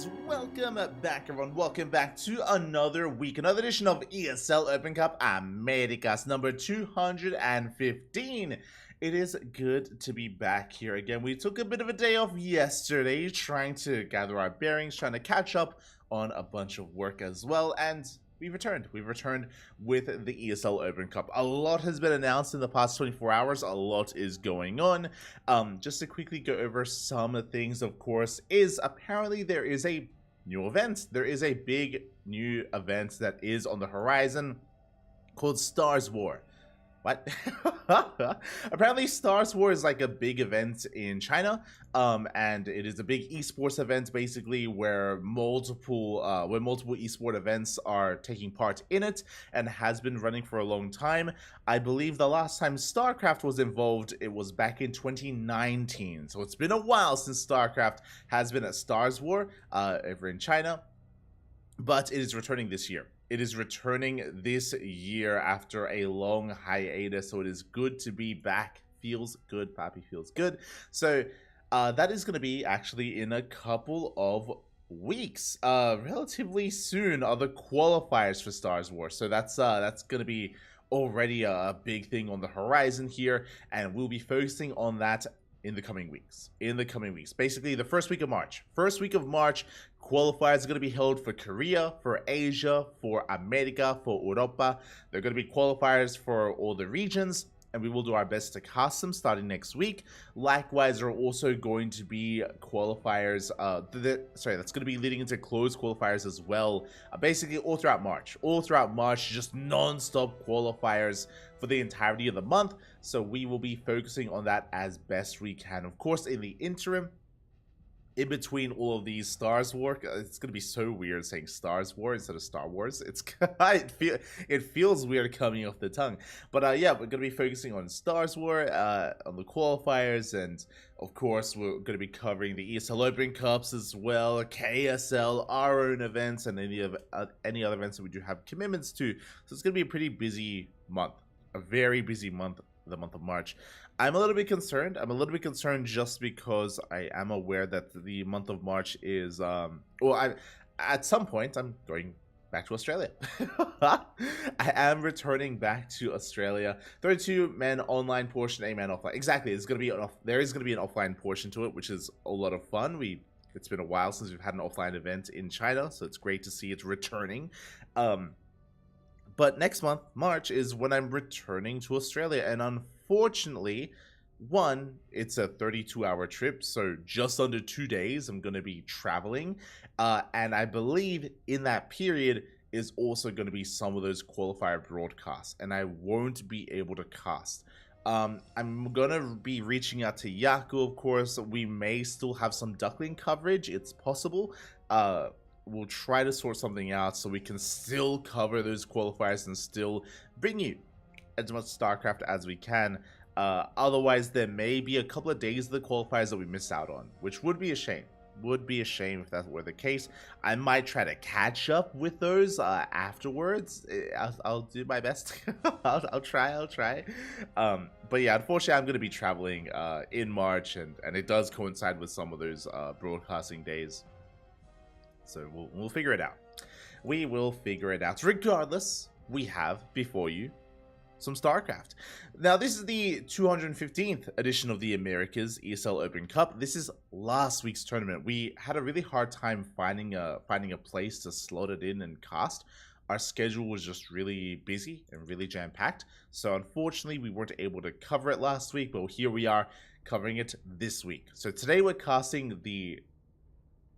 And welcome back, everyone. Welcome back to another week, another edition of ESL Open Cup Americas number 215. It is good to be back here again. We took a bit of a day off yesterday, trying to gather our bearings, trying to catch up on a bunch of work as well, and we've returned. We've returned with the ESL Open Cup. A lot has been announced in the past 24 hours. A lot is going on. Just to quickly go over some of the things, of course, is apparently there is a new event. There is a big new event that is on the horizon called Stars War. What? Apparently Stars War is like a big event in China, and it is a big esports event basically where multiple esport events are taking part in it, and has been running for a long time. I believe the last time StarCraft was involved, it was back in 2019, so it's been a while since StarCraft has been at Stars War over in China, but it is returning this year. It is returning this year after a long hiatus, so it is good to be back. Feels good, Papi, feels good. So that is going to be actually in a couple of weeks. Relatively soon are the qualifiers for Stars War, so that's going to be already a big thing on the horizon here, and we'll be focusing on that in the coming weeks. Basically the first week of March. Qualifiers are going to be held for Korea, for Asia, for America, for Europa. They're going to be qualifiers for all the regions, and we will do our best to cast them starting next week. Likewise, there are also going to be qualifiers, that's going to be leading into closed qualifiers as well, basically all throughout March, just non-stop qualifiers for the entirety of the month. So we will be focusing on that as best we can. Of course, in the interim, in between all of these Stars War, it's gonna be so weird saying Stars War instead of Star Wars. It feels weird coming off the tongue, but yeah, we're gonna be focusing on Stars War, on the qualifiers, and of course we're gonna be covering the ESL Open Cups as well, KSL, our own events, and any other events that we do have commitments to. So it's gonna be a pretty busy month, a very busy month. The month of March. I'm a little bit concerned. Just because I am aware that the month of March is at some point I'm going back to Australia. I am returning back to Australia. 32-man online portion, 8-man offline. Exactly. There is gonna be an offline portion to it, which is a lot of fun. It's been a while since we've had an offline event in China, so it's great to see it returning. But next month, March, is when I'm returning to Australia. And unfortunately, one, it's a 32-hour trip, so just under 2 days I'm going to be traveling. And I believe in that period is also going to be some of those qualifier broadcasts, and I won't be able to cast. I'm going to be reaching out to Yaku, of course. We may still have some Duckling coverage. It's possible. We'll try to sort something out so we can still cover those qualifiers and still bring you as much StarCraft as we can. Otherwise, there may be a couple of days of the qualifiers that we miss out on, which would be a shame. If that were the case. I might try to catch up with those afterwards. I'll do my best. I'll try. But yeah, unfortunately, I'm going to be traveling in March, and it does coincide with some of those broadcasting days. So we'll figure it out. We will figure it out. Regardless, we have before you some StarCraft. Now, this is the 215th edition of the Americas ESL Open Cup. This is last week's tournament. We had a really hard time finding a place to slot it in and cast. Our schedule was just really busy and really jam-packed. So unfortunately, we weren't able to cover it last week, but here we are covering it this week. So today we're casting the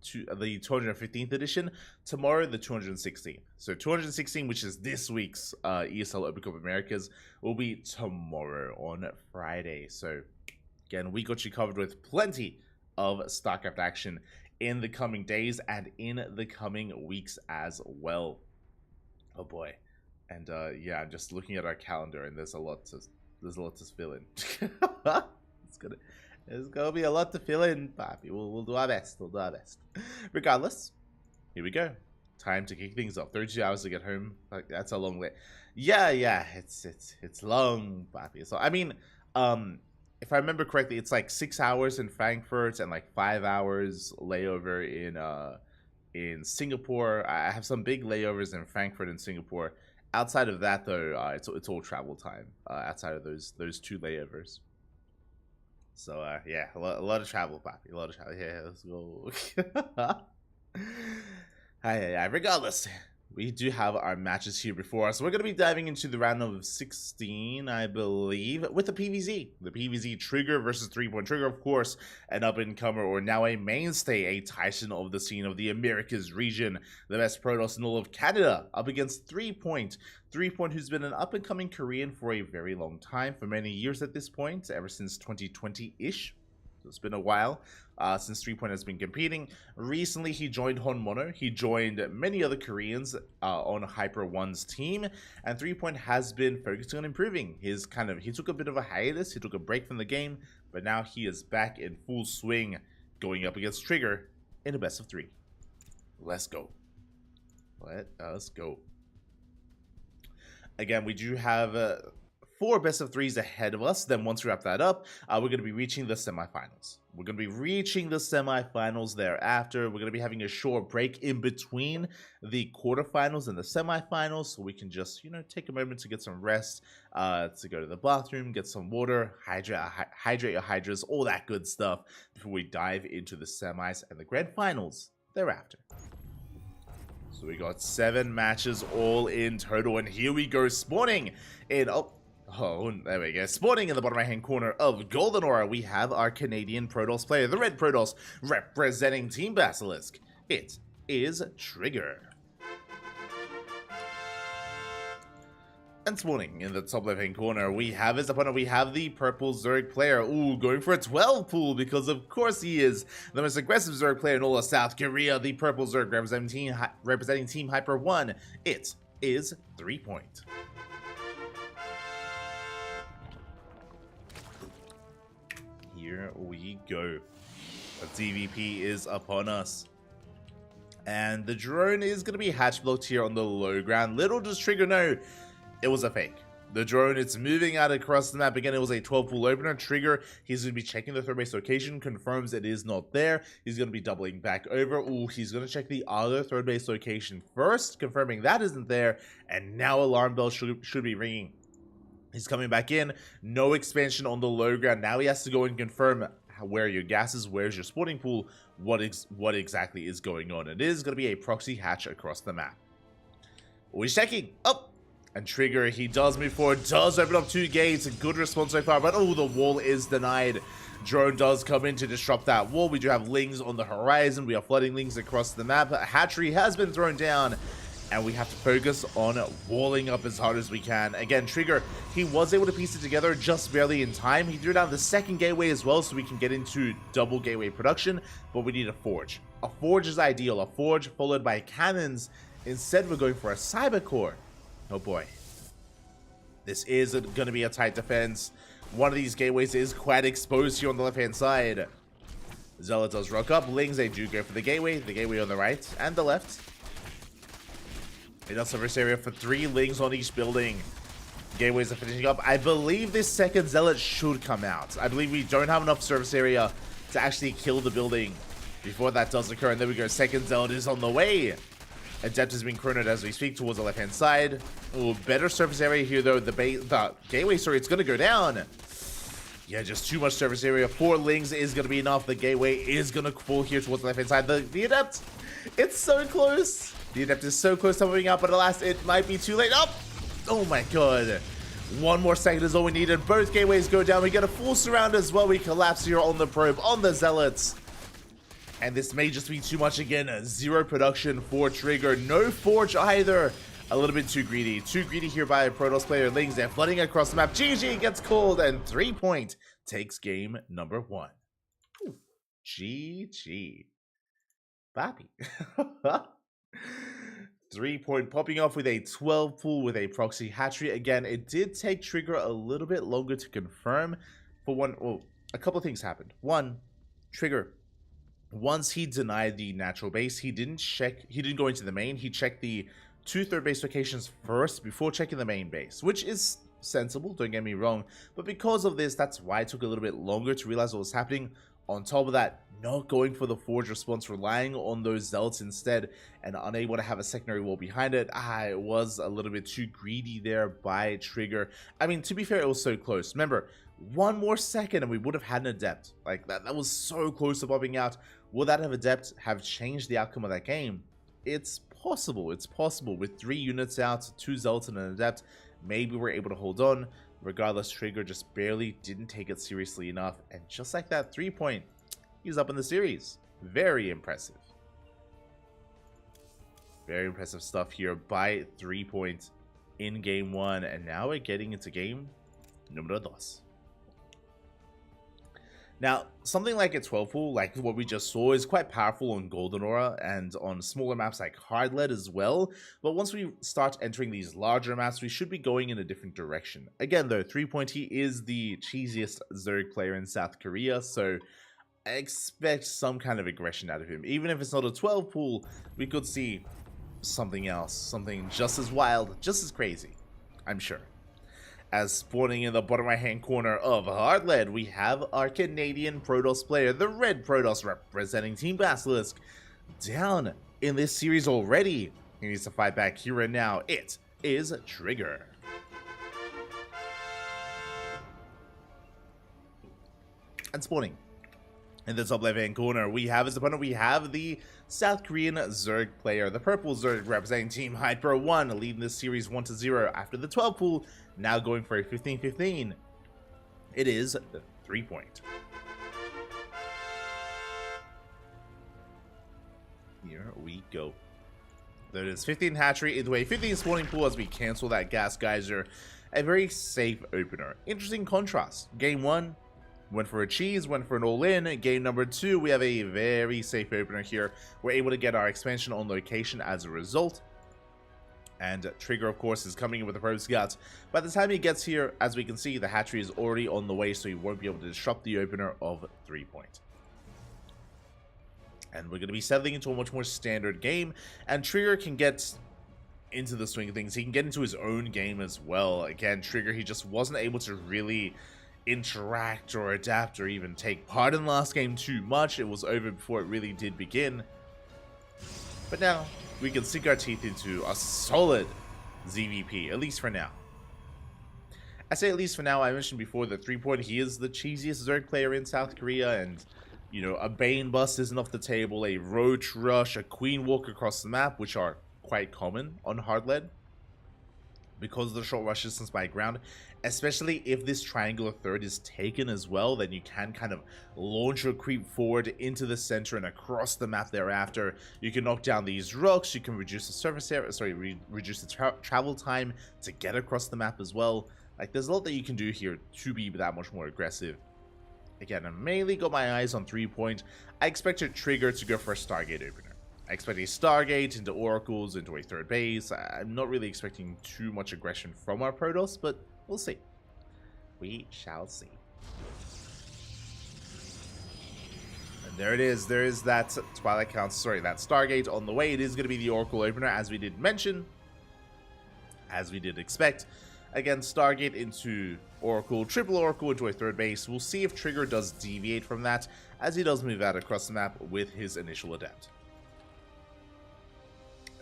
215th edition, tomorrow the 216th. So 216, which is this week's ESL Open Cup Americas, will be tomorrow on Friday. So again, we got you covered with plenty of StarCraft action in the coming days and in the coming weeks as well. Oh boy. And yeah, I'm just looking at our calendar, and there's a lot to fill in. There's gonna be a lot to fill in, Papi. We'll do our best. Regardless, here we go. Time to kick things off. 32 hours to get home. Like, that's a long way. Yeah. It's long, Papi. So I mean, if I remember correctly, it's like 6 hours in Frankfurt and like 5 hours layover in Singapore. I have some big layovers in Frankfurt and Singapore. Outside of that, though, it's all travel time. Outside of those 2 layovers. So yeah, a lot of travel, Papi. A lot of travel. Yeah, let's go. Hi. Regardless, we do have our matches here before us. We're going to be diving into the round of 16, I believe, with the PVZ. The PVZ Trigger versus 3-Point. Trigger, of course, an up-and-comer or now a mainstay, a titan of the scene of the Americas region. The best Protoss in all of Canada, up against 3-Point. 3-Point, who's been an up-and-coming Korean for a very long time, for many years at this point, ever since 2020-ish. So it's been a while since 3-Point has been competing. Recently, he joined Honmono. He joined many other Koreans on Hyper 1's team, and 3-Point has been focusing on improving. He took a bit of a hiatus. He took a break from the game, but now he is back in full swing, going up against Trigger in a best of 3. Let's go. Let us go. Again, we do have 4 best of 3s ahead of us. Then once we wrap that up, we're going to be reaching the semifinals. We're going to be reaching the semifinals thereafter. We're going to be having a short break in between the quarterfinals and the semifinals, so we can just, take a moment to get some rest, to go to the bathroom, get some water, hydrate your hydras, all that good stuff before we dive into the semis and the grand finals thereafter. So we got 7 matches all in total, and here we go, spawning in... Oh, there we go. Spawning in the bottom right-hand corner of Golden Aura, we have our Canadian Protoss player, the Red Protoss, representing Team Basilisk. It is Trigger. And spawning in the top left-hand corner, we have his opponent. We have the purple Zerg player. Ooh, going for a 12 pool, because of course he is the most aggressive Zerg player in all of South Korea. The purple Zerg representing Team Hyper 1. It is 3-Point. Here we go. The DVP is upon us. And the drone is going to be hatch blocked here on the low ground. Little does Trigger know it was a fake. The drone, it's moving out across the map. Again, it was a 12 pool opener. Trigger, he's going to be checking the third base location, confirms it is not there. He's going to be doubling back over. Ooh, he's going to check the other third base location first, confirming that isn't there. And now alarm bells should be ringing. He's coming back in. No expansion on the low ground. Now he has to go and confirm where your gas is, where's your spawning pool, what exactly is going on. It is going to be a proxy hatch across the map. Oh, he's checking. Oh, and Trigger, he does move forward, does open up 2 gates. A good response so far, but oh, the wall is denied. Drone does come in to disrupt that wall. We do have Lings on the horizon. We are flooding Lings across the map. A hatchery has been thrown down, and we have to focus on walling up as hard as we can. Again, Trigger, he was able to piece it together just barely in time. He threw down the second gateway as well, so we can get into double gateway production, but we need a forge. A forge is ideal. A forge followed by cannons. Instead, we're going for a cyber core. Oh boy. This is going to be a tight defense. One of these gateways is quite exposed here on the left-hand side. Zealot does rock up. Lings, they do go for the gateway on the right and the left. Enough surface area for 3 Lings on each building. Gateways are finishing up. I believe this second Zealot should come out. I believe we don't have enough surface area to actually kill the building before that does occur. And there we go. Second Zealot is on the way. Adept is being chronoed as we speak towards the left-hand side. Oh, better surface area here, though. The gateway, sorry, it's going to go down. Yeah, just too much surface area. 4 Lings is going to be enough. The gateway is going to fall here towards the left-hand side. The Adept, it's so close. The Adept is so close to moving out, but alas, it might be too late. Oh my god. 1 more second is all we needed. Both gateways go down. We get a full surround as well. We collapse here on the probe, on the Zealots. And this may just be too much again. 0 production for Trigger. No forge either. A little bit too greedy. Too greedy here by a Protoss player. Lings, they're flooding across the map. GG gets called, and 3-Point takes game number 1. Ooh, GG. Papi. 3-Point popping off with a 12 pool with a proxy hatchery. Again, it did take Trigger a little bit longer to confirm. For one, well, a couple of things happened. One, Trigger, once he denied the natural base, he didn't go into the main. He checked the 2 third base locations first before checking the main base, which is sensible, don't get me wrong. But because of this, that's why it took a little bit longer to realize what was happening. On top of that, not going for the forge response, relying on those zealots instead, and unable to have a secondary wall behind it. It was a little bit too greedy there by Trigger. I mean, to be fair, it was so close. Remember, one more second and we would have had an adept. Like, that was so close to popping out. Will that have adept have changed the outcome of that game? It's possible. It's possible. With 3 units out, 2 zealots and an adept, maybe we're able to hold on. Regardless, Trigger just barely didn't take it seriously enough, and just like that, 3-point, he's up in the series. Very impressive. Very impressive stuff here by 3-point in game 1, and now we're getting into game numero 2. Now, something like a 12 pool, like what we just saw, is quite powerful on Golden Aura and on smaller maps like Hard Lead as well. But once we start entering these larger maps, we should be going in a different direction. Again, though, 3-point, he is the cheesiest Zerg player in South Korea, so I expect some kind of aggression out of him. Even if it's not a 12 pool, we could see something else, something just as wild, just as crazy, I'm sure. As spawning in the bottom right hand corner of Hard Lead, we have our Canadian Protoss player, the Red Protoss representing Team Basilisk, down in this series already. He needs to fight back here and now. It is Trigger. And spawning in the top left hand corner, we have his opponent. We have the South Korean Zerg player, the purple Zerg representing Team Hyper 1, leading this series 1-0 after the 12 pool. Now going for a 15-15. It is 3-point. Here we go. There it is, 15 hatchery into a 15 spawning pool as we cancel that gas geyser. A very safe opener. Interesting contrast. Game 1, went for a cheese, went for an all-in. Game number 2, we have a very safe opener here. We're able to get our expansion on location as a result. And Trigger, of course, is coming in with the Probe Scouts. By the time he gets here, as we can see, the hatchery is already on the way, so he won't be able to disrupt the opener of 3-point. And we're going to be settling into a much more standard game, and Trigger can get into the swing of things. He can get into his own game as well. Again, Trigger, he just wasn't able to really interact or adapt or even take part in the last game too much. It was over before it really did begin. But now we can sink our teeth into a solid ZVP, at least for now. I say at least for now. I mentioned before that 3-point, he is the cheesiest Zerg player in South Korea, and you know, a Bane Bust isn't off the table, a Roach Rush, a Queen Walk across the map, which are quite common on Hard Lead because of the short rush distance by ground. Especially if this triangular third is taken as well, then you can kind of launch your creep forward into the center and across the map thereafter. You can knock down these rocks, you can reduce the surface area, reduce the travel time to get across the map as well. Like, there's a lot that you can do here to be that much more aggressive. Again, I mainly got my eyes on 3-point. I expect a Trigger to go for a Stargate opener. I expect a Stargate into Oracles, into a third base. I'm not really expecting too much aggression from our Protoss, but we'll see. We shall see. And there it is. There is that Twilight Council, sorry, that Stargate on the way. It is going to be the Oracle opener, as we did mention. As we did expect. Again, Stargate into Oracle, triple Oracle into a third base. We'll see if Trigger does deviate from that, as he does move out across the map with his initial Adept.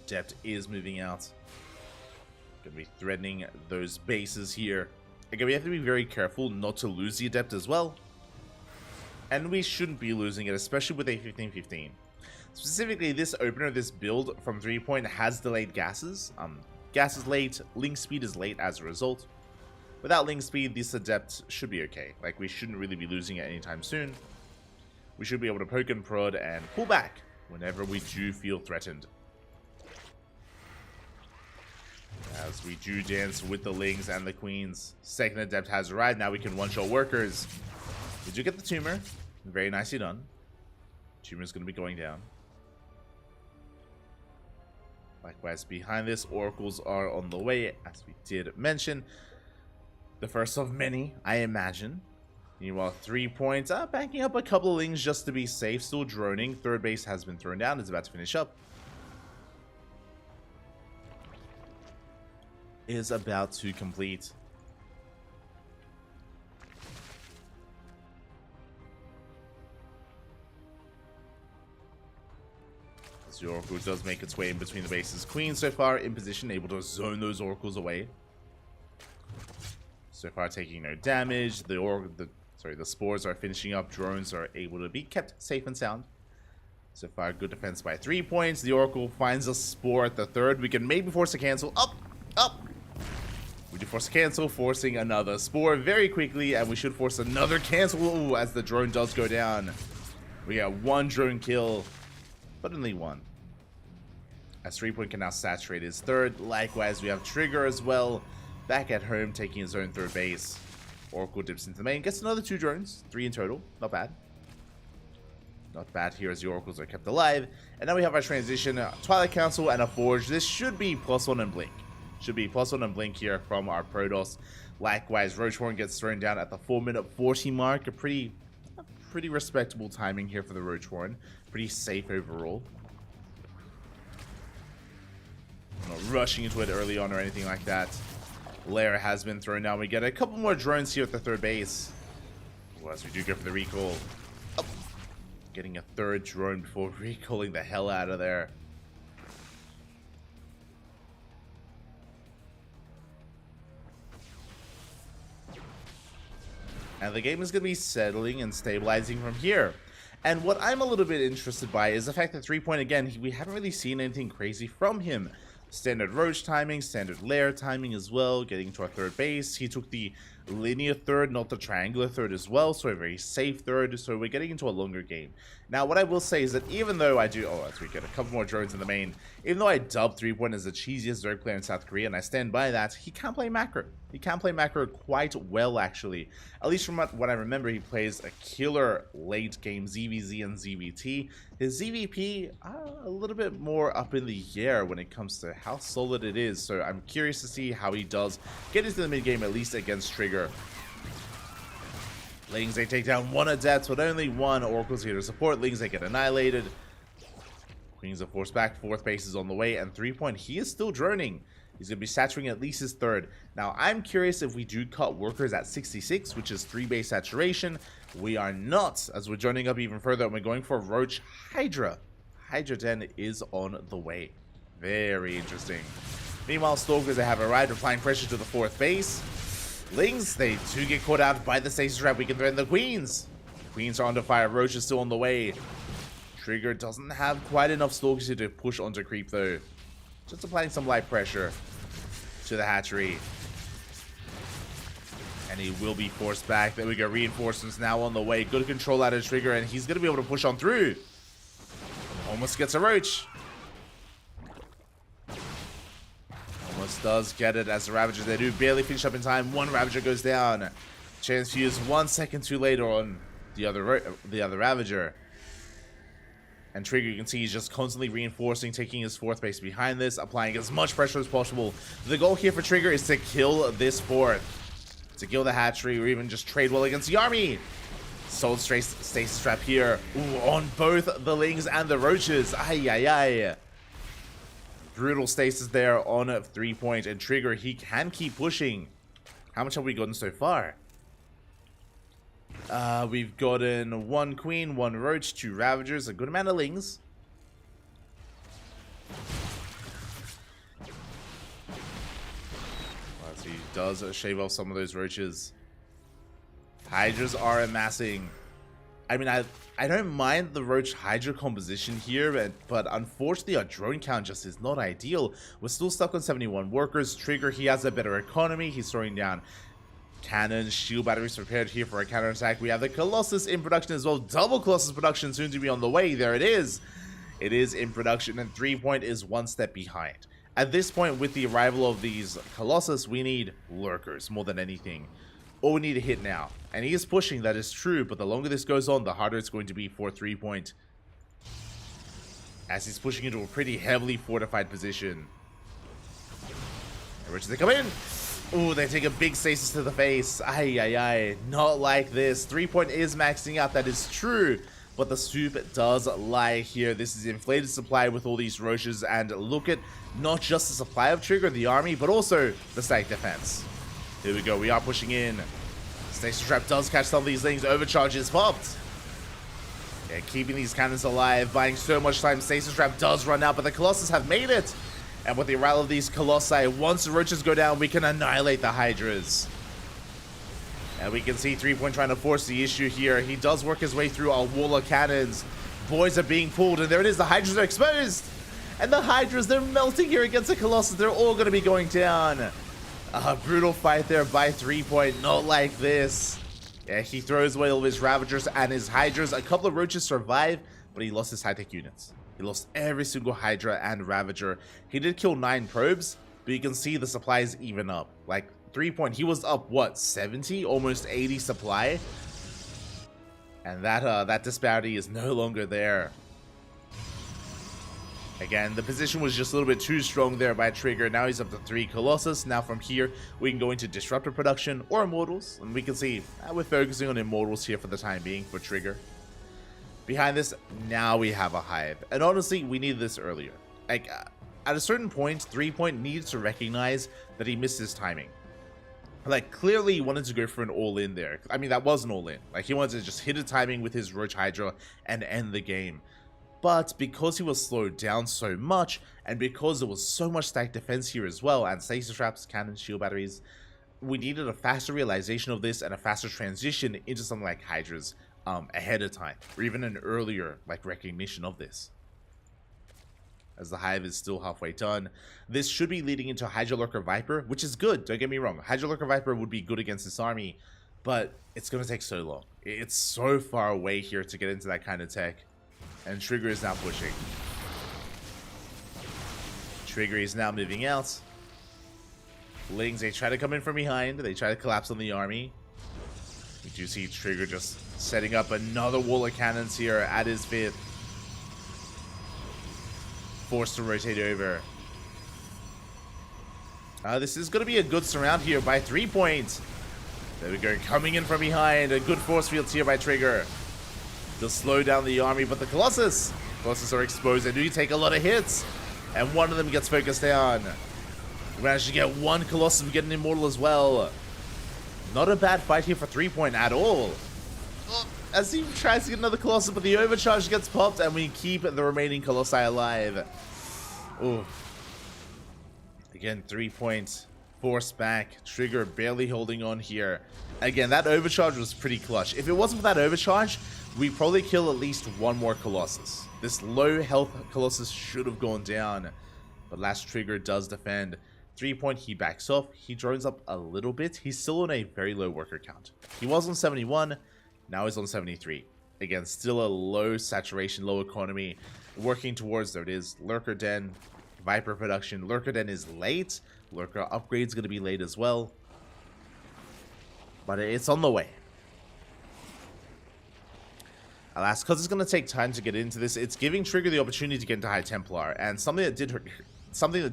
Adept is moving out. Going to be threatening those bases here. Again, we have to be very careful not to lose the Adept as well. And we shouldn't be losing it, especially with a 15-15. Specifically, this opener, this build from 3-point has delayed gases. Gas is late, link speed is late as a result. Without link speed, this Adept should be okay. Like, we shouldn't really be losing it anytime soon. We should be able to poke and prod and pull back whenever we do feel threatened. As we do dance with the Lings and the Queens. Second Adept has arrived. Now we can one-shot workers. We do get the Tumor. Very nicely done. Tumor's going to be going down. Likewise, behind this, Oracles are on the way, as we did mention. The first of many, I imagine. Meanwhile, 3-point, backing up a couple of Lings just to be safe. Still droning. Third base has been thrown down. It's about to finish up. Is about to complete. The Oracle does make its way in between the bases. Queen so far in position, able to zone those Oracles away. So far taking no damage. The spores are finishing up. Drones are able to be kept safe and sound. So far, good defense by 3 points. The Oracle finds a spore at the third. We can maybe force a cancel. Up! We do force a cancel, forcing another spore very quickly, and we should force another cancel as the drone does go down. We got one drone kill, but only one. As 3 Point can now saturate his third. Likewise, we have Trigger as well, back at home, taking his own third base. Oracle dips into the main, gets another 2 drones, 3 in total. Not bad. Not bad here as the Oracles are kept alive. And now we have our transition, Twilight Council and a Forge. This should be +1 and Blink. Should be +1 and Blink here from our Protoss. Likewise, Roachhorn gets thrown down at the 4-minute 40 mark. A pretty respectable timing here for the Roachhorn. Pretty safe overall. Not rushing into it early on or anything like that. Lair has been thrown down. We get a couple more drones here at the third base. Well, as we do go for the recall. Oh. Getting a third drone before recalling the hell out of there. And the game is going to be settling and stabilizing from here. And what I'm a little bit interested by is the fact that 3 Point, again, we haven't really seen anything crazy from him. Standard Roach timing, standard Lair timing as well, getting to our third base. He took the linear third, not the triangular third as well, so a very safe third, so we're getting into a longer game. Now, what I will say is that even though I do, as we get a couple more drones in the main, even though I dub 3 Point as the cheesiest Zerg player in South Korea, and I stand by that, he can play macro. He can play macro quite well, actually. At least from what I remember, he plays a killer late game ZVZ and ZVT. His ZVP, a little bit more up in the air when it comes to how solid it is, so I'm curious to see how he does get into the mid game, at least against Trigger. Lings, they take down 1 Adept, but only 1 Oracle's here to support. Lings, they get annihilated. Queens are forced back, 4th base is on the way, and 3 Point, he is still droning. He's going to be saturating at least his third. Now, I'm curious if we do cut workers at 66, which is 3 base saturation. We are not, as we're joining up even further, and we're going for Roach Hydra. Hydra 10 is on the way. Very interesting. Meanwhile, Stalkers, they have arrived, applying pressure to the 4th base. Lings, they do get caught out by the stasis trap. We can threaten the Queens. Queens are under fire. Roach is still on the way. Trigger doesn't have quite enough Stalkers here to push onto creep, though. Just applying some light pressure to the hatchery. And he will be forced back. There we go. Reinforcements now on the way. Good control out of Trigger, and he's going to be able to push on through. Almost gets a Roach. Almost does get it as the Ravagers, they do barely finish up in time. 1 Ravager goes down. Chance fuse 1 second too late on the other Ravager. And Trigger, you can see he's just constantly reinforcing, taking his 4th base behind this, applying as much pressure as possible. The goal here for Trigger is to kill this 4th. To kill the hatchery, or even just trade well against the army. Soul stasis trap here. Ooh, on both the Lings and the Roaches. Ay, ay, ay. Brutal stasis there on 3 Point, and Trigger, he can keep pushing. How much have we gotten so far? We've gotten 1 Queen, 1 Roach, 2 Ravagers, a good amount of Lings. As he does shave off some of those Roaches. Hydras are amassing. I mean, I don't mind the Roach Hydra composition here, but unfortunately our drone count just is not ideal. We're still stuck on 71 workers. Trigger, he has a better economy. He's throwing down cannons, shield batteries prepared here for a counterattack. We have the Colossus in production as well. Double Colossus production soon to be on the way. There it is. It is in production, and 3 Point is 1 step behind. At this point, with the arrival of these Colossus, we need lurkers more than anything. Or we need a hit now. And he is pushing, that is true, but the longer this goes on, the harder it's going to be for 3 Point. As he's pushing into a pretty heavily fortified position. Where they come in? Ooh, they take a big stasis to the face. Ay, ay, ay. Not like this. 3 Point is maxing out, that is true. But the soup does lie here. This is inflated supply with all these Roaches. And look at not just the supply of Trigger, the army, but also the static defense. Here we go. We are pushing in. Stasis trap does catch some of these things. Overcharge is popped. Yeah, keeping these cannons alive, buying so much time. Stasis Trap does run out, but the Colossus have made it. And with the arrival of these Colossi, once the roaches go down, we can annihilate the Hydras. And we can see 3-Point trying to force the issue here. He does work his way through a wall of cannons. Boys are being pulled, and there it is. The Hydras are exposed. And the Hydras, they're melting here against the Colossus. They're all going to be going down. A brutal fight there by 3-Point. Not like this. Yeah, he throws away all of his Ravagers and his Hydras. A couple of Roaches survive, but he lost his high-tech units. He lost every single Hydra and Ravager. He did kill 9 probes, but you can see the supplies even up. Like, 3-Point, he was up, what, 70? Almost 80 supply? And that disparity is no longer there. Again, the position was just a little bit too strong there by Trigger. Now he's up to 3 Colossus. Now from here, we can go into Disruptor production or Immortals. And we can see we're focusing on Immortals here for the time being for Trigger. Behind this, now we have a Hive. And honestly, we needed this earlier. Like, at a certain point, 3-Point needs to recognize that he missed his timing. Like, clearly he wanted to go for an all-in there. I mean, that was an all-in. Like, he wanted to just hit a timing with his Roach Hydra and end the game. But because he was slowed down so much, and because there was so much stacked defense here as well, and stasis traps, cannons, shield batteries, we needed a faster realization of this and a faster transition into something like Hydras ahead of time, or even an earlier like recognition of this. As the Hive is still halfway done, this should be leading into Hydra Lurker Viper, which is good, don't get me wrong. Hydra Lurker Viper would be good against this army, but it's going to take so long. It's so far away here to get into that kind of tech. And Trigger is now pushing. Trigger is now moving out. Lings, they try to come in from behind. They try to collapse on the army. We do see Trigger just setting up another wall of cannons here at his 5th. Forced to rotate over. This is going to be a good surround here by 3-Point. There we go, coming in from behind. A good force field here by Trigger to slow down the army, but the Colossus are exposed. They do take a lot of hits, and one of them gets focused down. We managed to get one Colossus, we get an Immortal as well. Not a bad fight here for 3-Point at all. As he tries to get another Colossus, but the overcharge gets popped, and we keep the remaining Colossi alive. Ooh. Again, 3-Point forced back. Trigger barely holding on here. Again, that overcharge was pretty clutch. If it wasn't for that overcharge, we probably kill at least one more Colossus. This low health Colossus should have gone down, but last Trigger does defend. 3-Point, he backs off. He drones up a little bit. He's still on a very low worker count. He was on 71, now he's on 73. Again, still a low saturation, low economy. Working towards, there it is, Lurker Den, Viper production. Lurker Den is late. Lurker upgrade's going to be late as well. But it's on the way. Alas, because it's going to take time to get into this, it's giving Trigger the opportunity to get into High Templar. And something that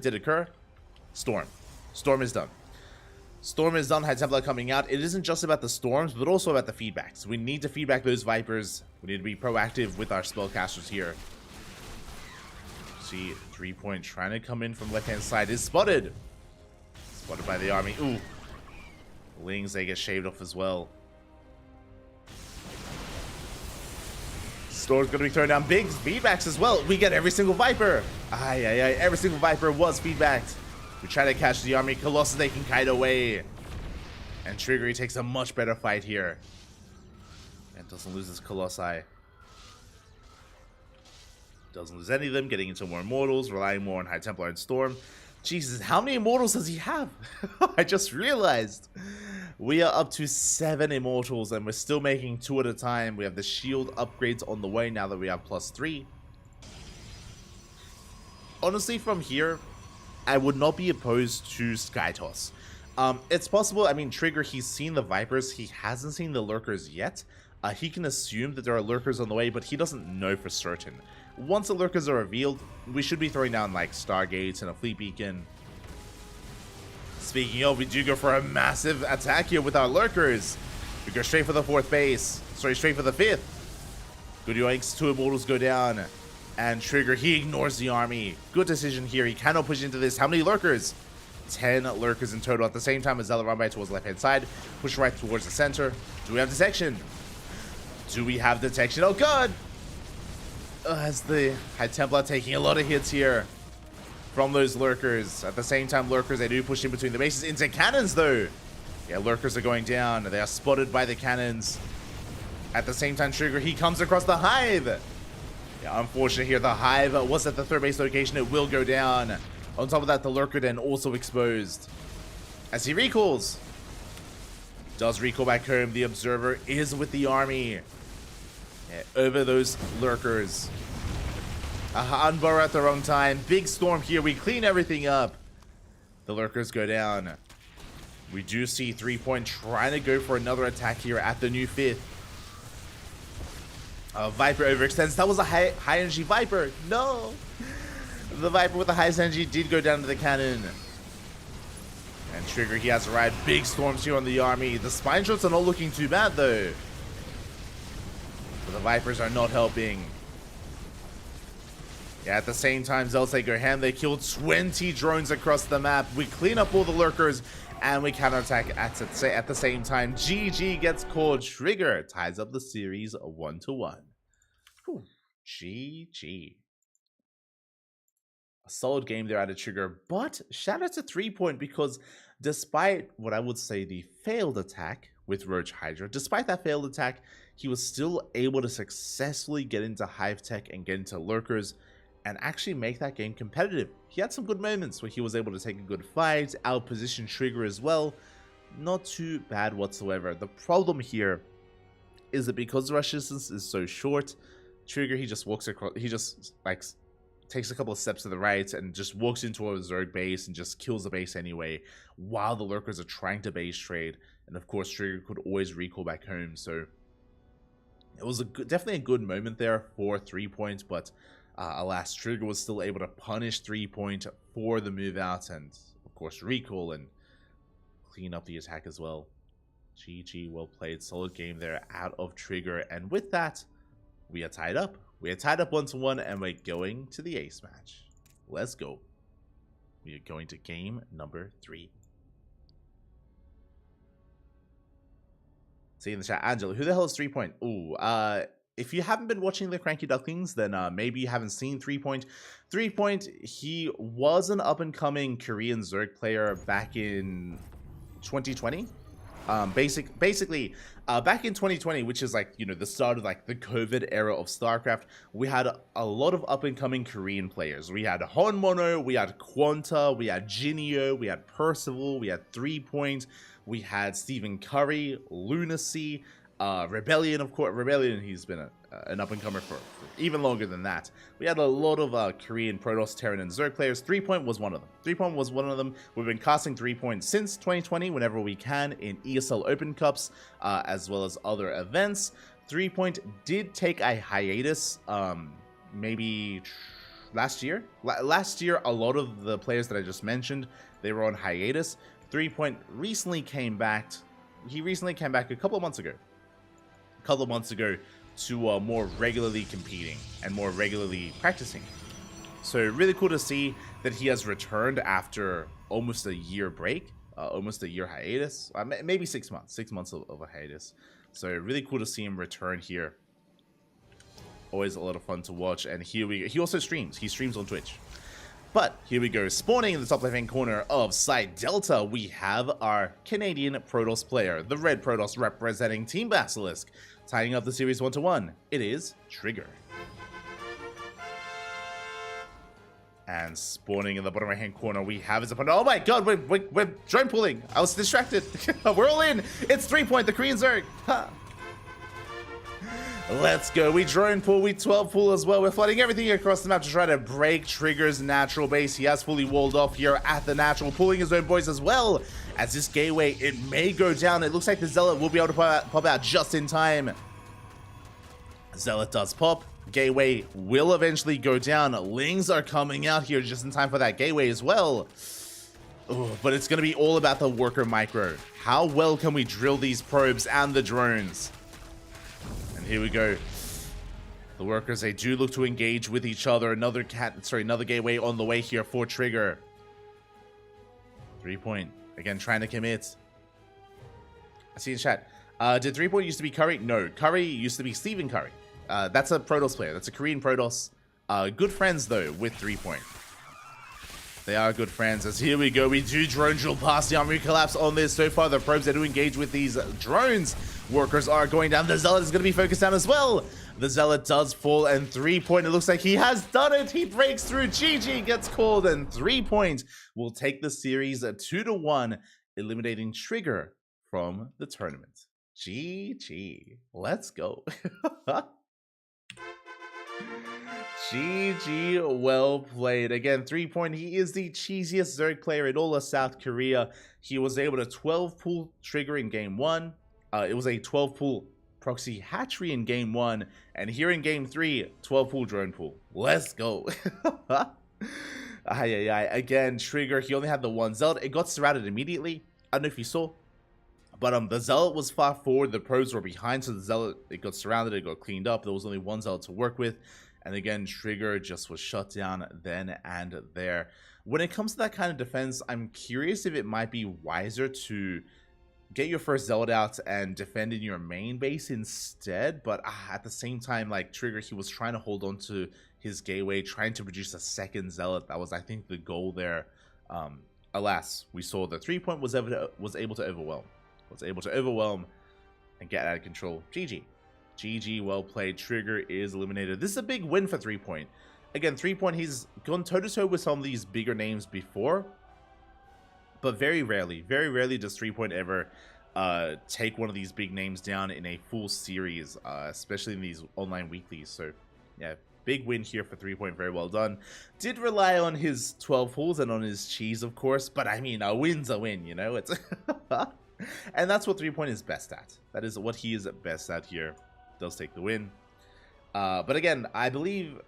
did occur, Storm. Storm is done. Storm is done, High Templar coming out. It isn't just about the storms, but also about the feedbacks. We need to feedback those Vipers. We need to be proactive with our spellcasters here. See, 3-Point trying to come in from left-hand side is spotted. Spotted by the army. Ooh. Lings, they get shaved off as well. Storm's gonna be throwing down big feedbacks as well. We get every single Viper. Aye, aye, aye. Every single Viper was feedbacked. We try to catch the army. Colossus, they can kite away. And Trigger, he takes a much better fight here. And doesn't lose his Colossi. Doesn't lose any of them. Getting into more Immortals. Relying more on High Templar and Storm. Jesus, how many Immortals does he have? I just realized. We are up to 7 Immortals, and we're still making 2 at a time. We have the shield upgrades on the way now that we have +3. Honestly, from here, I would not be opposed to Sky Toss. It's possible. I mean, Trigger, he's seen the Vipers. He hasn't seen the Lurkers yet. He can assume that there are Lurkers on the way, but he doesn't know for certain. Once the Lurkers are revealed, we should be throwing down like Stargates and a Fleet Beacon. Speaking of, we do go for a massive attack here with our Lurkers. We go straight for the 4th base. Sorry, straight for the 5th. Good yoinks, 2 Immortals go down. And Trigger, he ignores the army. Good decision here. He cannot push into this. How many Lurkers? 10 Lurkers in total. At the same time, as Zella run by towards the left-hand side. Push right towards the center. Do we have detection? Do we have detection? Oh, God! as the High Templar taking a lot of hits here from those lurkers. At the same time, lurkers, they do push in between the bases into cannons, though. Yeah, lurkers are going down. They are spotted by the cannons. At the same time, Trigger, he comes across the Hive. Yeah, unfortunate here. The Hive was at the third base location. It will go down. On top of that, the lurker then also exposed. As he recalls. Does recall back home. The Observer is with the army. Yeah, over those lurkers. Unburrow at the wrong time. Big storm here. We clean everything up. The lurkers go down. We do see 3-Point trying to go for another attack here at the new 5th. Viper overextends. That was a high energy Viper. No. The Viper with the highest energy did go down to the cannon. And Trigger, he has to ride big storms here on the army. The spine shots are not looking too bad, though. But the Vipers are not helping. Yeah, at the same time, Zeltay go ham. They killed 20 drones across the map. We clean up all the lurkers, and we counterattack at the same time. GG gets called. Trigger ties up the series 1-1. GG. A solid game there out of Trigger, but shout out to 3-Point, because despite what I would say the failed attack with Roach Hydra, despite that failed attack, he was still able to successfully get into Hive Tech and get into lurkers and actually make that game competitive. He had some good moments where he was able to take a good fight, outposition Trigger as well. Not too bad whatsoever. The problem here is that because the rush distance is so short, Trigger, he just walks across, he just like takes a couple of steps to the right and just walks into a Zerg base and just kills the base anyway, while the lurkers are trying to base trade. And of course, Trigger could always recall back home. So it was definitely a good moment there for 3-Point, but alas, Trigger was still able to punish 3-Point for the move out and of course recall and clean up the attack as well. GG, well played, solid game there out of Trigger. And with that, we are tied up. We are tied up 1-1, and we're going to the ace match. Let's go. We are going to game number 3. See in the chat, Angela, who the hell is 3-Point? Ooh, if you haven't been watching the CranKy Ducklings, then maybe you haven't seen 3-Point. 3-Point, he was an up-and-coming Korean Zerg player back in 2020. Basically, back in 2020, which is like, you know, the start of like the COVID era of StarCraft, we had a lot of up-and-coming Korean players. We had Honmono, we had Quanta, we had Jinio, we had Percival, we had 3-Point, we had Stephen Curry, Lunacy, Rebellion, of course. Rebellion, he's been an up-and-comer for even longer than that. We had a lot of Korean Protoss, Terran, and Zerg players. 3-Point was one of them. 3-Point was one of them. We've been casting 3-Point since 2020, whenever we can, in ESL Open Cups, as well as other events. 3-Point did take a hiatus, maybe last year. Last year, a lot of the players that I just mentioned, they were on hiatus. 3-Point recently came back. He recently came back a couple of months ago. To more regularly competing and more regularly practicing. So really cool to see that he has returned after almost a year break, almost a year hiatus, maybe 6 months, 6 months of a hiatus. So really cool to see him return here. Always a lot of fun to watch. And here he also streams. He streams on Twitch. But here we go. Spawning in the top left-hand corner of Side Delta, we have our Canadian Protoss player, the red Protoss representing Team Basilisk. Tying up the series 1-1, it is Trigger. And spawning in the bottom right-hand corner, we have his opponent. Oh my god, we're drone pulling. I was distracted. We're all in. It's 3-Point, the Korean Zerg. Ha. Let's go. We drone pull, we 12 pull as well. We're flooding everything across the map to try to break Trigger's natural base. He has fully walled off here at the natural, pulling his own boys as well. As this gateway, it may go down. It looks like the Zealot will be able to pop out just in time. Zealot does pop. Gateway will eventually go down. Lings are coming out here just in time for that gateway as well. Ooh, but it's going to be all about the worker micro. How well can we drill these probes and the drones? And here we go. The workers, they do look to engage with each other. Another gateway on the way here for Trigger. 3-Point. Again, trying to commit. I see in chat. Did 3-Point used to be Curry? No. Curry used to be Stephen Curry. That's a Protoss player. That's a Korean Protoss. Good friends, though, with 3-point. They are good friends, as here we go. We do drone drill past the armory collapse on this. So far, the probes are to engage with these drones. Workers are going down. The Zealot is going to be focused down as well. The Zealot does fall, and 3-point. It looks like he has done it. He breaks through. GG gets called, and 3-point will take the series 2-1, eliminating Trigger from the tournament. GG. Let's go. GG, well played. Again, 3-point. He is the cheesiest Zerg player in all of South Korea. He was able to 12-pull Trigger in Game 1. It was a 12-pull proxy hatchery in Game 1. And here in Game 3, 12-pull drone pull. Let's go. Again, Trigger, he only had the one Zealot. It got surrounded immediately. I don't know if you saw. But the Zealot was far forward. The probes were behind. So the Zealot, it got surrounded. It got cleaned up. There was only one Zealot to work with. And again, Trigger just was shut down then and there. When it comes to that kind of defense, I'm curious if it might be wiser to get your first Zealot out and defend in your main base instead. But at the same time, like Trigger, he was trying to hold on to his gateway, trying to produce a second Zealot. That was, I think, the goal there. Alas, we saw the 3-point was able to overwhelm and get out of control. GG. GG, well played. Trigger is eliminated. This is a big win for 3-point. Again, 3-point, he's gone toe-to-toe with some of these bigger names before. But very rarely does 3-point ever take one of these big names down in a full series, especially in these online weeklies. So, yeah, big win here for 3-point. Very well done. Did rely on his 12 pulls and on his cheese, of course. But, I mean, a win's a win, you know? It's and that's what 3-point is best at. That is what he is best at here. Does take the win. But again, I believe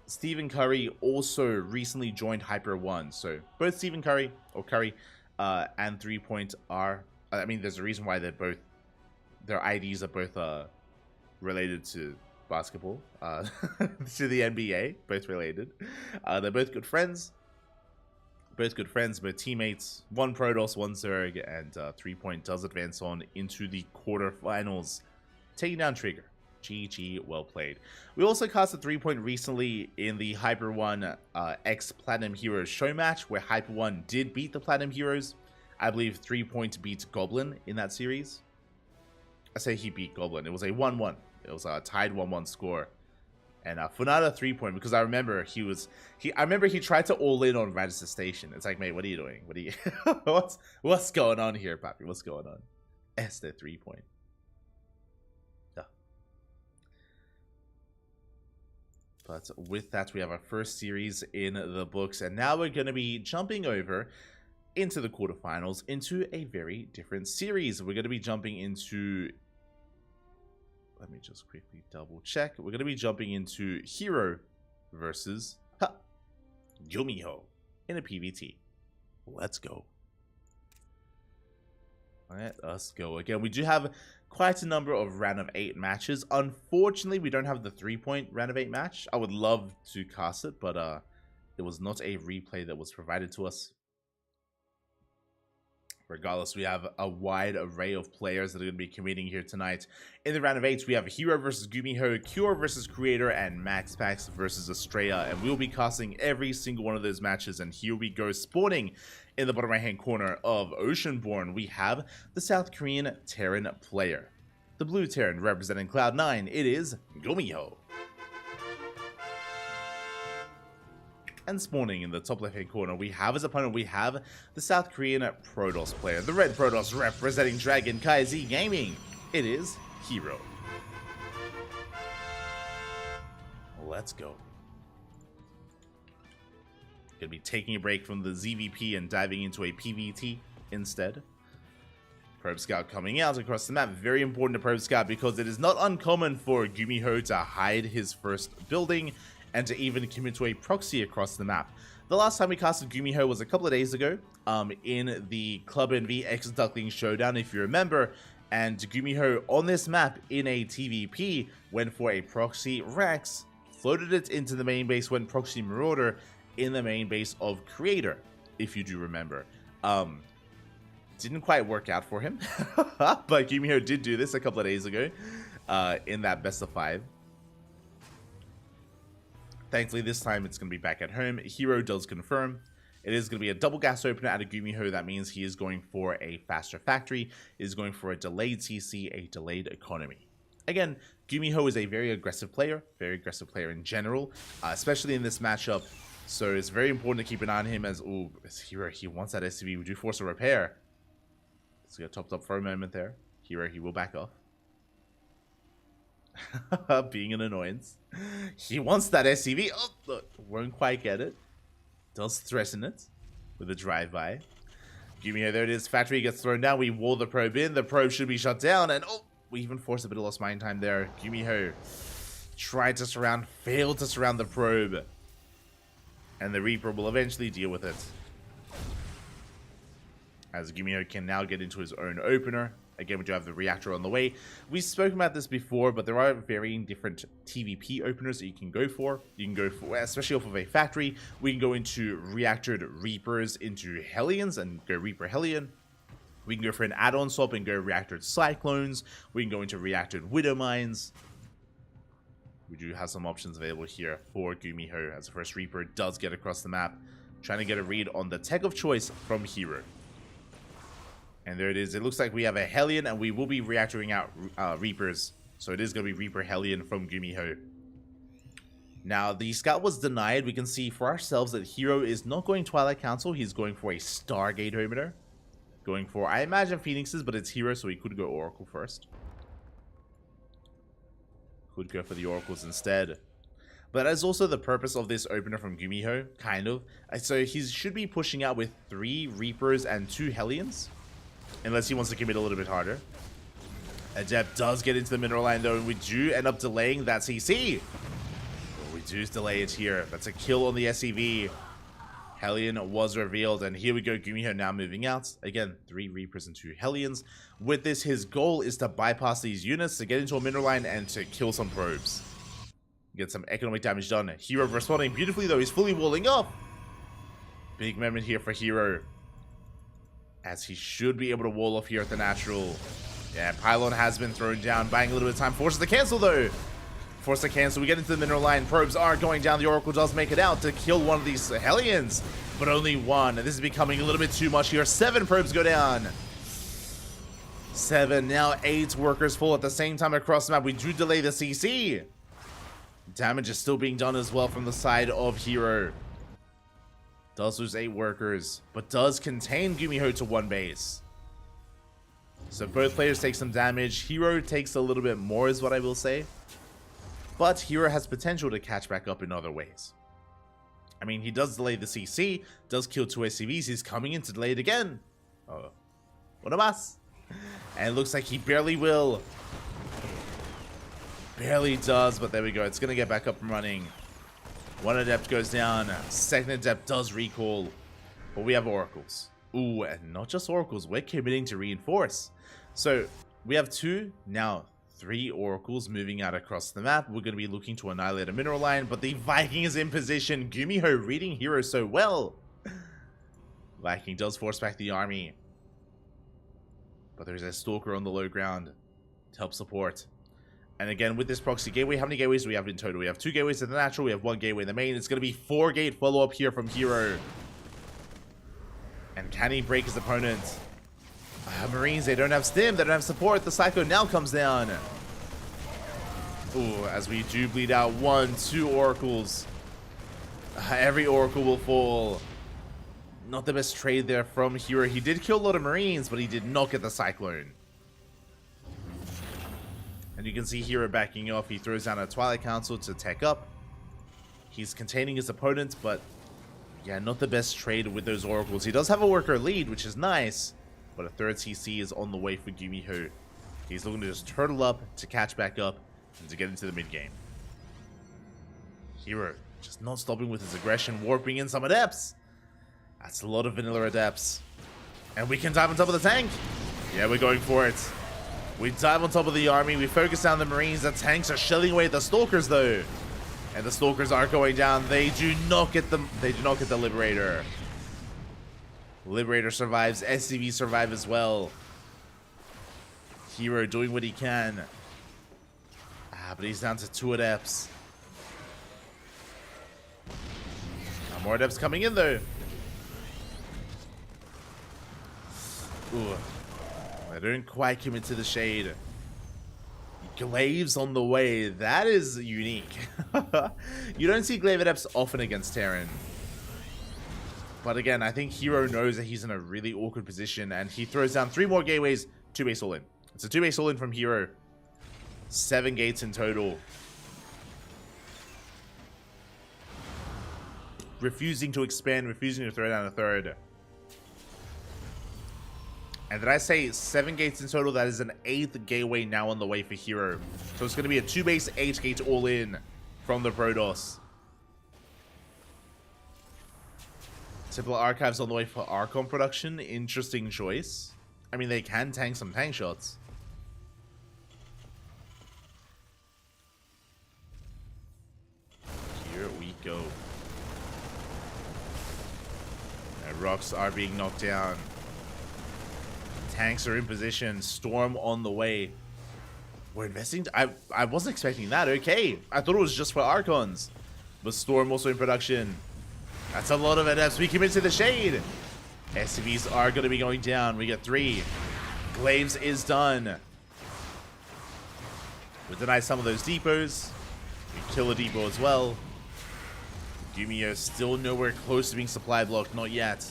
Stephen Curry also recently joined Hyper 1. So both Stephen Curry and 3-point are, I mean, there's a reason why they're both, their IDs are both related to basketball, to the NBA, both related. They're both good friends. Both teammates. One Protoss, one Zerg, and 3-point does advance on into the quarterfinals, taking down Trigger. GG, well played. We also cast a 3-point recently in the Hyper 1 X Platinum Heroes show match, where Hyper 1 did beat the Platinum Heroes. I believe 3-point beat Goblin in that series. I say he beat Goblin. It was a 1-1. It was a tied 1-1 score. And Funada 3-point, because I remember I remember he tried to all in on Radisson Station. It's like, mate, what are you doing? What are you what's going on here, Papi? What's going on? Esther 3-point. But with that, we have our first series in the books, and now we're going to be jumping over into the quarterfinals, into a very different series. We're going to be jumping into, let me just quickly double check. We're going to be jumping into Hero versus Gumiho in a PvT. Let's go. Let us go. Again, we do have quite a number of round of 8 matches. Unfortunately, we don't have the 3-point round of 8 match. I would love to cast it, but it was not a replay that was provided to us. Regardless, we have a wide array of players that are going to be competing here tonight. In the round of 8, we have Hero versus Gumiho, Cure versus Creator, and MaxPax versus Estrella. And we'll be casting every single one of those matches. And here we go, spawning in the bottom right-hand corner of Oceanborn, we have the South Korean Terran player. The blue Terran representing Cloud9, it is Gumiho. And spawning in the top left-hand corner, we have as opponent, we have the South Korean Protoss player. The red Protoss representing Dragon Kaizi Gaming. It is Hero. Let's go. Gonna be taking a break from the ZVP and diving into a PvT instead. Probe Scout coming out across the map. Very important to Probe Scout because it is not uncommon for Gumiho to hide his first building and to even commit to a proxy across the map. The last time we casted Gumiho was a couple of days ago in the Club NV X Ducklings Showdown, if you remember. And Gumiho on this map in a TVP went for a proxy Rex, floated it into the main base, went proxy Marauder in the main base of Creator, if you do remember. Didn't quite work out for him, but Gumiho did do this a couple of days ago in that best of 5. Thankfully, this time it's going to be back at home. Hero does confirm. It is going to be a double gas opener at a Gumiho. That means he is going for a faster factory, is going for a delayed CC, a delayed economy. Again, Gumiho is a very aggressive player in general, especially in this matchup. So it's very important to keep an eye on him as, ooh, Hero, he wants that SCV. We do force a repair. Let's get topped up for a moment there. Hero, he will back off. Being an annoyance. He wants that SCV. Oh, look, won't quite get it. Does threaten it with a drive-by. Gumiho, there it is. Factory gets thrown down. We wall the probe in. The probe should be shut down. And oh, we even forced a bit of lost mine time there. Gumiho tried to surround, failed to surround the probe. And the Reaper will eventually deal with it. As Gumiho can now get into his own opener. Again, we do have the reactor on the way. We've spoken about this before, but there are varying different TVP openers that you can go for. You can go for, especially off of a factory, we can go into reactored Reapers into Hellions and go Reaper Hellion. We can go for an add-on swap and go reactored Cyclones. We can go into reactored Widow Mines. We do have some options available here for Gumiho as the first Reaper does get across the map, trying to get a read on the tech of choice from Hero. And there it is. It looks like we have a Hellion, and we will be reactoring out Reapers. So it is going to be Reaper Hellion from Gumiho. Now, the scout was denied. We can see for ourselves that Hero is not going Twilight Council. He's going for a Stargate opener. Going for, I imagine, Phoenixes, but it's Hero, so he could go Oracle first. Could go for the Oracles instead. But that is also the purpose of this opener from Gumiho, kind of. So he should be pushing out with 3 Reapers and 2 Hellions. Unless he wants to commit a little bit harder. Adept does get into the mineral line though, and we do end up delaying that CC. But we do delay it here. That's a kill on the SCV. Hellion was revealed, and here we go. Gumiho now moving out. Again, 3 Reapers and 2 Hellions. With this, his goal is to bypass these units, to get into a mineral line, and to kill some probes. Get some economic damage done. Hero responding beautifully though. He's fully walling up. Big moment here for Hero, as he should be able to wall off here at the natural. Yeah, Pylon has been thrown down, buying a little bit of time. Forces to cancel though. Force to cancel. We get into the mineral line. Probes are going down. The Oracle does make it out to kill one of these Hellions, but only one. And this is becoming a little bit too much here. 7 probes go down. 7. Now 8 workers fall at the same time across the map. We do delay the CC. Damage is still being done as well from the side of Hero. Does lose 8 workers, but does contain Gumiho to 1 base. So both players take some damage. Hero takes a little bit more is what I will say. But Hero has potential to catch back up in other ways. I mean, he does delay the CC, does kill 2 SCVs. He's coming in to delay it again. Oh, what a mess. And it looks like he barely will. Barely does, but there we go. It's going to get back up and running. 1 Adept goes down. 2nd Adept does recall. But we have Oracles. Ooh, and not just Oracles. We're committing to reinforce. So, we have 2, now 3 Oracles moving out across the map. We're going to be looking to annihilate a mineral line, but the Viking is in position. Gumiho reading Hero so well. Viking does force back the army. But there's a Stalker on the low ground to help support. And again, with this proxy gateway, how many gateways do we have in total? We have 2 gateways in the natural, we have 1 gateway in the main. It's going to be 4 gate follow-up here from Hero. And can he break his opponent? Marines, they don't have stim, they don't have support. The Psycho now comes down. Ooh, as we do bleed out 1, 2 Oracles. Every Oracle will fall. Not the best trade there from Hero. He did kill a lot of Marines, but he did not get the Cyclone. And you can see Hero backing off. He throws down a Twilight Council to tech up. He's containing his opponent, but yeah, not the best trade with those Oracles. He does have a worker lead, which is nice, but a 3rd CC is on the way for Gumiho. He's looking to just turtle up to catch back up and to get into the mid game. Hero just not stopping with his aggression, warping in some Adepts. That's a lot of vanilla Adepts. And we can dive on top of the tank. Yeah, we're going for it. We dive on top of the army, we focus down the Marines. The tanks are shelling away at the Stalkers though. And the Stalkers are going down. They do not get the Liberator. Liberator survives, SCV survive as well. Hero doing what he can. But he's down to 2 Adepts. More adepts coming in though. Ooh. They don't quite commit to the shade. Glaives on the way. That is unique. You don't see glaive adepts often against Terran. But again, I think Hero knows that he's in a really awkward position, and he throws down 3 more gateways, 2 base all in. It's a 2 base all in from Hero. 7 gates in total. Refusing to expand, refusing to throw down a third. And did I say 7 gates in total? That is an 8th gateway now on the way for Hero. So it's going to be a 2 base, 8 gate all in from the Protoss. Templar Archives on the way for Archon production. Interesting choice. I mean, they can tank some tank shots. Here we go. And rocks are being knocked down. Tanks are in position. Storm on the way. We're investing. I wasn't expecting that. Okay. I thought it was just for Archons. But Storm also in production. That's a lot of adepts. We commit to the shade. SCVs are going to be going down. We get 3. Glaives is done. We deny some of those depots. We kill a depot as well. Gumio still nowhere close to being supply blocked. Not yet.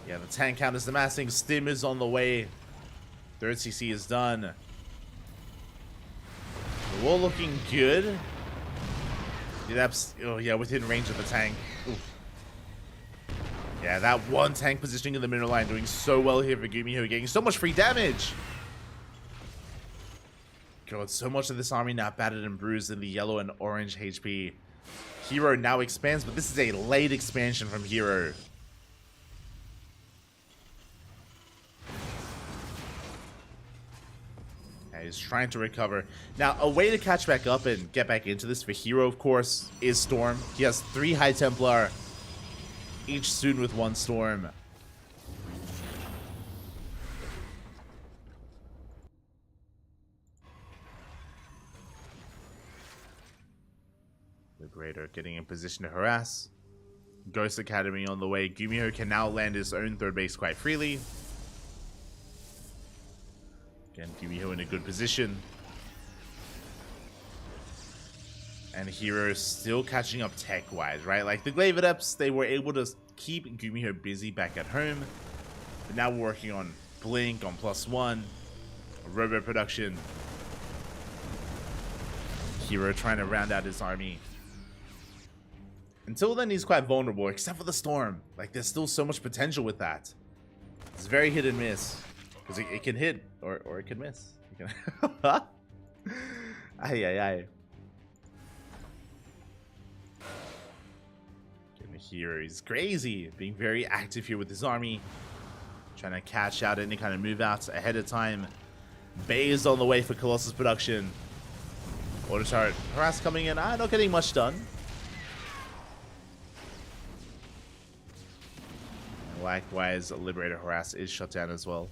Yeah, the tank count is amassing. Stim is on the way. 3rd CC is done. The wall looking good. Oh yeah, within range of the tank. Oof. Yeah, that one tank positioning in the middle line doing so well here for Gumiho, getting so much free damage. God, so much of this army now battered and bruised in the yellow and orange HP. Hero now expands, but this is a late expansion from Hero. He's trying to recover. Now, a way to catch back up and get back into this for Hero, of course, is Storm. He has 3 High Templar, each soon with 1 Storm. Liberator getting in position to harass. Ghost Academy on the way. Gumiho can now land his own 3rd base quite freely. Again, Gumiho in a good position. And Hero still catching up tech-wise, right? Like, the Glaive Adepts, they were able to keep Gumiho busy back at home. But now we're working on Blink, on +1, Robo production. Hero trying to round out his army. Until then, he's quite vulnerable, except for the Storm. Like, there's still so much potential with that. It's very hit and miss. Because it can hit, or it can miss. It can Ay. Hero, he's crazy. Being very active here with his army. Trying to catch out any kind of move outs ahead of time. Bay is on the way for Colossus production. Auto turret harass coming in. Not getting much done. And likewise, Liberator harass is shut down as well.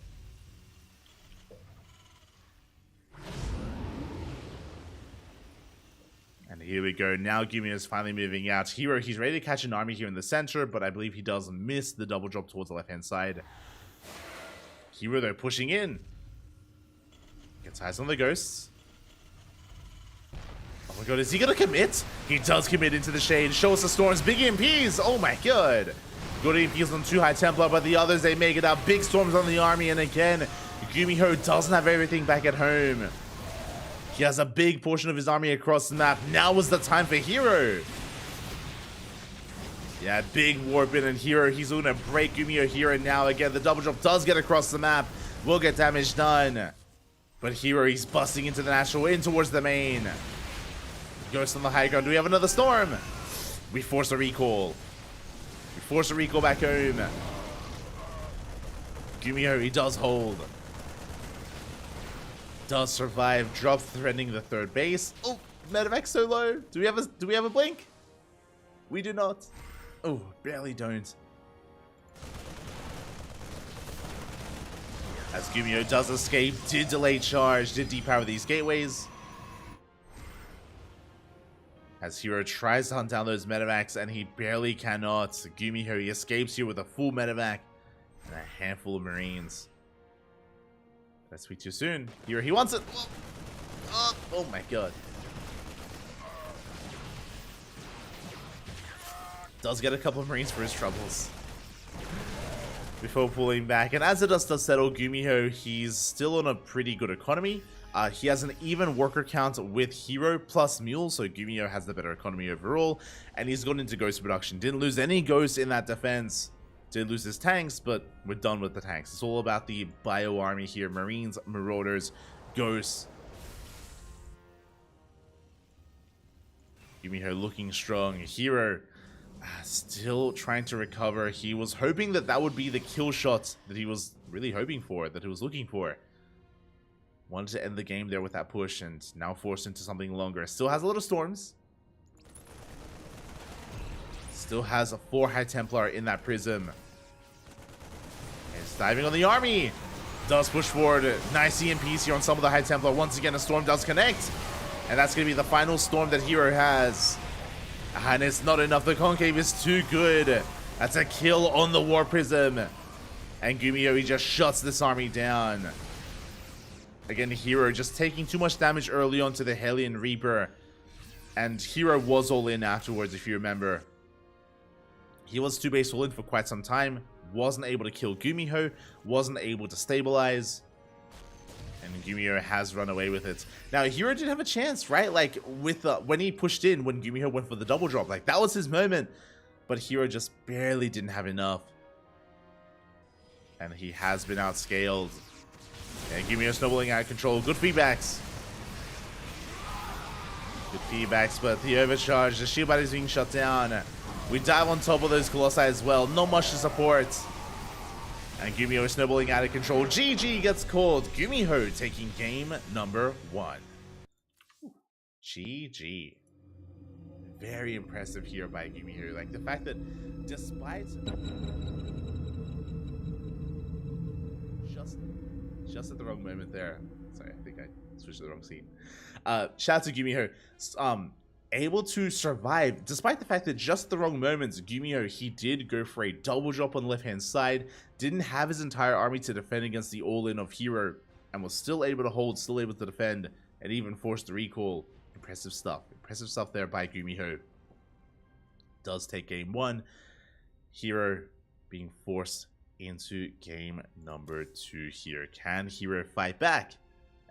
And here we go. Now Gumiho is finally moving out. Hero, he's ready to catch an army here in the center, but I believe he does miss the double drop towards the left-hand side. Hero, though, pushing in. Gets eyes on the ghosts. Oh my god, is he going to commit? He does commit into the shade. Show us the storms. Big EMPs. Oh my god. Good EMPs on 2 High Templar, but the others, they make it out. Big storms on the army, and again, Gumiho doesn't have everything back at home. He has a big portion of his army across the map. Now is the time for Hero. Yeah, big warp in and Hero. He's going to break Gumiho here and now. Again, the double drop does get across the map. Will get damage done. But Hero, he's busting into the natural, in towards the main. Ghost on the high ground. Do we have another storm? We force a recall. We force a recall back home. Gumiho, he does hold. Does survive. Drop threatening the 3rd base. Oh, medevac so low. Do we have a blink? We do not. Oh, barely don't. As Gumiho does escape, did delay charge, did depower these gateways. As Hero tries to hunt down those medevacs, and he barely cannot. Gumiho, he escapes here with a full medevac and a handful of Marines. That's way too soon. Hero, he wants it. Oh my god. Does get a couple of Marines for his troubles before pulling back. And as the dust does settle, Gumiho, he's still on a pretty good economy. He has an even worker count with Hero plus Mule, so Gumiho has the better economy overall. And he's gone into Ghost production. Didn't lose any Ghosts in that defense. Did lose his tanks, but we're done with the tanks. It's all about the Bio Army here. Marines, Marauders, Ghosts. Gumiho looking strong. Hero still trying to recover. He was hoping that that would be the kill shot that he was really hoping for, that he was looking for. Wanted to end the game there with that push, and now forced into something longer. Still has a lot of storms. Still has a 4 High Templar in that prism. It's diving on the army. Does push forward. Nice EMPs here on some of the High Templar. Once again, a storm does connect. And that's going to be the final storm that Hero has. And it's not enough. The Concave is too good. That's a kill on the War Prism. And Gumiho, he just shuts this army down. Again, Hero just taking too much damage early on to the Hellion Reaper. And Hero was all in afterwards, if you remember. He was 2 base all in for quite some time. Wasn't able to kill Gumiho. Wasn't able to stabilize. And Gumiho has run away with it. Now, Hero did have a chance, right? Like, with when he pushed in, when Gumiho went for the double drop. Like, that was his moment. But Hero just barely didn't have enough. And he has been outscaled. And Gumiho snowballing out of control. Good feedbacks. Good feedbacks, but the overcharge. The shield battery is being shut down. We dive on top of those Colossi as well. Not much to support. And Gumiho is snowballing out of control. GG gets called. Gumiho taking game number 1. GG. Very impressive here by Gumiho. Like, the fact that despite... Just at the wrong moment there. Sorry, I think I switched to the wrong scene. Shout out to Gumiho. Able to survive, despite the fact that just the wrong moments, Gumiho, he did go for a double drop on the left-hand side, didn't have his entire army to defend against the all-in of Hero, and was still able to hold, still able to defend, and even forced the recall. Impressive stuff. Impressive stuff there by Gumiho. Does take game 1. Hero being forced into game number 2 here. Can Hero fight back?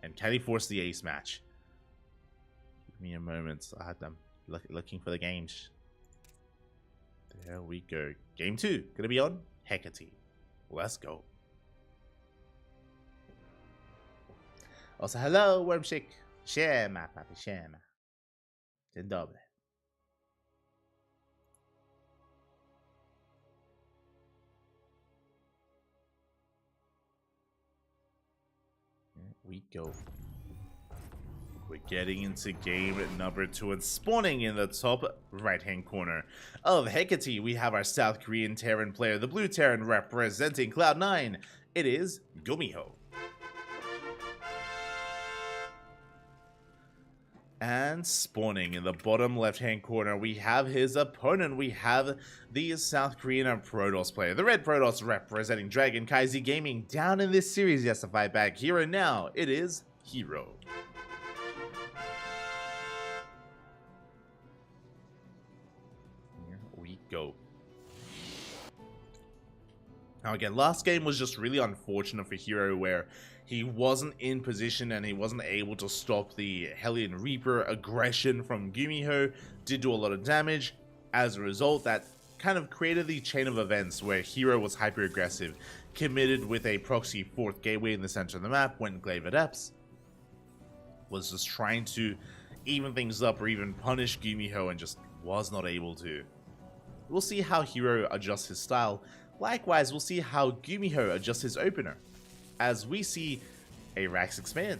And can he force the ace match? Give me a moment. I had them looking for the games. There we go. Game 2. Gonna be on Hecate. Let's go. Also, hello, Wormshick. Siema, papi, siema. Dzień dobry. Here we go. We're getting into game number 2 and spawning in the top right-hand corner of Hecate. We have our South Korean Terran player, the blue Terran representing Cloud9. It is Gumiho. And spawning in the bottom left-hand corner, we have his opponent. We have the South Korean Protoss player, the red Protoss representing Dragon Kaizi Gaming. Down in this series, he has to fight back. Hero now, it is Hero. Go. Now again, last game was just really unfortunate for Hero, where he wasn't in position and he wasn't able to stop the Hellion Reaper aggression from Gumiho. Did do a lot of damage. As a result, that kind of created the chain of events where Hero was hyper aggressive, committed with a proxy 4th gateway in the center of the map, went Glaive Adepts, was just trying to even things up or even punish Gumiho, and just was not able to. We'll see how Hero adjusts his style. Likewise, we'll see how Gumiho adjusts his opener, as we see a Rax expand.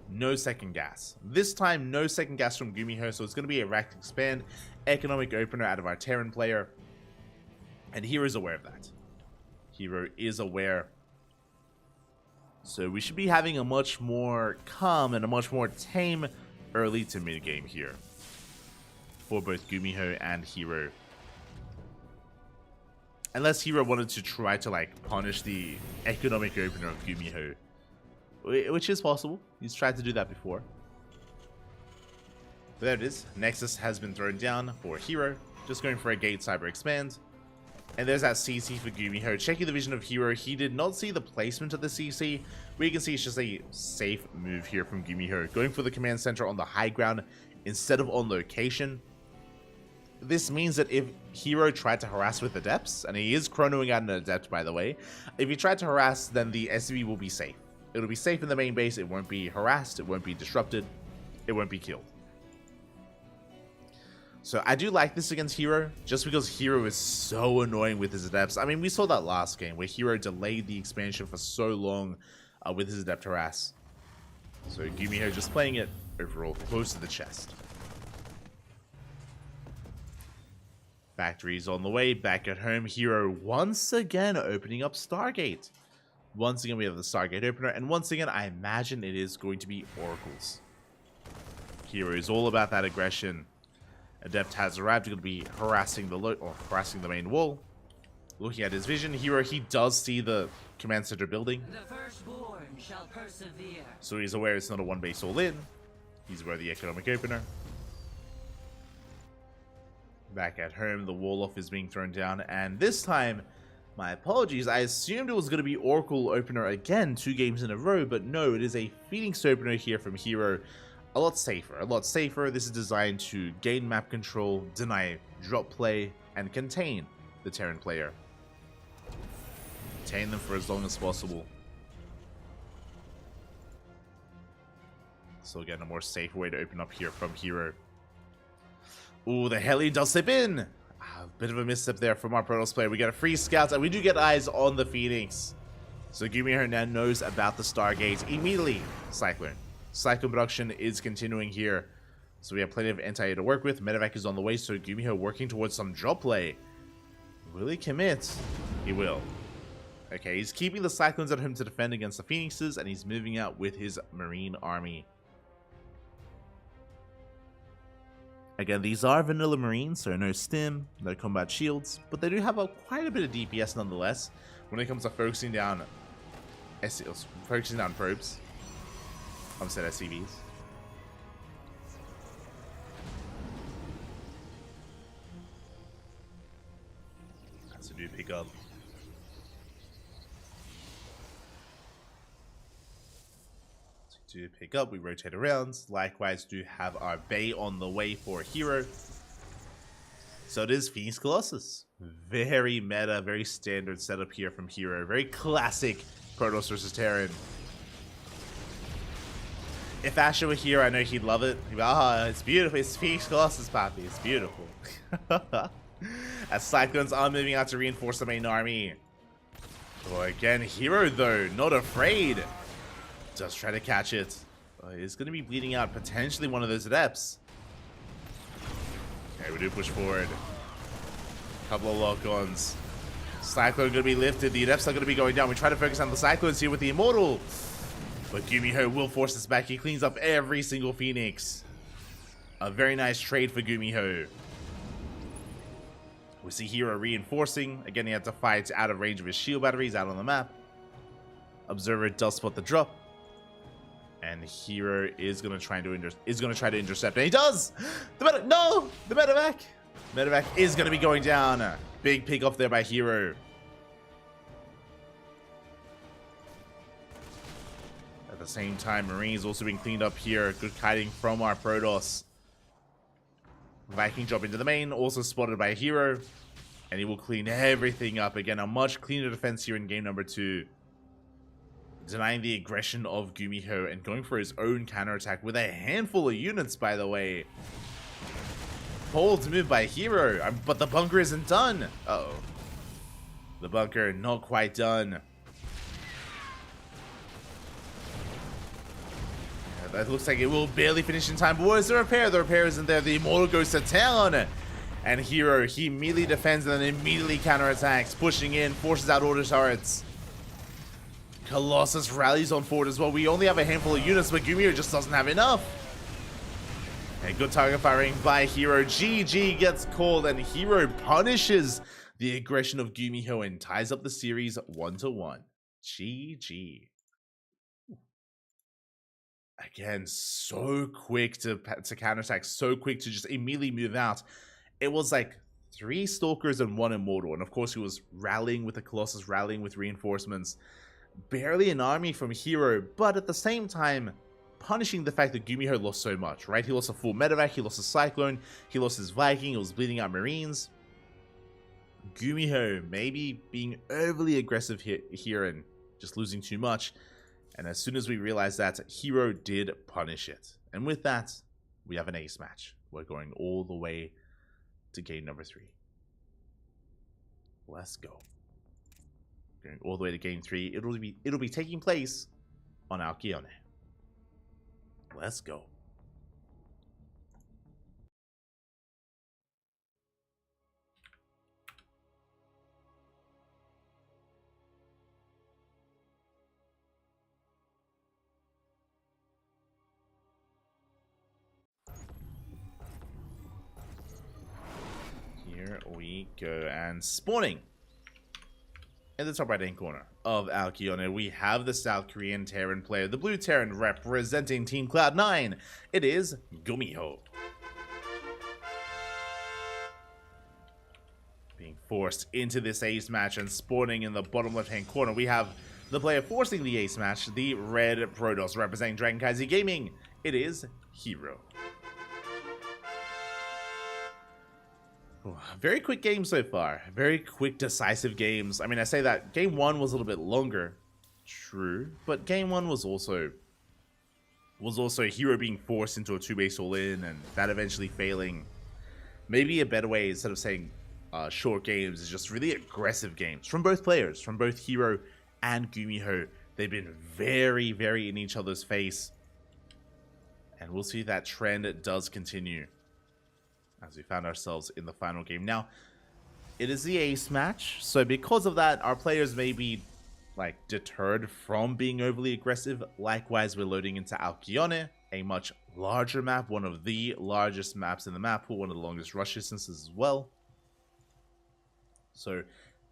No second gas. This time, no second gas from Gumiho, so it's going to be a Rax expand, economic opener out of our Terran player. And Hero's aware of that. Hero is aware. So we should be having a much more calm and a much more tame early to mid game here. for both Gumiho and Hero. Unless Hero wanted to try to like punish the economic opener of Gumiho, which is possible. He's tried to do that before. But there it is. Nexus has been thrown down for Hero. Just going for a Gate Cyber Expand. And there's that CC for Gumiho. Checking the vision of Hero, he did not see the placement of the CC. We can see it's just a safe move here from Gumiho. Going for the command center on the high ground instead of on location. This means that if Hero tried to harass with Adepts, and he is chronoing out an Adept by the way, if he tried to harass, then the SCV will be safe. It'll be safe in the main base, it won't be harassed, it won't be disrupted, it won't be killed. So I do like this against Hero, just because Hero is so annoying with his Adepts. I mean, we saw that last game, where Hero delayed the expansion for so long with his Adept harass. So Gumiho just playing it overall close to the chest. Factory's on the way, back at home. Hero once again opening up Stargate. Once again, we have the Stargate opener, and once again, I imagine it is going to be Oracles. Hero is all about that aggression. Adept has arrived, going to be harassing the main wall. Looking at his vision, Hero, he does see the command center building. The firstborn shall persevere. So he's aware it's not a one base all in. He's aware of the economic opener. Back at home, the wall off is being thrown down, and this time, my apologies, I assumed it was going to be Oracle opener again, 2 games in a row, but no, it is a Phoenix opener here from Hero. A lot safer, a lot safer. This is designed to gain map control, deny drop play, and contain the Terran player. Contain them for as long as possible. So again, a more safe way to open up here from Hero. Ooh, the heli does slip in. A bit of a misstep there from our Protoss player. We got a free scout, and we do get eyes on the Phoenix. So Gumiho now knows about the Stargate immediately. Cyclone production is continuing here. So we have plenty of anti-air to work with. Medevac is on the way, so Gumiho working towards some drop play. Will he commit? He will. Okay, he's keeping the Cyclones at home to defend against the Phoenixes, and he's moving out with his Marine army. Again, these are vanilla Marines, so no stim, no combat shields, but they do have quite a bit of DPS nonetheless when it comes to focusing down probes. I said SCVs. That's a new pickup. To pick up, we rotate around. Likewise, do have our Bay on the way for Hero. So it is Phoenix Colossus. Very meta, very standard setup here from Hero. Very classic Protoss versus Terran. If Asher were here, I know he'd love it. He'd be, it's beautiful. It's Phoenix Colossus, Papi. It's beautiful. As Cyclones are moving out to reinforce the main army. Oh, again, Hero, though, not afraid. Does try to catch it. He's going to be bleeding out potentially one of those Adepts. Okay, we do push forward. Couple of lock-ons. Cyclone going to be lifted. The Adepts are going to be going down. We try to focus on the Cyclones here with the Immortal. But Gumiho will force this back. He cleans up every single Phoenix. A very nice trade for Gumiho. We see Hero reinforcing. Again, he had to fight out of range of his shield batteries out on the map. Observer does spot the drop. And Hero is going to try to intercept, and he does. The medevac. Medevac is going to be going down. Big pick off there by Hero. At the same time, Marines also being cleaned up here. Good kiting from our Protoss. Viking drop into the main, also spotted by Hero, and he will clean everything up. Again, a much cleaner defense here in game number 2. Denying the aggression of Gumiho and going for his own counterattack with a handful of units, by the way. Bold move by Hero, but the bunker isn't done. Uh-oh. The bunker not quite done. Yeah, that looks like it will barely finish in time, but where's the repair? The repair isn't there. The Immortal goes to town. And Hero, he immediately defends and then immediately counterattacks, pushing in, forces out order turrets. Colossus rallies on forward as well. We only have a handful of units, but Gumiho just doesn't have enough. A good target firing by Hero. GG gets called, and Hero punishes the aggression of Gumiho and ties up the series 1-1. GG. Again, so quick to counterattack, so quick to just immediately move out. It was like 3 Stalkers and 1 Immortal, and of course he was rallying with the Colossus, rallying with reinforcements. Barely an army from Hero, but at the same time, punishing the fact that Gumiho lost so much, right? He lost a full medevac, he lost a Cyclone, he lost his Viking, he was bleeding out Marines. Gumiho maybe being overly aggressive here and just losing too much. And as soon as we realized that, Hero did punish it. And with that, we have an ace match. We're going all the way to game number 3. Let's go. Going all the way to game 3. It'll be taking place on Alcyone. Let's go. Here we go, and spawning in the top right hand corner of Alcyone, we have the South Korean Terran player, the blue Terran representing Team Cloud9. It is Gumiho. Being forced into this ace match and spawning in the bottom left hand corner, we have the player forcing the ace match, the red Protoss representing CranKy Gaming. It is Hero. Very quick game so far. Very quick, decisive games. I mean, I say that game 1 was a little bit longer, true, but game 1 was also Hero being forced into a 2-base all-in and that eventually failing. Maybe a better way, instead of saying short games, is just really aggressive games from both players, from both Hero and Gumiho. They've been very, very in each other's face, and we'll see that trend does continue as we found ourselves in the final game. Now, it is the ace match, so because of that, our players may be like deterred from being overly aggressive. Likewise, we're loading into Alcyone, a much larger map, one of the largest maps in the map pool, one of the longest rush distances as well. So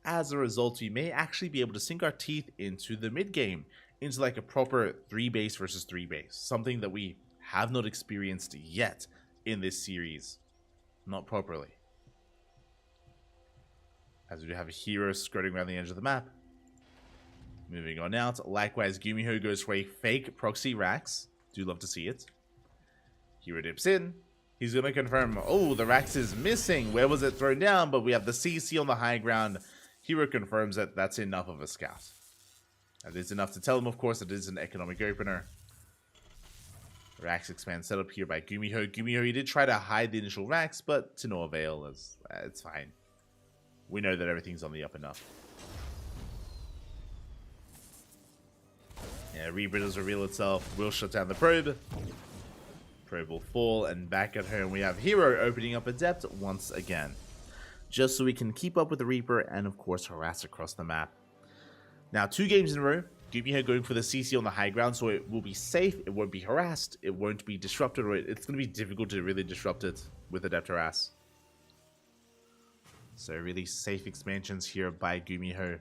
as a result, we may actually be able to sink our teeth into the mid game, into like a proper 3-base versus 3-base, something that we have not experienced yet in this series. Not properly. As we have a Hero skirting around the edge of the map. Moving on out. Likewise, Gumiho goes for a fake proxy Rax. Do love to see it. Hero dips in. He's going to confirm, oh, the Rax is missing. Where was it thrown down? But we have the CC on the high ground. Hero confirms that that's enough of a scout. That is enough to tell him, of course, that it is an economic opener. Rax expand set up here by Gumiho. Gumiho, he did try to hide the initial Rax, but to no avail, as it's fine. We know that everything's on the up and up. Yeah, Reaper does reveal itself. Will shut down the probe. Probe will fall, and back at home we have Hero opening up Adept once again. Just so we can keep up with the Reaper and, of course, harass across the map. Now, 2 games in a row. Gumiho going for the CC on the high ground, so it will be safe, it won't be harassed, it won't be disrupted, or it's going to be difficult to really disrupt it with Adept harass. So really safe expansions here by Gumiho.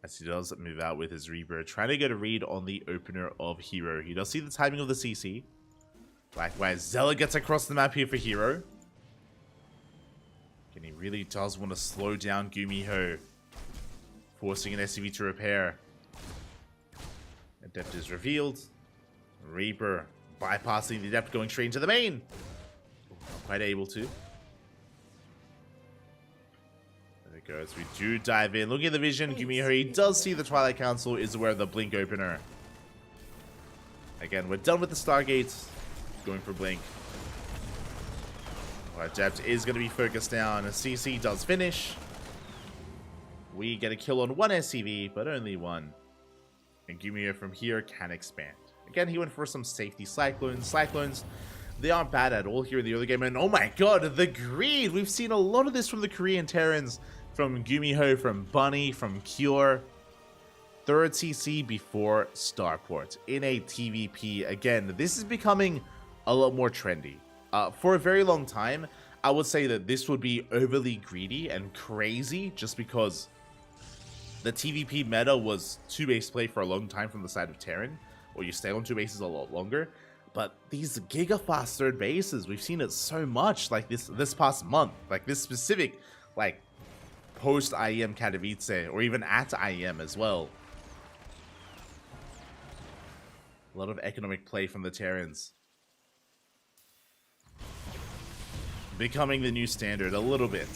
As he does move out with his Reaper, trying to get a read on the opener of Hero. He does see the timing of the CC. Likewise, Zella gets across the map here for Hero. And he really does want to slow down Gumiho, forcing an SCV to repair. Adept is revealed. Reaper bypassing the Adept, going straight into the main. Not quite able to. There it goes. We do dive in. Looking at the vision, Gumiho, he does see the Twilight Council, is aware of the Blink opener. Again, we're done with the Stargates. Going for Blink. Adept is going to be focused down. CC does finish. We get a kill on 1 SCV, but only 1. And Gumiho from here can expand. Again, he went for some safety Cyclones. Cyclones, they aren't bad at all here in the early game. And oh my god, the greed! We've seen a lot of this from the Korean Terrans, from Gumiho, from Bunny, from Cure. third CC before Starport in a TVP. Again, this is becoming a lot more trendy. For a very long time, I would say that this would be overly greedy and crazy just because the TVP meta was 2-base play for a long time from the side of Terran, or you stay on 2 bases a lot longer. But these giga-fast third bases, we've seen it so much, like this past month, like this specific, like, post-IEM Katowice, or even at IEM as well. A lot of economic play from the Terrans. Becoming the new standard a little bit.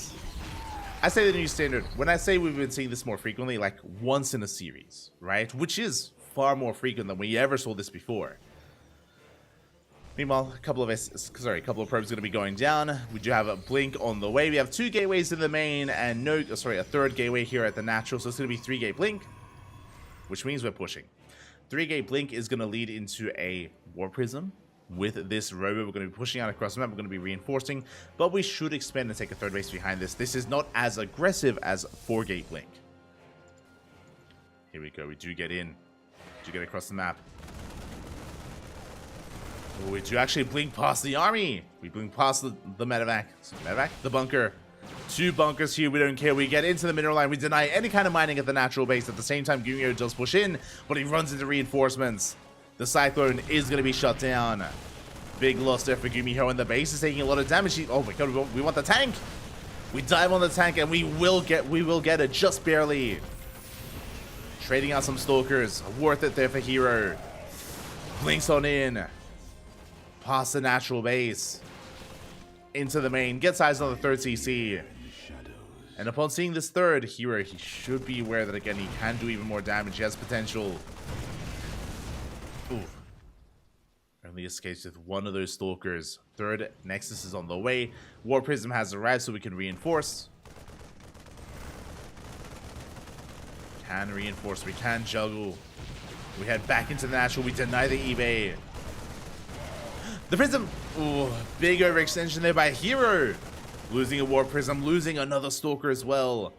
I say the new standard, when I say we've been seeing this more frequently, like once in a series, right? Which is far more frequent than we ever saw this before. Meanwhile, a couple of probes going to be going down. We do have a blink on the way. We have 2 gateways in the main and a third gateway here at the natural. So it's going to be 3-gate blink, which means we're pushing. 3-gate blink is going to lead into a war prism. With this robo, we're going to be pushing out across the map. We're going to be reinforcing, but we should expand and take a third base behind this. This is not as aggressive as 4-gate blink. Here we go. We do get in. Do get across the map. Oh, we do actually blink past the army. We blink past the medevac. The bunker. 2 bunkers here. We don't care. We get into the mineral line. We deny any kind of mining at the natural base. At the same time, Gumiho does push in, but he runs into reinforcements. The Cyclone is going to be shut down. Big loss there for Gumiho, and the base is taking a lot of damage. Oh my god, we want the tank. We dive on the tank, and we will get it just barely. Trading out some Stalkers. Worth it there for Hero. Blinks on in. Past the natural base. Into the main. Gets eyes on the third CC. And upon seeing this third Hero, he should be aware that, again, he can do even more damage. He has potential. Ooh. Only escapes with one of those Stalkers. Third Nexus is on the way. War Prism has arrived so we can reinforce. Can reinforce. We can juggle. We head back into the natural. We deny the eBay. The Prism. Ooh, big overextension there by Hero. Losing a War Prism. Losing another Stalker as well.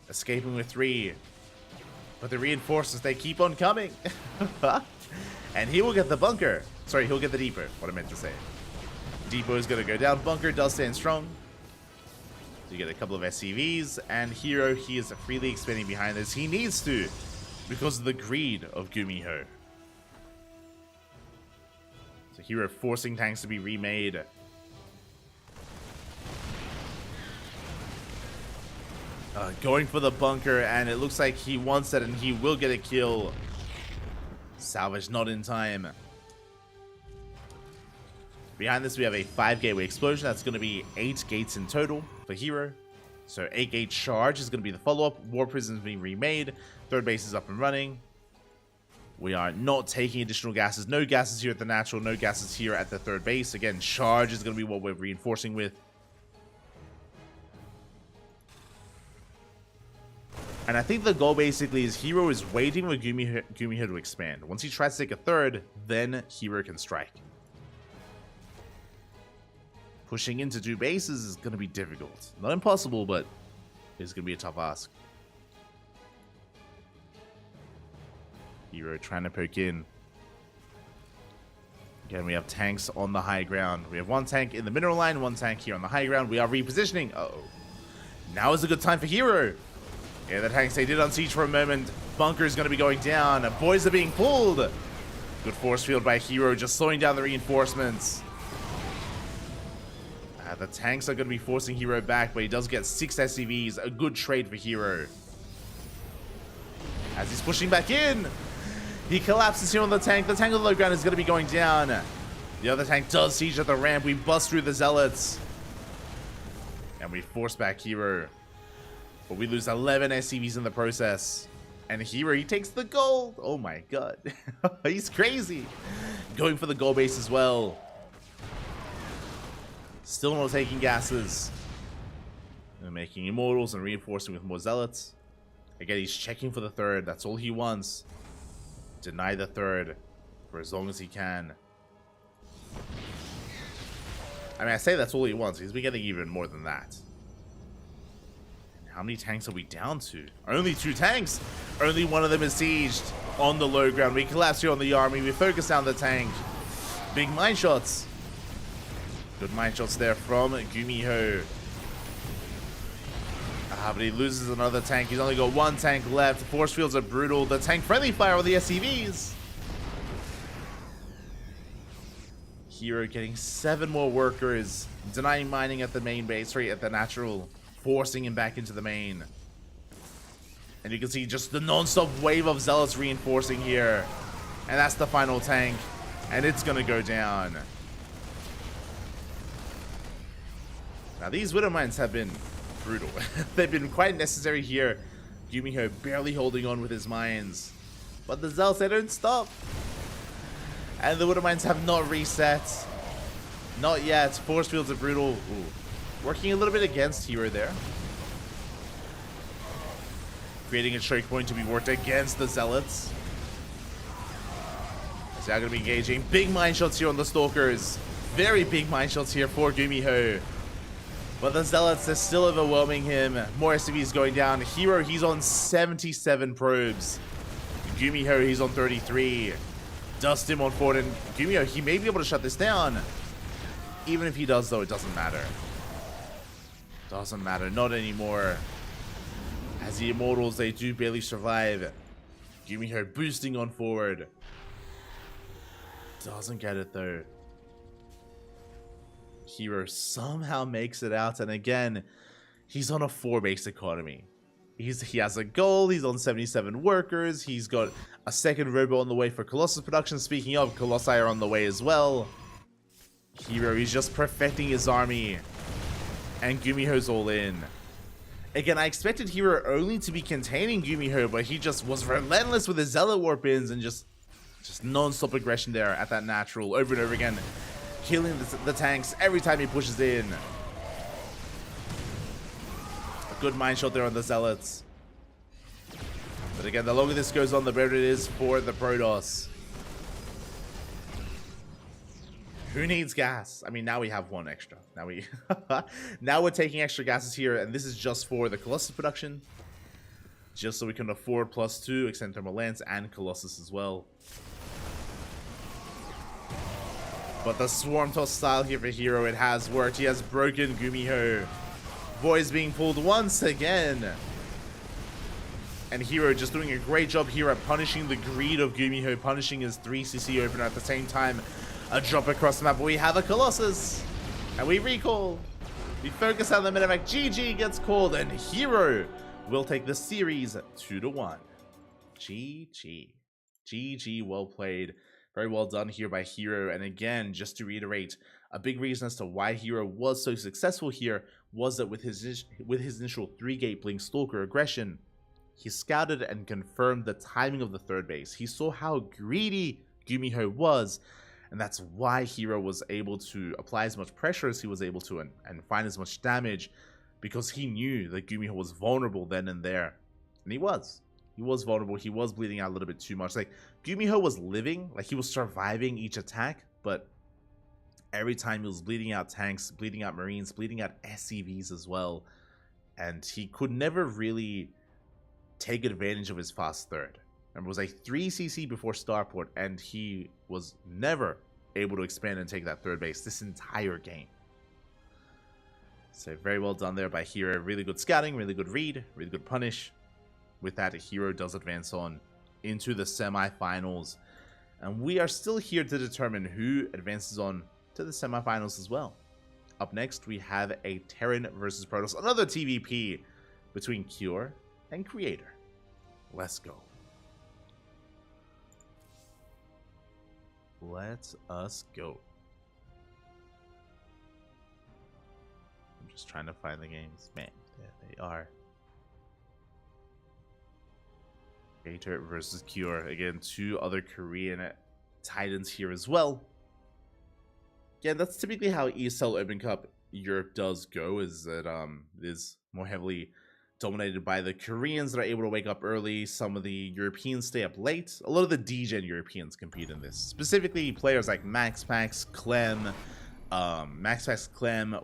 Escaping with 3. But the reinforcers, they keep on coming. And he will get the bunker. Sorry, he'll get the depot. What I meant to say. Depot is going to go down. Bunker does stand strong. So you get a couple of SCVs. And Hero, he is freely expanding behind this. He needs to. Because of the greed of Gumiho. So Hero forcing tanks to be remade. Going for the bunker. And it looks like he wants that. And he will get a kill. Salvage not in time. Behind this, we have a 5-gateway explosion. That's going to be 8 gates in total for Hero. So 8-gate charge is going to be the follow-up. War Prism is being remade. Third base is up and running. We are not taking additional gases. No gases here at the natural. No gases here at the third base. Again, charge is going to be what we're reinforcing with. And I think the goal basically is Hero is waiting for Gumiho to expand. Once he tries to take a third, then Hero can strike. Pushing into 2 bases is going to be difficult. Not impossible, but it's going to be a tough ask. Hero trying to poke in. Again, we have tanks on the high ground. We have 1 tank in the mineral line, 1 tank here on the high ground. We are repositioning. Uh-oh. Now is a good time for Hero. Yeah, the tanks, they did unsiege for a moment. Bunker is going to be going down. Boys are being pulled. Good force field by Hero, just slowing down the reinforcements. The tanks are going to be forcing Hero back, but he does get 6 SCVs. A good trade for Hero. As he's pushing back in, he collapses here on the tank. The tank on the low ground is going to be going down. The other tank does siege at the ramp. We bust through the Zealots. And we force back Hero. But we lose 11 SCVs in the process. And Hero, he takes the gold. Oh my god. He's crazy. Going for the gold base as well. Still not taking gases. And making immortals and reinforcing with more zealots. Again, he's checking for the third. That's all he wants. Deny the third for as long as he can. I mean, I say that's all he wants. He's been getting even more than that. How many tanks are we down to? Only 2 tanks. Only one of them is sieged on the low ground. We collapse here on the army. We focus down the tank. Big mine shots. Good mine shots there from Gumiho. But he loses another tank. He's only got 1 tank left. Force fields are brutal. The tank friendly fire on the SCVs. Hero getting 7 more workers. Denying mining at the main base, right at the natural. Forcing him back into the main. And you can see just the non-stop wave of zealots reinforcing here. And that's the final tank. And it's going to go down. Now these Widow Mines have been brutal. They've been quite necessary here. Gumiho barely holding on with his mines. But the zealots, they don't stop. And the Widow Mines have not reset. Not yet. Force fields are brutal. Ooh. Working a little bit against Hero there. Creating a choke point to be worked against the Zealots. So now going to be engaging. Big mine shots here on the Stalkers. Very big mine shots here for Gumiho. But the Zealots are still overwhelming him. More SCVs going down. Hero, he's on 77 probes. Gumiho, he's on 33. Dust him on forward. And Gumiho, he may be able to shut this down. Even if he does, though, it doesn't matter. Doesn't matter, not anymore. As the Immortals, they do barely survive. Gumiho boosting on forward. Doesn't get it though. Hero somehow makes it out, and again, he's on a 4-base economy. He has a goal, he's on 77 workers, he's got a second robo on the way for Colossus production. Speaking of, Colossi are on the way as well. Hero, he's just perfecting his army. And Gumiho's all in. Again, I expected Hero only to be containing Gumiho, but he just was relentless with his Zealot Warpins and just non-stop aggression there at that natural over and over again. Killing the tanks every time he pushes in. A good mine shot there on the Zealots. But again, the longer this goes on, the better it is for the Protoss. Who needs gas? I mean, now we have 1 extra. Now we're taking extra gases here, and this is just for the Colossus production. Just so we can afford +2, extend thermal lance, and Colossus as well. But the Swarm Toss style here for Hero, it has worked. He has broken Gumiho. Void's being pulled once again. And Hero just doing a great job here at punishing the greed of Gumiho, punishing his 3cc opener at the same time. A drop across the map, but we have a Colossus. And we recall. We focus on the medevac. GG gets called, and Hero will take the series 2-1. GG. GG, well played. Very well done here by Hero. And again, just to reiterate, a big reason as to why Hero was so successful here was that with his initial 3-gate Blink Stalker aggression, he scouted and confirmed the timing of the 3rd base. He saw how greedy Gumiho was, and that's why Hero was able to apply as much pressure as he was able to and find as much damage, because he knew that Gumiho was vulnerable then and there. And he was. He was vulnerable. He was bleeding out a little bit too much. Like, Gumiho was living, like he was surviving each attack, but every time he was bleeding out tanks, bleeding out Marines, bleeding out SCVs as well. And he could never really take advantage of his fast 3rd. Remember, it was like 3cc before Starport, and he was never able to expand and take that 3rd base this entire game. So very well done there by Hero. Really good scouting, really good read, really good punish. With that, Hero does advance on into the semifinals. And we are still here to determine who advances on to the semifinals as well. Up next, we have a Terran versus Protoss, another TVP between Cure and Creator. Let's go. Let us go. I'm just trying to find the games. Man, there they are. Creator versus Cure. Again, 2 other Korean titans here as well. Yeah, that's typically how ESL Open Cup Europe does go, is that it is more heavily dominated by the Koreans that are able to wake up early. Some of the Europeans stay up late. A lot of the DGen Europeans compete in this. Specifically, players like MaxPax, Clem,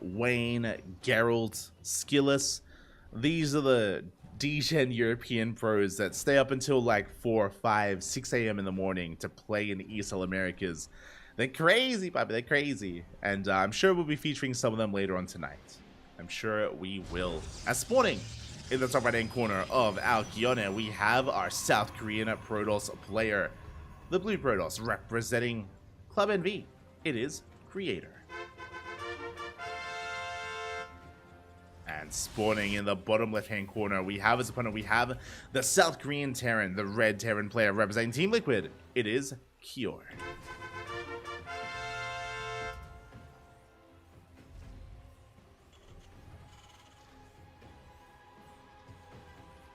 Wayne, Geralt, Skillus. These are the D10 European pros that stay up until like 4, 5, 6 a.m. in the morning to play in the ESL Americas. They're crazy, Bobby. They're crazy. And I'm sure we'll be featuring some of them later on tonight. I'm sure we will. As spawning in the top right-hand corner of our Kione, we have our South Korean Protoss player. The Blue Protoss representing Club NV. It is Creator. And spawning in the bottom left-hand corner, we have as opponent, we have the South Korean Terran, the red Terran player representing Team Liquid. It is Kyor.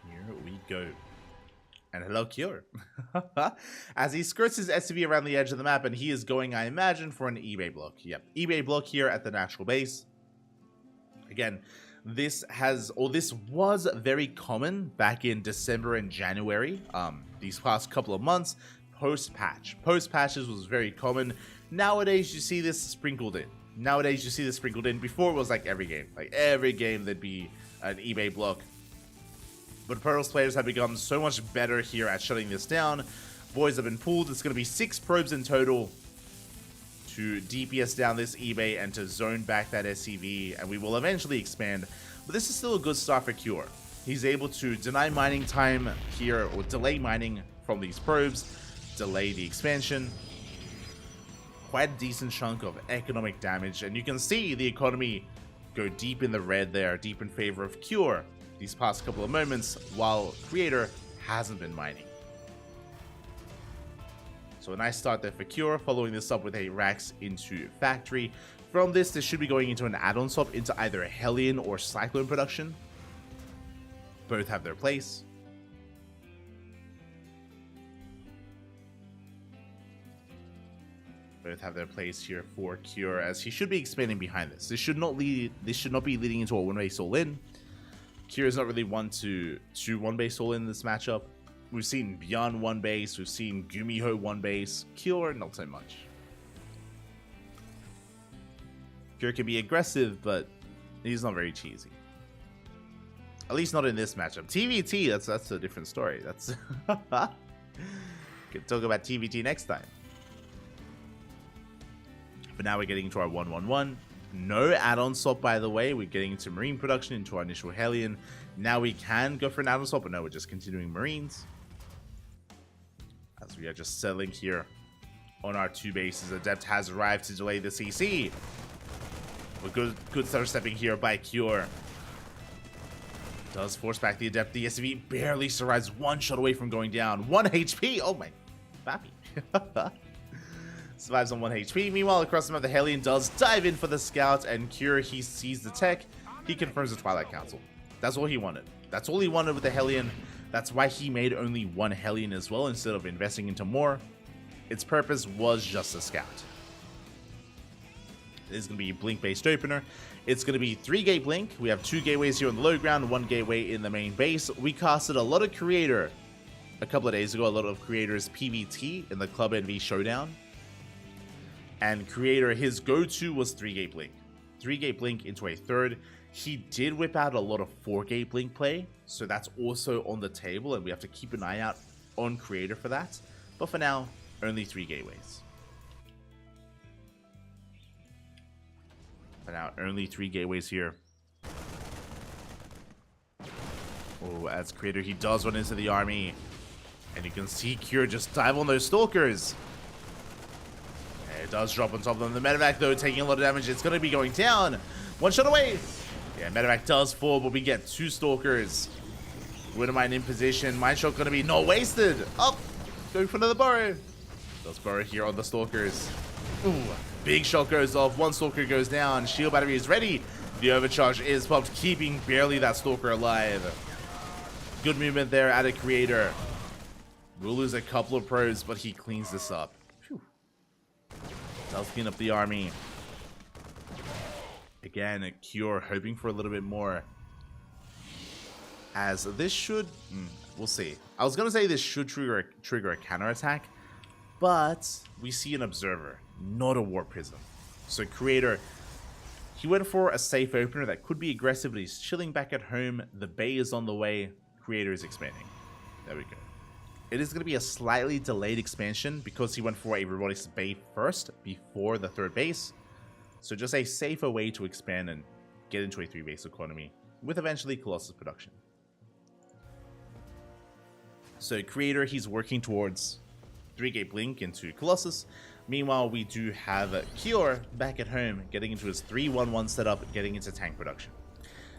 Here we go. And hello, Kyor. As he skirts his SUV around the edge of the map, and he is going, I imagine, for an eBay block. Yep, eBay block here at the natural base. Again, this was very common back in December and January, these past couple of months, post-patch. Post-patches was very common. Nowadays, you see this sprinkled in. Before, it was like every game. Like every game, there'd be an eBay block. But Protoss players have become so much better here at shutting this down. Boys have been pulled. It's going to be 6 probes in total to DPS down this eBay and to zone back that SCV, and we will eventually expand. But this is still a good start for Kyor. He's able to deny mining time here, or delay mining from these probes, delay the expansion. Quite a decent chunk of economic damage, and you can see the economy go deep in the red there, deep in favor of Kyor these past couple of moments, while Creator hasn't been mining. So a nice start there for Kyor, following this up with a Rax into Factory. From this should be going into an add-on swap into either a Hellion or Cyclone production. Both have their place. Both have their place here for Kyor, as he should be expanding behind this. This should not be leading into a one-base all-in. Kyor is not really one to one-base all-in this matchup. We've seen Beyond one base, we've seen Gumiho one base. Kyor, not so much. Kyor can be aggressive, but he's not very cheesy. At least not in this matchup. TVT, that's a different story. That's can talk about TVT next time. But now we're getting into our 1-1-1. No add-on swap, by the way. We're getting into Marine production, into our initial Hellion. Now we can go for an add-on swap, but no, we're just continuing Marines. As we are just settling here on our 2 bases. Adept has arrived to delay the CC. But good start stepping here by Kyor. Does force back the Adept. The SCV barely survives, 1 shot away from going down. 1 HP. Oh my, bappy. Survives on 1 HP. Meanwhile, across the map, the Hellion does dive in for the scout, and Kyor, he sees the tech. He confirms the Twilight Council. That's all he wanted. That's all he wanted with the Hellion. That's why he made only 1 Hellion as well, instead of investing into more. Its purpose was just a scout. It is going to be a blink-based opener. It's going to be 3-gate blink. We have 2 gateways here on the low ground, 1 gateway in the main base. We casted a lot of Creator a couple of days ago, a lot of Creator's PvT in the Club NV Showdown. And Creator, his go-to was 3-gate blink. 3-gate blink into a 3rd. He did whip out a lot of 4-gate blink play, so that's also on the table, and we have to keep an eye out on Creator for that. But for now, only 3 gateways. For now, only 3 gateways here. Oh, as Creator, he does run into the army. And you can see Kyor just dive on those Stalkers. And it does drop on top of them. The medevac, though, taking a lot of damage. It's going to be going down. 1 shot away. Yeah, medevac does fall, but we get 2 Stalkers. Widowmine in position. Mine shot going to be not wasted. Up. Going for another burrow. Does burrow here on the Stalkers. Ooh. Big shot goes off. 1 Stalker goes down. Shield battery is ready. The overcharge is popped, keeping barely that Stalker alive. Good movement there at a Creator. We'll lose a couple of pros, but he cleans this up. Whew. Does clean up the army. Again, a Kyor hoping for a little bit more. As this should... we'll see. I was going to say this should trigger a counterattack, but we see an Observer, not a Warp Prism. So Creator, He went for a safe opener that could be aggressive, but he's chilling back at home. The Bay is on the way. Creator is expanding. There we go. It is going to be a slightly delayed expansion because he went for a Robotics Bay first before the third base. So just a safer way to expand and get into a 3-base economy with eventually Colossus production. So Creator, he's working towards 3-gate Blink into Colossus. Meanwhile, we do have Cure back at home getting into his 3-1-1 setup, getting into tank production.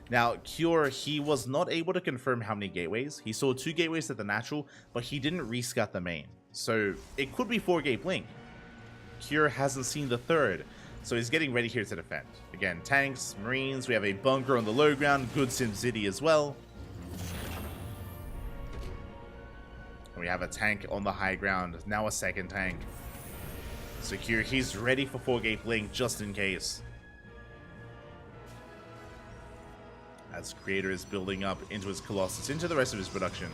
Now, Cure, he was not able to confirm how many gateways. He saw 2 gateways at the natural, but he didn't rescout the main. So it could be 4-gate Blink. Cure hasn't seen the third, so he's getting ready here to defend. Again, tanks, marines, we have a bunker on the low ground, good Sim City as well. We have a tank on the high ground, now a second tank. So Cure, he's ready for 4-gate Blink just in case. As Creator is building up into his Colossus, into the rest of his production.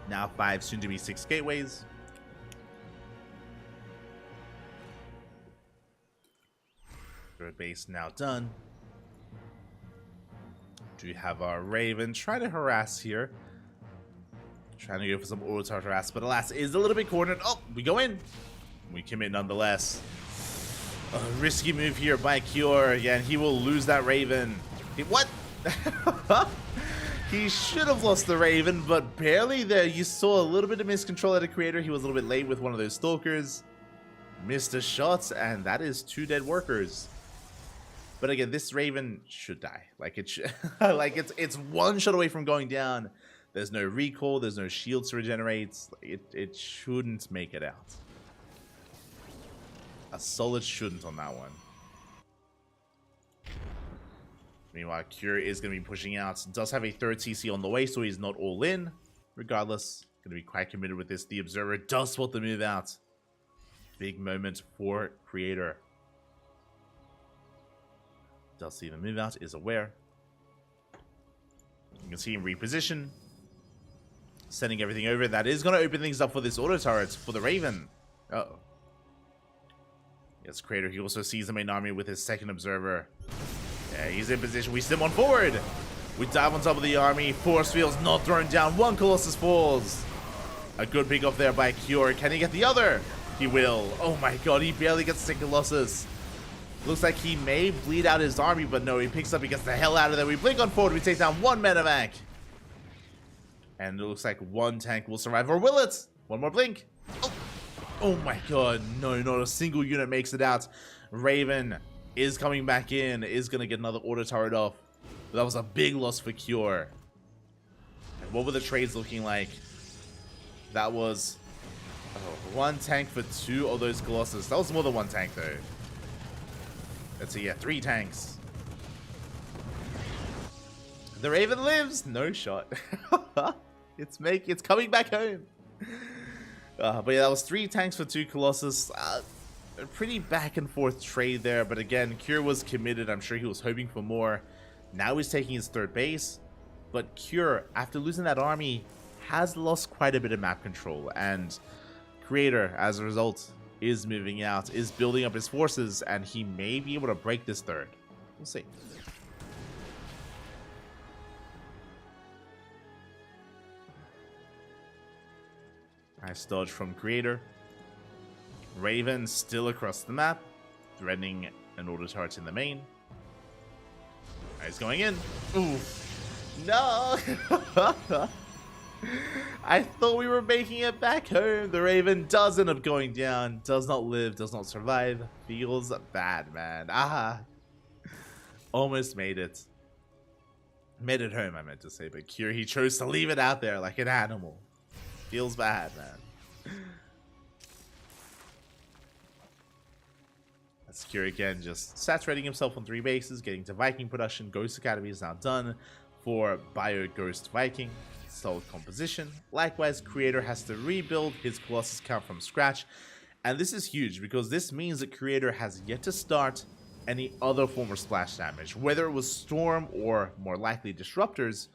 Now 5, soon to be 6 gateways. Third base now done. Do have our Raven try to harass here. Trying to go for some auto harass, but alas, is a little bit cornered. Oh, we go in. We commit nonetheless. A risky move here by Cure. Again, he will lose that Raven. What? He should have lost the Raven, but barely there. You saw a little bit of miscontrol at a Creator. He was a little bit late with one of those Stalkers. Missed a shot, and that is 2 dead workers. But again, this Raven should die. Like it should, like it's 1 shot away from going down. There's no recall. There's no shields to regenerate. It shouldn't make it out. A solid shouldn't on that one. Meanwhile, Cure is going to be pushing out. Does have a third CC on the way, so he's not all in. Regardless, going to be quite committed with this. The Observer does spot the move out. Big moment for Creator. Does see the move out, is aware. You can see him reposition. Sending everything over. That is going to open things up for this auto turret for the Raven. Uh-oh. Yes, Creator, he also sees the main army with his second Observer. Yeah, he's in position. We send on forward. We dive on top of the army. Force fields not thrown down. 1 Colossus falls. A good pick off there by Cure. Can he get the other? He will. Oh my god, he barely gets the Colossus. Looks like he may bleed out his army, but no, he picks up, he gets the hell out of there. We blink on forward, we take down 1 medevac. And it looks like 1 tank will survive, or will it? 1 more blink. Oh my god, no, not a single unit makes it out. Raven is coming back in, is going to get another auto turret off. But that was a big loss for Cure. And what were the trades looking like? That was 1 tank for 2 of those Colossus. That was more than 1 tank though. Let's see, yeah, 3 tanks. The Raven lives! No shot. It's coming back home. But yeah, that was 3 tanks for 2 Colossus. A pretty back and forth trade there, but again, Cure was committed. I'm sure he was hoping for more. Now he's taking his third base, but Cure, after losing that army, has lost quite a bit of map control, and Creator, as a result, is moving out, is building up his forces, and he may be able to break this third. We'll see. Nice dodge from Creator. Raven still across the map, threatening an auto turret in the main. He's going in. Ooh. No! I thought we were making it back home. The Raven does end up going down. Does not live, does not survive. Feels bad, man. Ah. Almost made it. Made it home, I meant to say. But Cure, he chose to leave it out there like an animal. Feels bad, man. That's Cure again, just saturating himself on 3 bases, getting to Viking production. Ghost Academy is now done for Bio Ghost Viking. Solid composition. Likewise, Creator has to rebuild his Colossus count from scratch. And this is huge because this means that Creator has yet to start any other form of splash damage. Whether it was Storm or more likely Disruptors,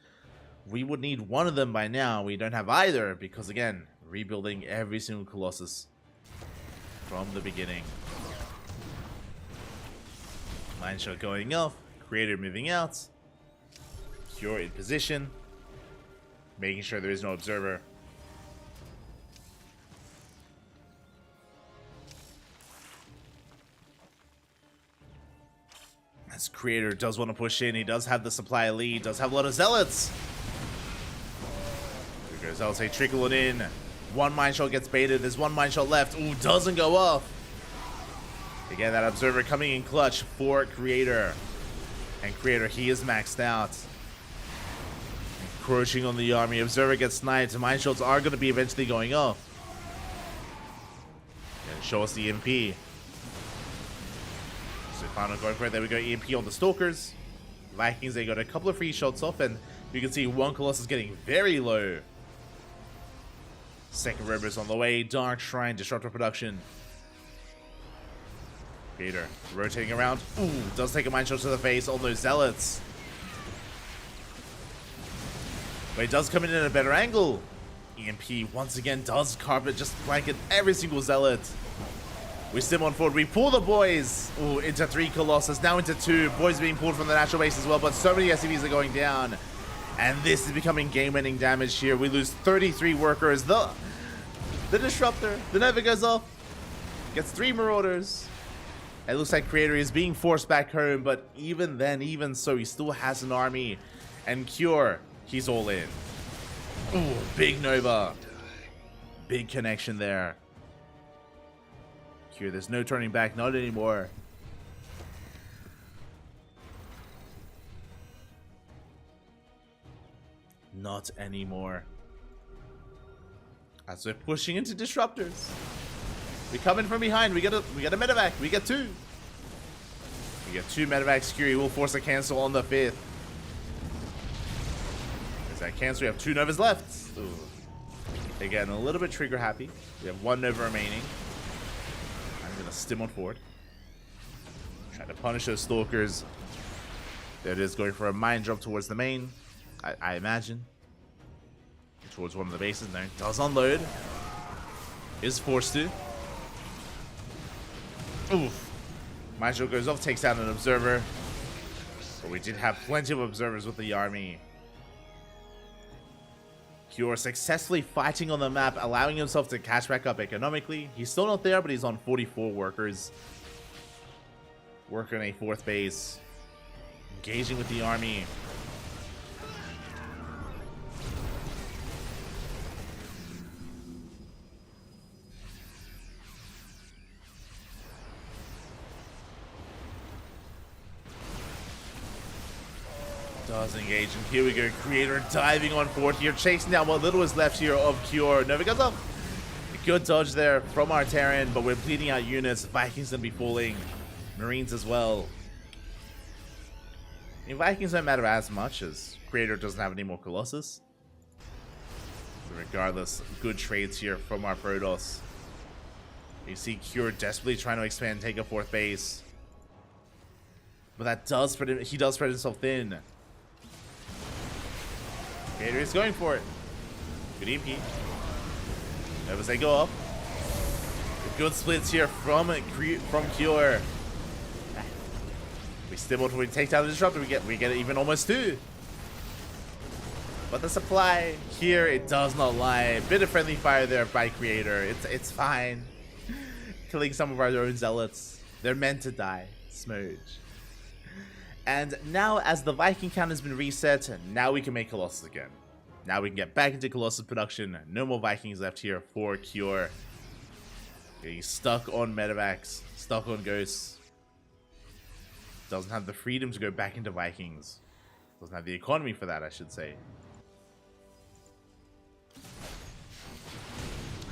we would need one of them by now. We don't have either because, again, rebuilding every single Colossus. from the beginning. Mind shot going off. Creator moving out. Cure in position. Making sure there is no observer. As Creator does want to push in, he does have the supply lead, does have a lot of zealots. There goes Zealots, trickle it in. One mine shot gets baited, there's one mine shot left. Ooh, doesn't go off. Again, that observer coming in clutch for Creator. And Creator, he is maxed out. Encroaching on the army, observer gets sniped. Mine shots are going to be eventually going off. And show us the EMP. Final going for it. There we go. EMP on the Stalkers. Vikings, they got a couple of free shots off, and you can see one Colossus getting very low. Second Robo's on the way. Dark Shrine, Disruptor production. Creator rotating around. Ooh, does take a mine shot to the face on those Zealots. But it does come in at a better angle. EMP once again does carpet, just blanket every single Zealot. We stim on forward, we pull the boys. Ooh, into 3 Colossus, now into 2. Boys being pulled from the natural base as well, but so many SCVs are going down. And this is becoming game-winning damage here. We lose 33 workers. The Disruptor, the Nova goes off. Gets 3 Marauders. It looks like Creator is being forced back home, but even then, even so, he still has an army. And Cure, he's all in. Ooh, big Nova. Big connection there. Cure, there's no turning back, not anymore. Not anymore. As we're pushing into Disruptors. We come in from behind. We get a medevac. We get 2. We get 2 medevacs. Curie will force a cancel on the 5th. There's that cancel. We have 2 Novas left. Ooh. Again, a little bit trigger happy. We have 1 Nova remaining. I'm gonna stim on forward. Try to punish those Stalkers. There it is, going for a mine drop towards the main. I imagine. Towards one of the bases. No, does unload. Is forced to. Oof. Mine drop goes off, takes out an observer. But we did have plenty of observers with the army. Cure successfully fighting on the map, allowing himself to catch back up economically. He's still not there, but he's on 44 workers. Working a 4th base. Engaging with the army. Does engage, and here we go. Creator diving on forward here, chasing down what little is left here of Cure. Nova goes up. A good dodge there from our Terran, but we're bleeding out units. Vikings gonna be falling. Marines as well. I mean, Vikings don't matter as much as Creator doesn't have any more Colossus. So regardless, good trades here from our Protoss. You see Cure desperately trying to expand, take a 4th base. But that does spread him, he does spread himself thin. Creator is going for it. Good EP. As they go up. Good splits here from Cure. We stibbled, we take down the Disruptor, we get even almost 2. But the supply here, it does not lie. Bit of friendly fire there by Creator. It's fine. Killing some of our own Zealots. They're meant to die. Smooch. And now, as the Viking count has been reset, now we can make Colossus again. Now we can get back into Colossus production. No more Vikings left here for Cure. He's stuck on medevacs, stuck on ghosts. Doesn't have the freedom to go back into Vikings. Doesn't have the economy for that, I should say.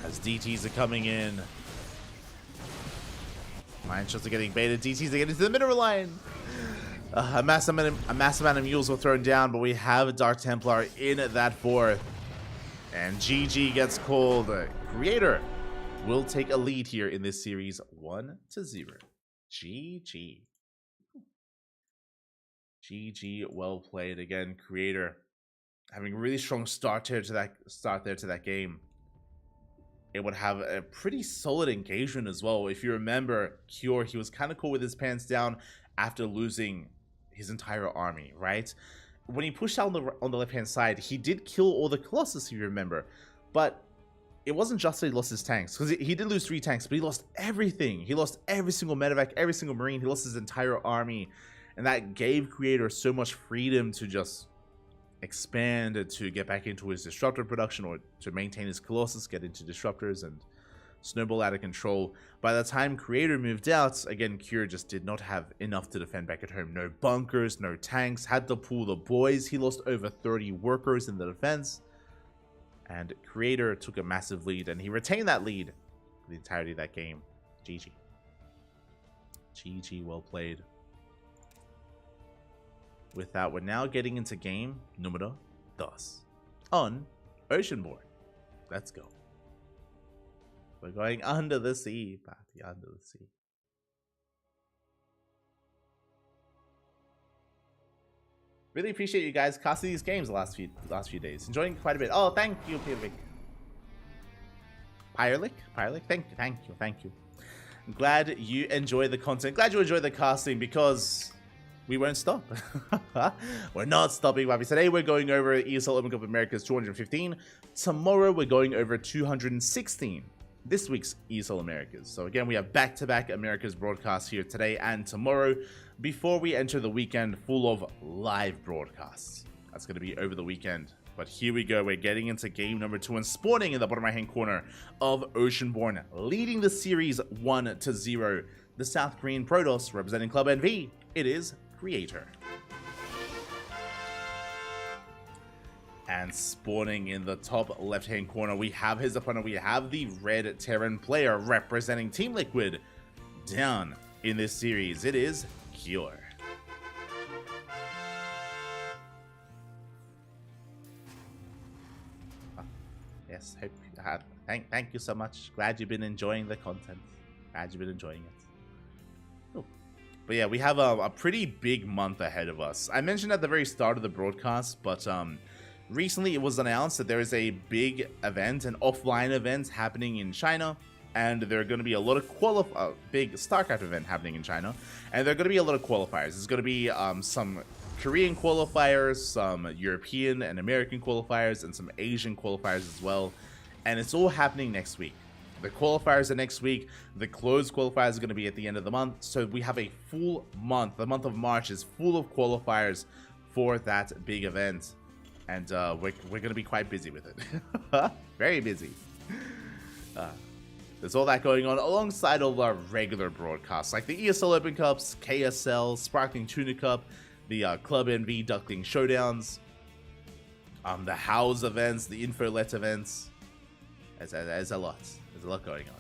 As DTs are coming in. Mine shots are getting baited. DTs are getting to the middle line. A massive amount of mules were thrown down, but we have a Dark Templar in that 4th. And GG gets called. Creator will take a lead here in this series 1-0. GG. GG, well played again. Creator having a really strong start there to that game. it would have a pretty solid engagement as well. If you remember, Cure, he was kind of cool with his pants down after losing his entire army, right? When he pushed out on the left-hand side, he did kill all the Colossus, if you remember. But it wasn't just that he lost his tanks, because he did lose 3 tanks, but he lost everything. He lost every single medevac, every single marine. He lost his entire army. And that gave Creator so much freedom to just expand, to get back into his disruptor production, or to maintain his Colossus, get into disruptors, and snowball out of control. By the time Creator moved out, again, Cure just did not have enough to defend back at home. No bunkers, no tanks, had to pull the boys. He lost over 30 workers in the defense. And Creator took a massive lead, and he retained that lead for the entirety of that game. GG. GG, well played. With that, we're now getting into game número 2 on Oceanborn. Let's go. We're going under the sea, party under the sea. Really appreciate you guys casting these games the last few days. Enjoying quite a bit. Oh, thank you, Pirvik. Pyrelic? Thank you. I'm glad you enjoy the content. Glad you enjoy the casting, because we won't stop. We're not stopping, Bobby. Today we're going over ESL Open Cup Americas 215. Tomorrow we're going over 216. This week's ESL Americas. So again, we have back-to-back Americas broadcasts here today and tomorrow, before we enter the weekend full of live broadcasts. That's going to be over the weekend. But here we go. We're getting into game number 2 and spawning in the bottom right-hand corner of Oceanborn, leading the series 1-0. The South Korean Protoss, representing Club NV, it is Creator. And spawning in the top left-hand corner, we have his opponent. We have the Red Terran player representing Team Liquid down in this series. It is Cure. Yes, hope you have. Thank you so much. Glad you've been enjoying the content. Glad you've been enjoying it. Oh. But yeah, we have a pretty big month ahead of us. I mentioned at the very start of the broadcast, but recently it was announced that there is a big event, an offline event happening in China, and there are going to be a lot of big StarCraft event happening in China, and there are going to be a lot of qualifiers. There's going to be some Korean qualifiers, some European and American qualifiers, and some Asian qualifiers as well, and it's all happening next week. The qualifiers are next week. The closed qualifiers are going to be at the end of the month, so we have a full month. The month of March is full of qualifiers for that big event. And we're going to be quite busy with it. Very busy. There's all that going on alongside all our regular broadcasts, like the ESL Open Cups, KSL, Sparkling Tuna Cup, the Club NV Duckling Showdowns, the House events, the Infolet events. There's a lot. There's a lot going on.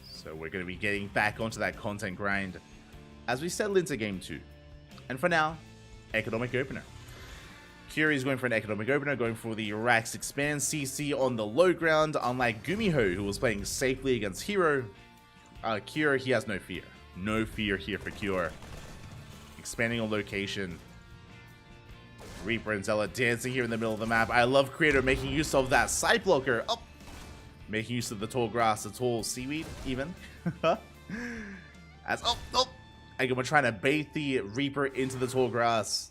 So we're going to be getting back onto that content grind as we settle into Game 2. And for now, Economic Opener. Curie is going for an economic opener, going for the Rax Expand CC on the low ground, unlike Gumiho, who was playing safely against Hero. Cure, he has no fear. No fear here for Cure. Expanding on location. Reaper and Zealot dancing here in the middle of the map. I love Creator making use of that side blocker. Oh! Making use of the tall grass, the tall seaweed, even. As, again, we're trying to bait the Reaper into the tall grass.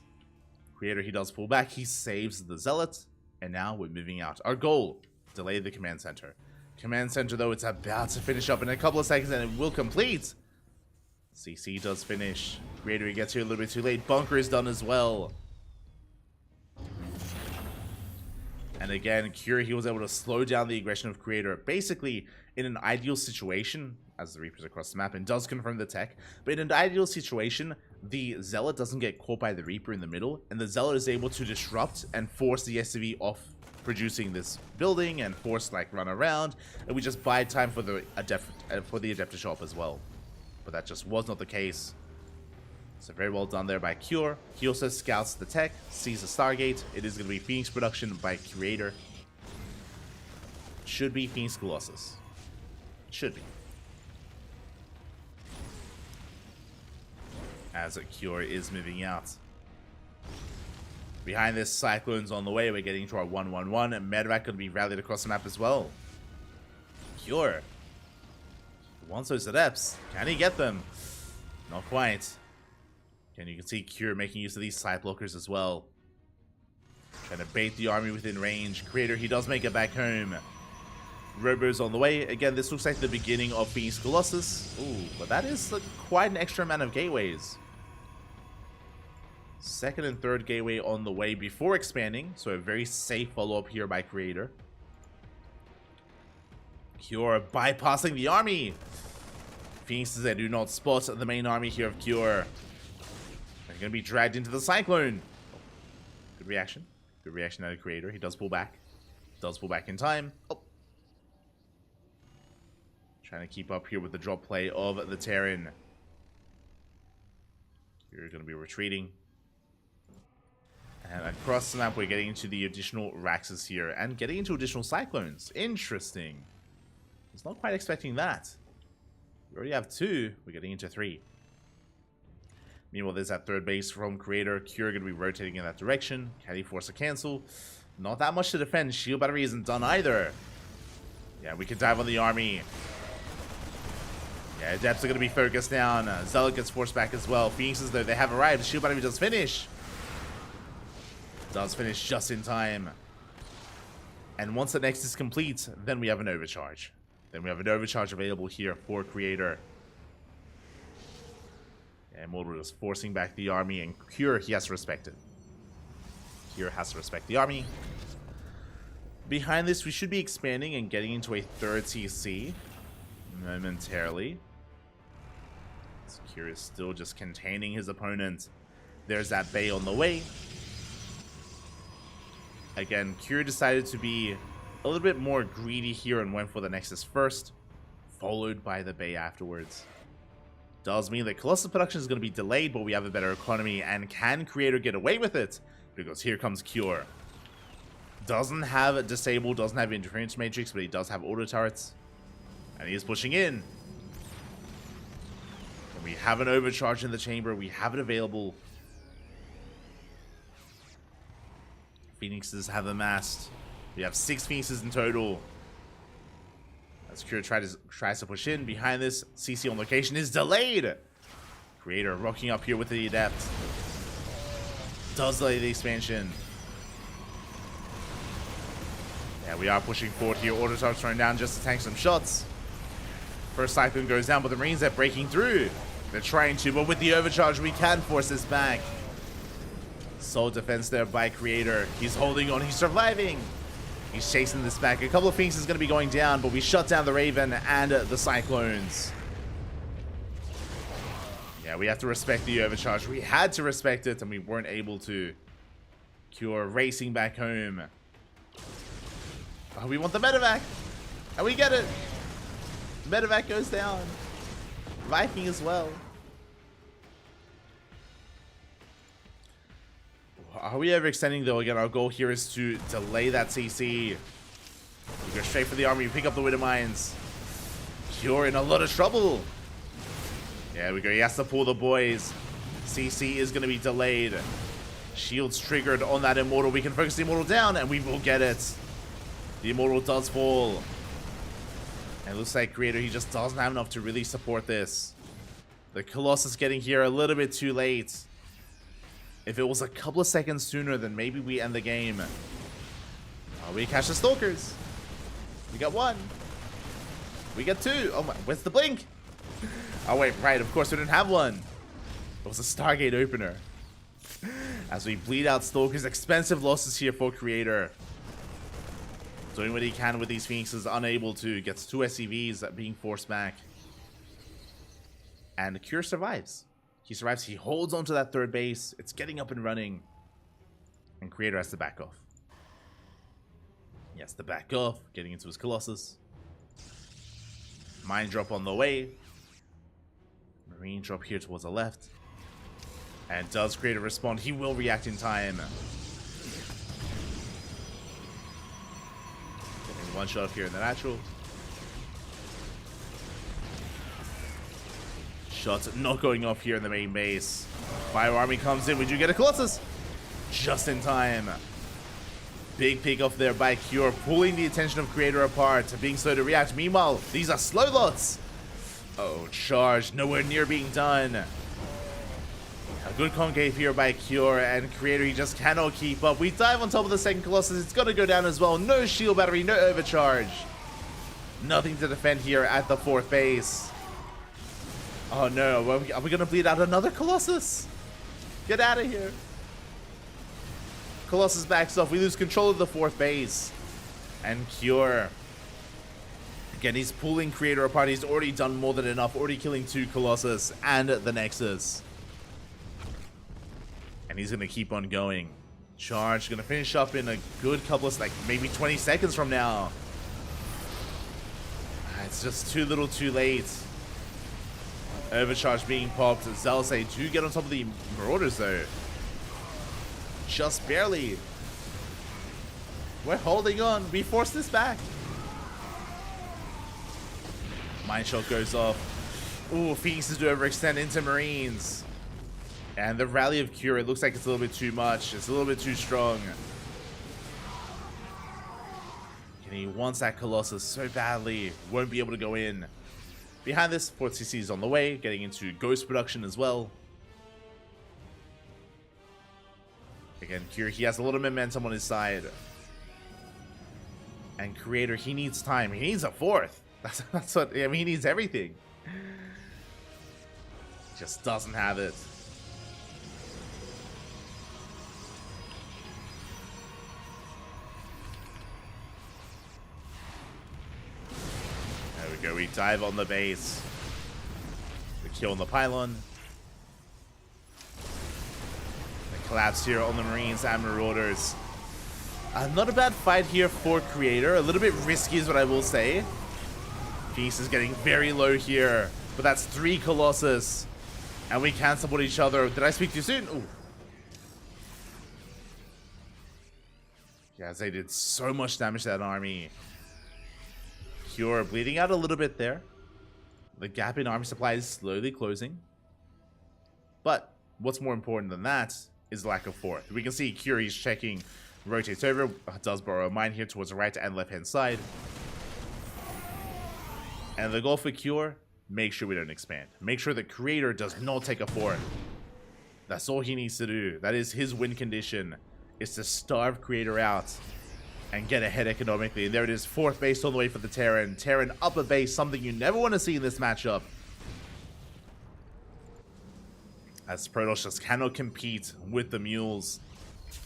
Creator, he does pull back, he saves the Zealot, and now we're moving out. Our goal, delay the command center. Command center, though, it's about to finish up in a couple of seconds, and it will complete. CC does finish. Creator, he gets here a little bit too late. Bunker is done as well. And again, Cure, he was able to slow down the aggression of Creator. Basically, in an ideal situation, as the Reaper's across the map and does confirm the tech, but in an ideal situation, the Zealot doesn't get caught by the Reaper in the middle, and the Zealot is able to disrupt and force the SCV off producing this building and force like run around, and we just buy time for the Adept to show up as well. But that just was not the case. So very well done there by Cure. He also scouts the tech, sees the Stargate. It is going to be Phoenix production by Creator. Should be Phoenix Colossus. Should be. As Cure is moving out. Behind this, Cyclone's on the way. We're getting to our 1-1-1. And Medevac going to be rallied across the map as well. Cure. He wants those adepts. Can he get them? Not quite. And you can see Cure making use of these side blockers as well. Trying to bait the army within range. Creator, he does make it back home. Robo's on the way. Again, this looks like the beginning of Phoenix Colossus. Ooh, but that is quite an extra amount of gateways. Second and third gateway on the way before expanding. So a very safe follow-up here by Creator. Cure bypassing the army. Phoenixes that do not spot the main army here of Cure. They're going to be dragged into the Cyclone. Good reaction. Good reaction out of Creator. He does pull back. Does pull back in time. Oh. Trying to keep up here with the drop play of the Terran. You're going to be retreating. And across the map, we're getting into the additional Raxes here. And getting into additional Cyclones. Interesting. I was not quite expecting that. We already have 2. We're getting into 3. Meanwhile, there's that third base from Creator. Cure going to be rotating in that direction. Can he force a cancel? Not that much to defend. Shield battery isn't done either. Yeah, we can dive on the army. Yeah, Adepts are going to be focused down. Zealot gets forced back as well. Phoenixes, though, they have arrived. Shield battery does finish. Does finish just in time. And once the next is complete, then we have an overcharge. Then we have an overcharge available here for Creator. And Immortal is forcing back the army, and Cure, he has to respect it. Cure has to respect the army. Behind this, we should be expanding and getting into a third CC momentarily. Cure is still just containing his opponent. There's that Bay on the way. Again, Cure decided to be a little bit more greedy here and went for the Nexus first, followed by the Bay afterwards. Does mean that Colossus production is going to be delayed, but we have a better economy, and can Creator get away with it? Because here comes Cure. Doesn't have Disable, doesn't have Interference Matrix, but he does have Auto Turrets. And he is pushing in. And we have an overcharge in the chamber, we have it available. Phoenixes have amassed. We have 6 Phoenixes in total. As Cure tries to push in. Behind this, CC on location is delayed. Creator rocking up here with the Adept. Does delay the expansion. Yeah, we are pushing forward here. Auto Tarps thrown down just to tank some shots. First Cyclone goes down, but the Marines are breaking through. They're trying to, but with the overcharge, we can force this back. Solid defense there by Creator. He's holding on. He's surviving. He's chasing this back. A couple of Phoenixes is going to be going down, but we shut down the Raven and the Cyclones. Yeah, we have to respect the overcharge. We had to respect it, and we weren't able to. Cure racing back home. Oh, we want the Medevac. And we get it. Medevac goes down. Viking as well. Are we overextending though? Again, our goal here is to delay that CC. We go straight for the army, pick up the Widow Mines. Cure in a lot of trouble. Yeah, we go. He has to pull the boys. CC is going to be delayed. Shields triggered on that Immortal. We can focus the Immortal down, and we will get it. The Immortal does fall. And it looks like Creator, he just doesn't have enough to really support this. The Colossus getting here a little bit too late. If it was a couple of seconds sooner, then maybe we end the game. Oh, we catch the Stalkers. We got 1. We got 2. Oh my, where's the blink? Oh wait, right, of course we didn't have 1. It was a Stargate opener. As we bleed out Stalkers, expensive losses here for Creator. Doing what he can with these Phoenixes, unable to. Gets 2 SCVs being forced back. And Cure survives. He survives. He holds onto that third base. It's getting up and running. And Creator has to back off. He has to back off, getting into his Colossus. Mine drop on the way. Marine drop here towards the left. And does Creator respond? He will react in time. Getting 1 shot here in the natural. Shots not going off here in the main base. Fire Army comes in. We do get a Colossus. just in time. Big pick off there by Cure, pulling the attention of Creator apart, being slow to react. Meanwhile, these are slow lots. Oh, charge, nowhere near being done. A good concave here by Cure, and Creator, he just cannot keep up. We dive on top of the second Colossus. It's going to go down as well. No shield battery, no overcharge. Nothing to defend here at the fourth base. Oh no, are we going to bleed out another Colossus? Get out of here. Colossus backs off. We lose control of the fourth base. And Cure. Again, he's pulling Creator apart. He's already done more than enough. Already killing 2 Colossus and the Nexus. And he's going to keep on going. Charge. Going to finish up in a good couple of, like, maybe 20 seconds from now. It's just too little too late. Overcharge being popped. Zealous do get on top of the Marauders, though. Just barely. We're holding on. We forced this back. Mine shot goes off. Ooh, Phoenixes do overextend into Marines. And the rally of Cure, it looks like it's a little bit too much. It's a little bit too strong. And he wants that Colossus so badly. Won't be able to go in. Behind this, 4CC is on the way, getting into Ghost production as well. Again, Cure, he has a lot of momentum on his side. And Creator, he needs time. He needs a fourth. That's what, I mean, he needs everything. Just doesn't have it. There we go, we dive on the base. We kill on the pylon. Collapse here on the Marines and Marauders. Not a bad fight here for Creator. A little bit risky is what I will say. Peace is getting very low here. But that's 3 Colossus. And we can't support each other. Did I speak too soon? Ooh. Yeah, they did so much damage to that army. Cure bleeding out a little bit there. The gap in army supply is slowly closing. But what's more important than that is lack of fourth. We can see Curie's checking, rotates over, does borrow a mine here towards the right and left hand side. And the goal for Cure, make sure we don't expand. Make sure the Creator does not take a fourth. That's all he needs to do. That is his win condition, is to starve Creator out and get ahead economically. And there it is, fourth base all the way for the Terran. Terran upper base, something you never want to see in this matchup. As Protoss just cannot compete with the mules.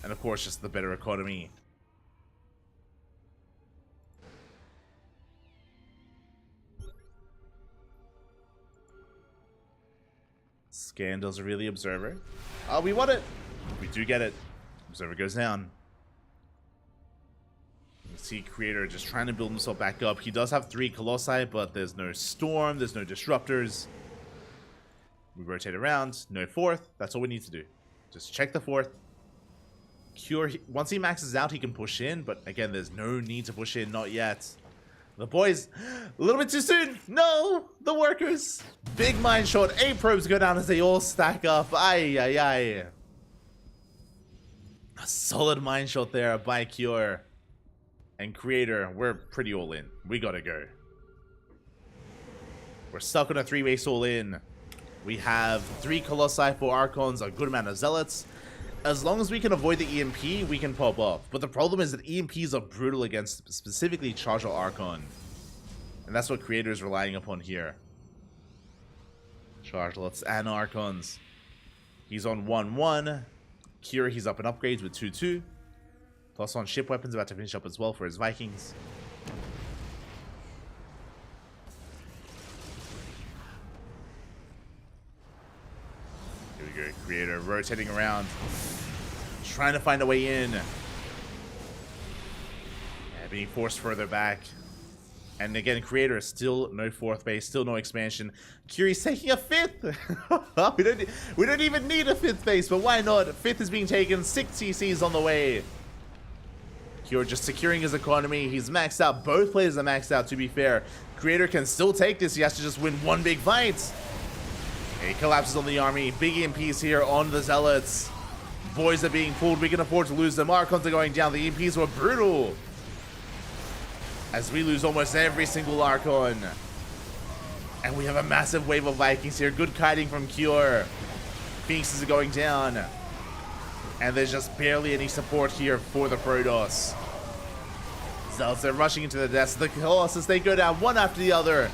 And of course, just the better economy. Scan does a really Observer. Oh, we want it. We do get it. Observer goes down. You see Creator just trying to build himself back up. He does have 3 Colossi, but there's no Storm, there's no Disruptors. We rotate around, no fourth. That's all we need to do. Just check the fourth. Cure, once he maxes out, he can push in, but again, there's no need to push in, not yet. The boys, a little bit too soon. No, the workers. Big mine shot. 8 probes go down as they all stack up. Ay, ay, ay. A solid mine shot there by Cure. And Creator, we're pretty all in. We gotta go. We're stuck on a 3-base all in. We have 3 Colossi, 4 Archons, a good amount of Zealots. As long as we can avoid the EMP, we can pop off. But the problem is that EMPs are brutal against specifically Charger Archon. And that's what Creator is relying upon here. Chargelets and Archons. He's on 1-1. Cure, he's up in upgrades with 2-2. Plus on ship weapons, about to finish up as well for his Vikings. Here we go, Creator rotating around. Trying to find a way in. Yeah, being forced further back. And again, Creator, still no 4th base, still no expansion. Curie's taking a 5th! we don't even need a 5th base, but why not? 5th is being taken, 6 CCs on the way. Cure just securing his economy. He's maxed out. Both players are maxed out, to be fair. Creator can still take this. He has to just win one big fight. He collapses on the army. Big EMPs here on the Zealots. Boys are being pulled. We can afford to lose them. Archons are going down. The EMPs were brutal. As we lose almost every single Archon. And we have a massive wave of Vikings here. Good kiting from Cure. Phoenixes are going down. And there's just barely any support here for the Protoss. Zealots are rushing into the deaths. The Colossus, they go down one after the other.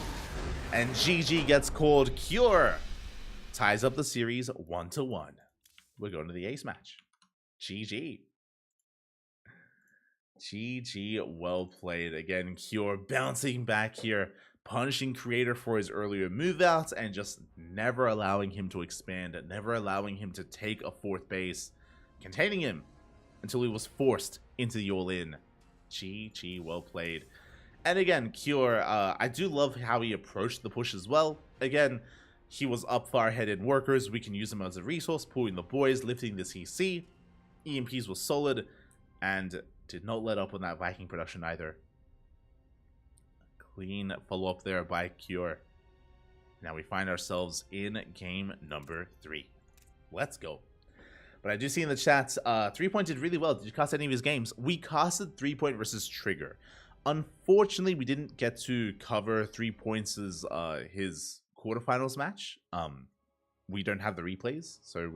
And GG gets called. Cure ties up the series 1-1. We're going to the ace match. GG. GG, well played. Again, Cure bouncing back here, punishing Creator for his earlier move outs and just never allowing him to expand, never allowing him to take a fourth base, containing him until he was forced into the all-in. GG, well played. And again, Cure, I do love how he approached the push as well. Again, he was up far ahead in workers. We can use him as a resource, pulling the boys, lifting the CC. EMPs was solid and did not let up on that Viking production either. Clean follow-up there by Cure. Now we find ourselves in game number 3. Let's go. But I do see in the chat, 3Point did really well. Did you cast any of his games? We casted 3Point versus Trigger. Unfortunately, we didn't get to cover 3Point's his quarterfinals match. We don't have the replays, so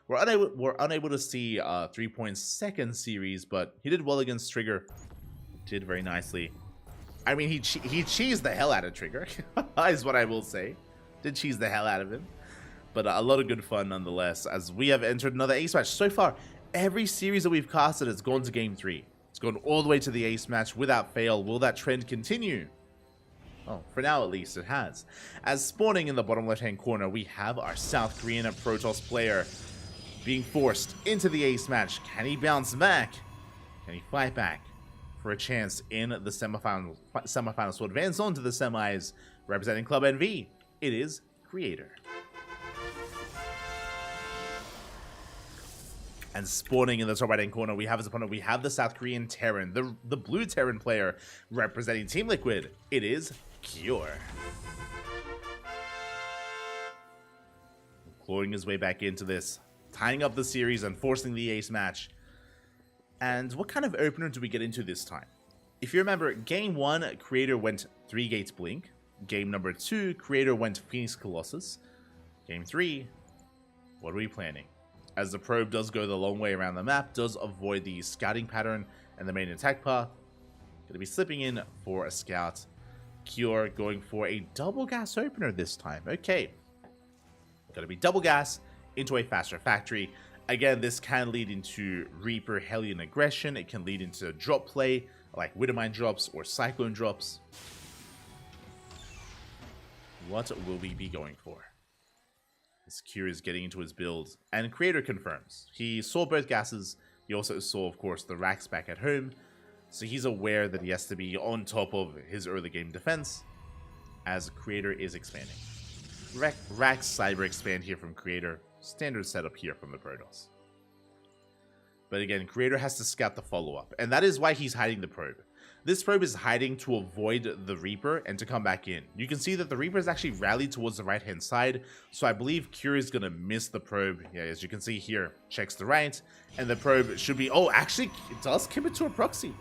we're unable to see 3Point's second series, but he did well against Trigger. Did very nicely. I mean, he cheesed the hell out of Trigger, is what I will say. Did cheese the hell out of him. But a lot of good fun nonetheless, as we have entered another ace match. So far, every series that we've casted has gone to game 3. It's gone all the way to the ace match without fail. Will that trend continue? Oh, for now at least it has. As spawning in the bottom left-hand corner, we have our South Korean Protoss player being forced into the ace match. Can he bounce back? Can he fight back for a chance in the semifinals to advance on to the semis? Representing Club NV, it is Creator. And spawning in the top right-hand corner, we have his opponent. We have the South Korean Terran, the blue Terran player representing Team Liquid. It is Cure. Clawing his way back into this, tying up the series and forcing the ace match. And what kind of opener do we get into this time? If you remember, game 1, Creator went 3 gates Blink. Game number 2, Creator went Phoenix Colossus. Game 3, what are we planning? As the probe does go the long way around the map, does avoid the scouting pattern and the main attack path. Going to be slipping in for a scout. Cure going for a double gas opener this time. Okay. Going to be double gas into a faster factory. Again, this can lead into Reaper Hellion aggression. It can lead into drop play, like Widowmine drops or Cyclone drops. What will we be going for? Cure is getting into his build, and Creator confirms. He saw both gases. He also saw, of course, the racks back at home, so he's aware that he has to be on top of his early game defense as Creator is expanding. Racks cyber expand here from Creator. Standard setup here from the Protoss. But again, Creator has to scout the follow-up, and that is why he's hiding the probe. This probe is hiding to avoid the Reaper and to come back in. You can see that the Reaper is actually rallied towards the right-hand side, so I believe Cure is going to miss the probe. Yeah, as you can see here, checks the right, and the probe should be... Oh, actually, it does commit to a proxy.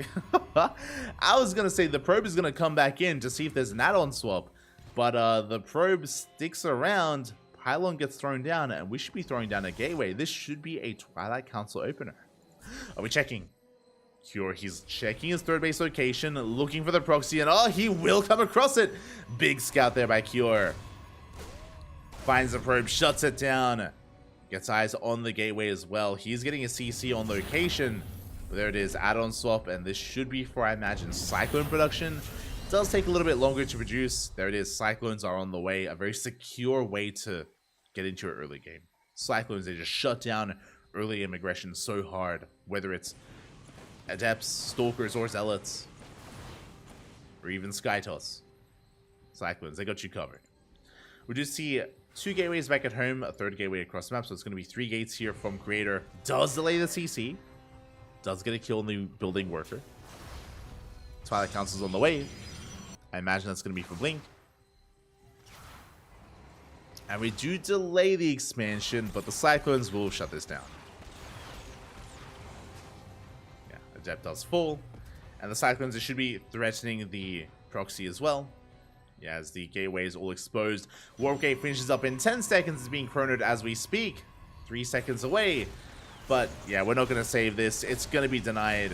I was going to say the probe is going to come back in to see if there's an add-on swap, but the probe sticks around, Pylon gets thrown down, and we should be throwing down a gateway. This should be a Twilight Council opener. Are we checking? Cure, he's checking his third base location, looking for the proxy, and oh, he will come across it. Big scout there by Cure. Finds the probe, shuts it down. Gets eyes on the gateway as well. He's getting a CC on location. There it is, add-on swap, and this should be for, I imagine, Cyclone production. It does take a little bit longer to produce. There it is, Cyclones are on the way. A very secure way to get into your early game. Cyclones, they just shut down early game aggression so hard, whether it's Adepts, Stalkers, or Zealots, or even Skytoss. Cyclones, they got you covered. We do see 2 gateways back at home, a 3rd gateway across the map, so it's going to be 3 gates here from Creator. Does delay the CC, does get a kill on the building worker. Twilight Council's on the way. I imagine that's going to be for Blink. And we do delay the expansion, but the Cyclones will shut this down. Adept does fall. And the Cyclones, it should be threatening the proxy as well. Yeah, as the gateway is all exposed. Warp Gate finishes up in 10 seconds. It's being chronoed as we speak. 3 seconds away. But yeah, we're not going to save this. It's going to be denied.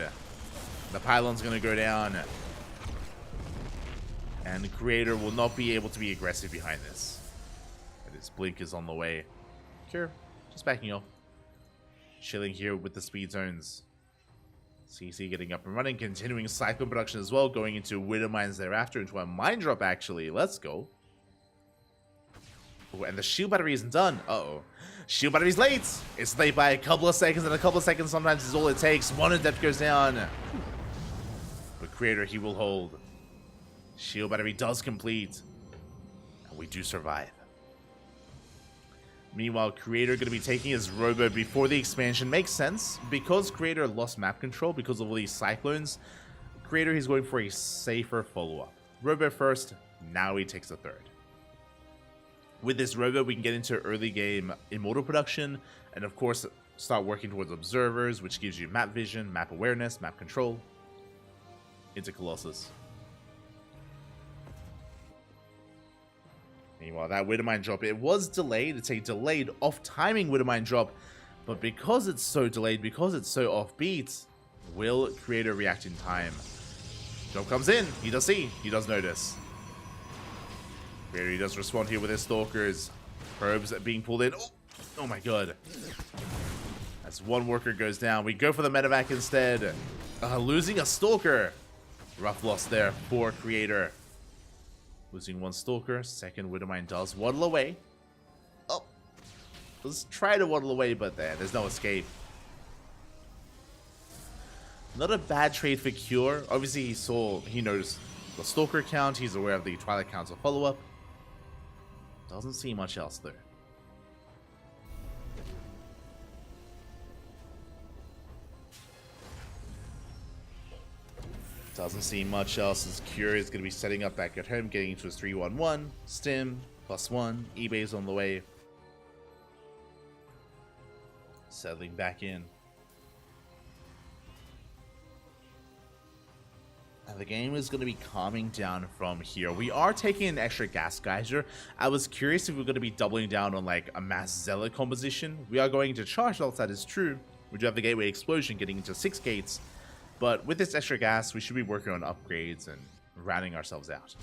The pylon's going to go down. And the Creator will not be able to be aggressive behind this. And his blink is on the way. Sure, just backing off. Chilling here with the speed zones. CC getting up and running, continuing Cyclone production as well, going into Widow Mines thereafter, into a Mine Drop actually. Let's go. Ooh, and the shield battery isn't done. Uh-oh. Shield battery's late. It's late by a couple of seconds, and a couple of seconds sometimes is all it takes. One Adept goes down. But Creator, he will hold. Shield battery does complete. And we do survive. Meanwhile, Creator going to be taking his Robo before the expansion. Makes sense. Because Creator lost map control because of all these Cyclones, Creator, he's going for a safer follow-up. Robo first, now he takes a third. With this Robo, we can get into early game Immortal production, and of course, start working towards Observers, which gives you map vision, map awareness, map control, into Colossus. Meanwhile, that Widowmine drop, it was delayed. It's a delayed off-timing Widowmine drop, but because it's so delayed, because it's so offbeat, will Creator react in time? Drop comes in. He does see. He does notice. Creator, he does respond here with his Stalkers. Probes being pulled in. Oh my god. As one worker goes down, we go for the medevac instead. Losing a Stalker. Rough loss there for Creator. Losing one Stalker. Second Widowmine does waddle away. Oh. Let's try to waddle away, but there's no escape. Not a bad trade for Cure. Obviously, he noticed the Stalker count. He's aware of the Twilight Council follow-up. Doesn't see much else, though. Doesn't see much else as Cure is going to be setting up back at home, getting into his 3-1-1. Stim, +1. eBay's on the way. Settling back in. And the game is going to be calming down from here. We are taking an extra Gas Geyser. I was curious if we're going to be doubling down on like a Mass Zealot composition. We are going into Charge Belts, that is true. We do have the Gateway Explosion getting into 6 gates. But with this extra gas, we should be working on upgrades and rounding ourselves out.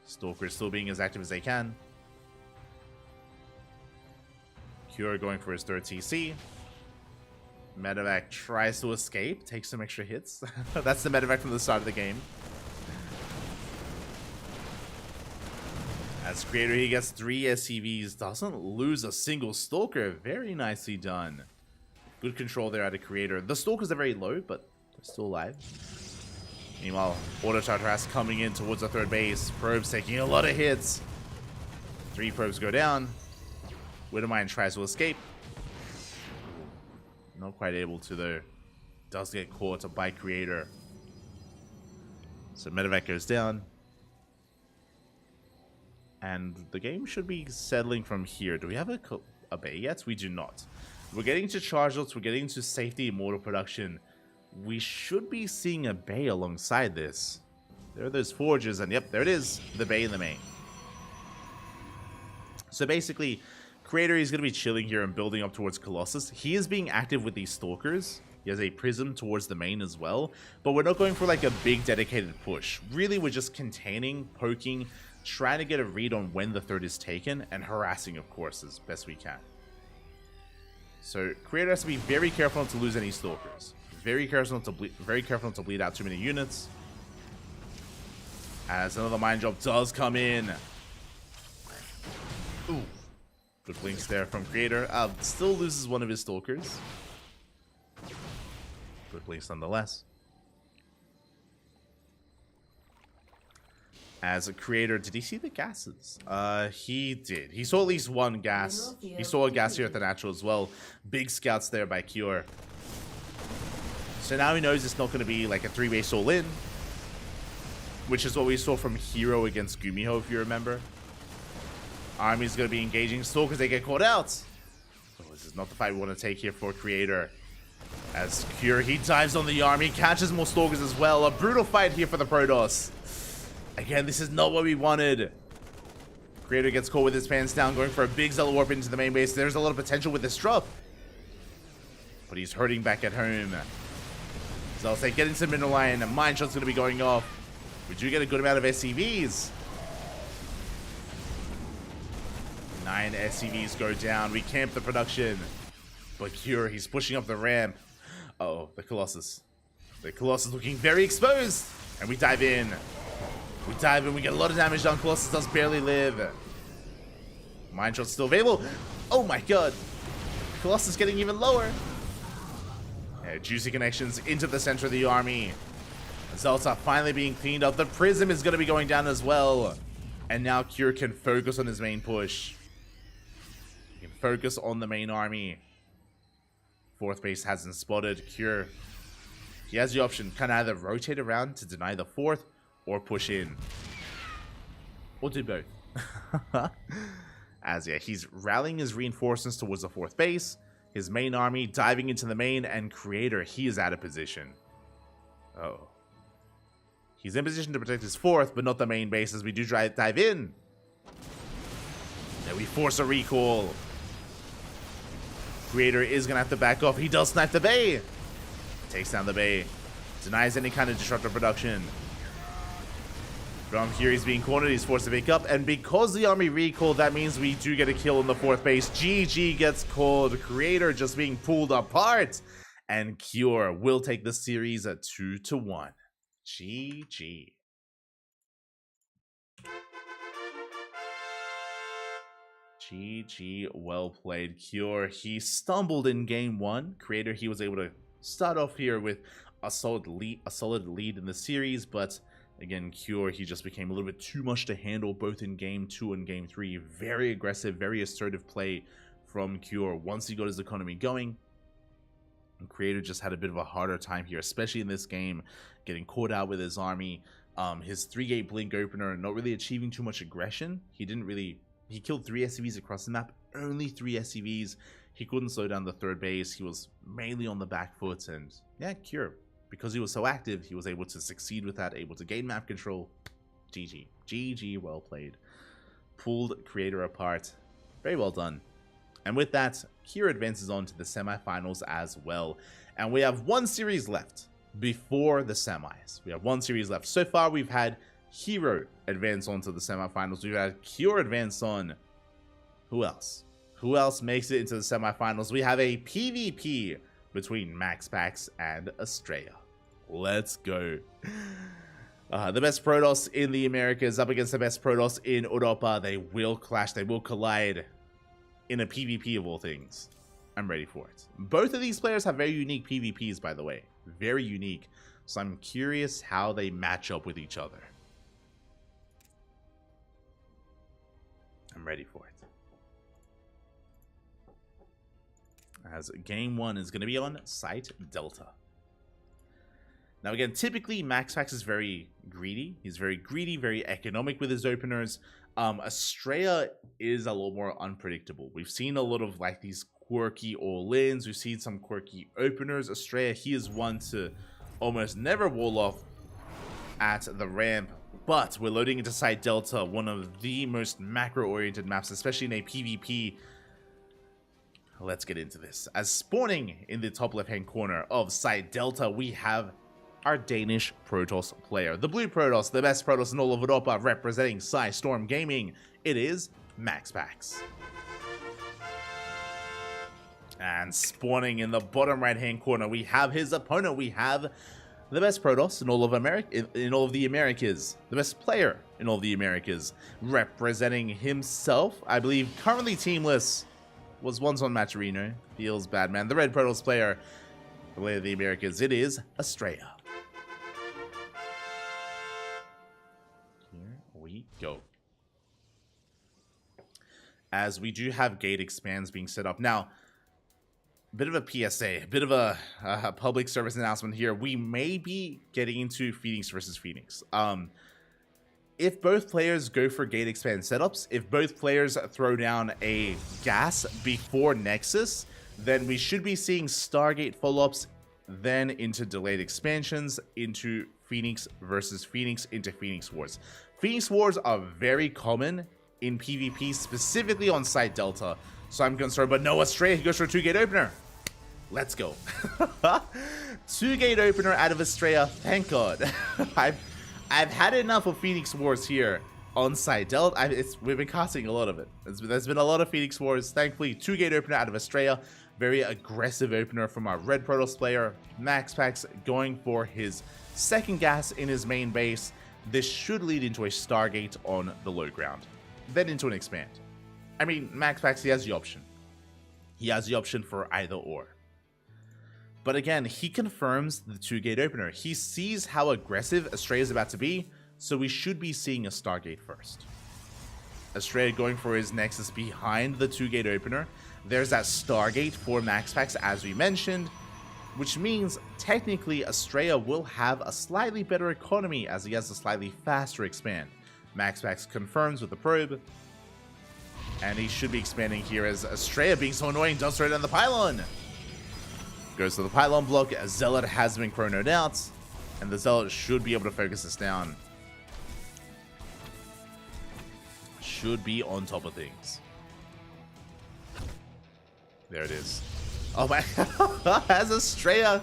Stalker still being as active as they can. Cure going for his 3rd TC. Medevac tries to escape, takes some extra hits. That's the Medevac from the start of the game. As Creator, he gets 3 SCVs, doesn't lose a single Stalker. Very nicely done. Good control there out of Creator. The Stalkers are very low, but they're still alive. Meanwhile, Auto Tartaras coming in towards the 3rd base. Probes taking a lot of hits. 3 probes go down. Widowmine tries to escape. Not quite able to, though. Does get caught by Creator. So Medevac goes down. And the game should be settling from here. Do we have a bay yet? We do not. We're getting to Charge Belts, we're getting to Safety Immortal production. We should be seeing a bay alongside this. There are those forges, and yep, there it is. The bay in the main. So basically, Creator is going to be chilling here and building up towards Colossus. He is being active with these Stalkers. He has a Prism towards the main as well. But we're not going for like a big dedicated push. Really, we're just containing, poking, trying to get a read on when the 3rd is taken, and harassing, of course, as best we can. So Creator has to be very careful not to lose any Stalkers. Very careful not to bleed out too many units. As another Mine Drop does come in. Ooh. Good blinks there from Creator. Still loses one of his Stalkers. Good blinks nonetheless. As a Creator, did he see the gases? He did. He saw at least one gas. He saw a gas here at the natural as well. Big scouts there by Cure. So now he knows it's not going to be like a 3-base all-in, which is what we saw from Hero against Gumiho, if you remember. Army's going to be engaging Stalkers. They get caught out. Oh, this is not the fight we want to take here for Creator. As Cure, he dives on the army, catches more Stalkers as well. A brutal fight here for the Protoss. Again, this is not what we wanted. Creator gets caught with his pants down, going for a big Zealot Warp into the main base. There's a lot of potential with this drop. But he's hurting back at home. So I'll say get into the middle line. A mine shot's going to be going off. We do get a good amount of SCVs. 9 SCVs go down. We camp the production. But Cure, he's pushing up the ramp. Uh-oh, the Colossus. The Colossus looking very exposed. And we dive in. We dive in. We get a lot of damage done. Colossus does barely live. Mine shot's still available. Oh my god. Colossus getting even lower. Yeah, juicy connections into the center of the army. Zelta finally being cleaned up. The Prism is going to be going down as well. And now Cure can focus on his main push. He can focus on the main army. Fourth base hasn't spotted. Cure, he has the option. Can either rotate around to deny the fourth or push in. Or do both. As yeah, he's rallying his reinforcements towards the fourth base. His main army diving into the main, and Creator, he is out of position. Oh. He's in position to protect his fourth, but not the main base as we do dive in. And we force a recall. Creator is going to have to back off. He does snipe the bay. Takes down the bay. Denies any kind of disruptor production. From here, he's being cornered. He's forced to pick up. And because the army recalled, that means we do get a kill in the fourth base. GG gets called. Creator just being pulled apart. And Cure will take the series at 2-1. GG. GG, well played, Cure. He stumbled in game one. Creator, he was able to start off here with a solid lead in the series, but again, Cure, he just became a little bit too much to handle both in game 2 and game 3. Very aggressive, very assertive play from Cure once he got his economy going. And Creator just had a bit of a harder time here, especially in this game, getting caught out with his army. His 3-gate blink opener, not really achieving too much aggression. He killed 3 SCVs across the map, only 3 SCVs. He couldn't slow down the third base. He was mainly on the back foot, and yeah, Cure, because he was so active, he was able to succeed with that, able to gain map control. GG. GG, well played. Pulled Creator apart. Very well done. And with that, Cure advances on to the semifinals as well. And we have one series left before the semis. We have one series left. So far, we've had Hero advance on to the semifinals. We've had Cure advance on. Who else? Who else makes it into the semifinals? We have a PvP between MaxPax and Estrella. Let's go. The best Protoss in the Americas up against the best Protoss in Europa. They will clash. They will collide in a PvP of all things. I'm ready for it. Both of these players have very unique PvPs, by the way. Very unique. So I'm curious how they match up with each other. I'm ready for it. As game 1 is going to be on Site Delta. Now again, typically MaxPax is very greedy. He's very greedy, very economic with his openers. Estrella is a lot more unpredictable. We've seen a lot of like these quirky all-ins. We've seen some quirky openers. Estrella, he is one to almost never wall off at the ramp. But we're loading into Site Delta, one of the most macro-oriented maps, especially in a PvP. Let's get into this. As spawning in the top left-hand corner of Site Delta, we have our Danish Protoss player. The blue Protoss, the best Protoss in all of Europa, representing Storm Gaming. It is MaxPax. And spawning in the bottom right-hand corner, we have his opponent. We have the best Protoss in all of the Americas. The best player in all of the Americas. Representing himself, I believe, currently teamless. Was once on Matcherino. Feels bad, man. The red Protoss player, the way of the Americas, it is Estrella. Here we go. As we do have gate expands being set up. Now, bit of a PSA, a bit of a public service announcement here. We may be getting into Phoenix versus Phoenix. if both players go for gate expand setups, if both players throw down a gas before Nexus, then we should be seeing Stargate follow-ups, then into delayed expansions, into Phoenix versus Phoenix, into Phoenix Wars. Phoenix Wars are very common in PvP, specifically on Site Delta, so I'm concerned. But no, Estrella, he goes for a 2-gate opener. Let's go. 2-gate opener out of Estrella, thank God. I've had enough of Phoenix Wars here on Site Delta. We've been casting a lot of it. There's been a lot of Phoenix Wars. Thankfully, 2-gate opener out of Estrella. Very aggressive opener from our Red Protoss player. MaxPax going for his second gas in his main base. This should lead into a Stargate on the low ground. Then into an expand. I mean, MaxPax, he has the option. He has the option for either or. But again, he confirms the 2-gate opener. He sees how aggressive Estrella is about to be, so we should be seeing a Stargate first. Estrella going for his Nexus behind the 2-gate opener. There's that Stargate for MaxPax, as we mentioned, which means technically Estrella will have a slightly better economy as he has a slightly faster expand. MaxPax confirms with the probe, and he should be expanding here as Estrella, being so annoying, does throw down the pylon. Goes to the pylon block, as Zealot has been chronoed out, and the Zealot should be able to focus this down. Should be on top of things. There it is. Oh my, as Estrella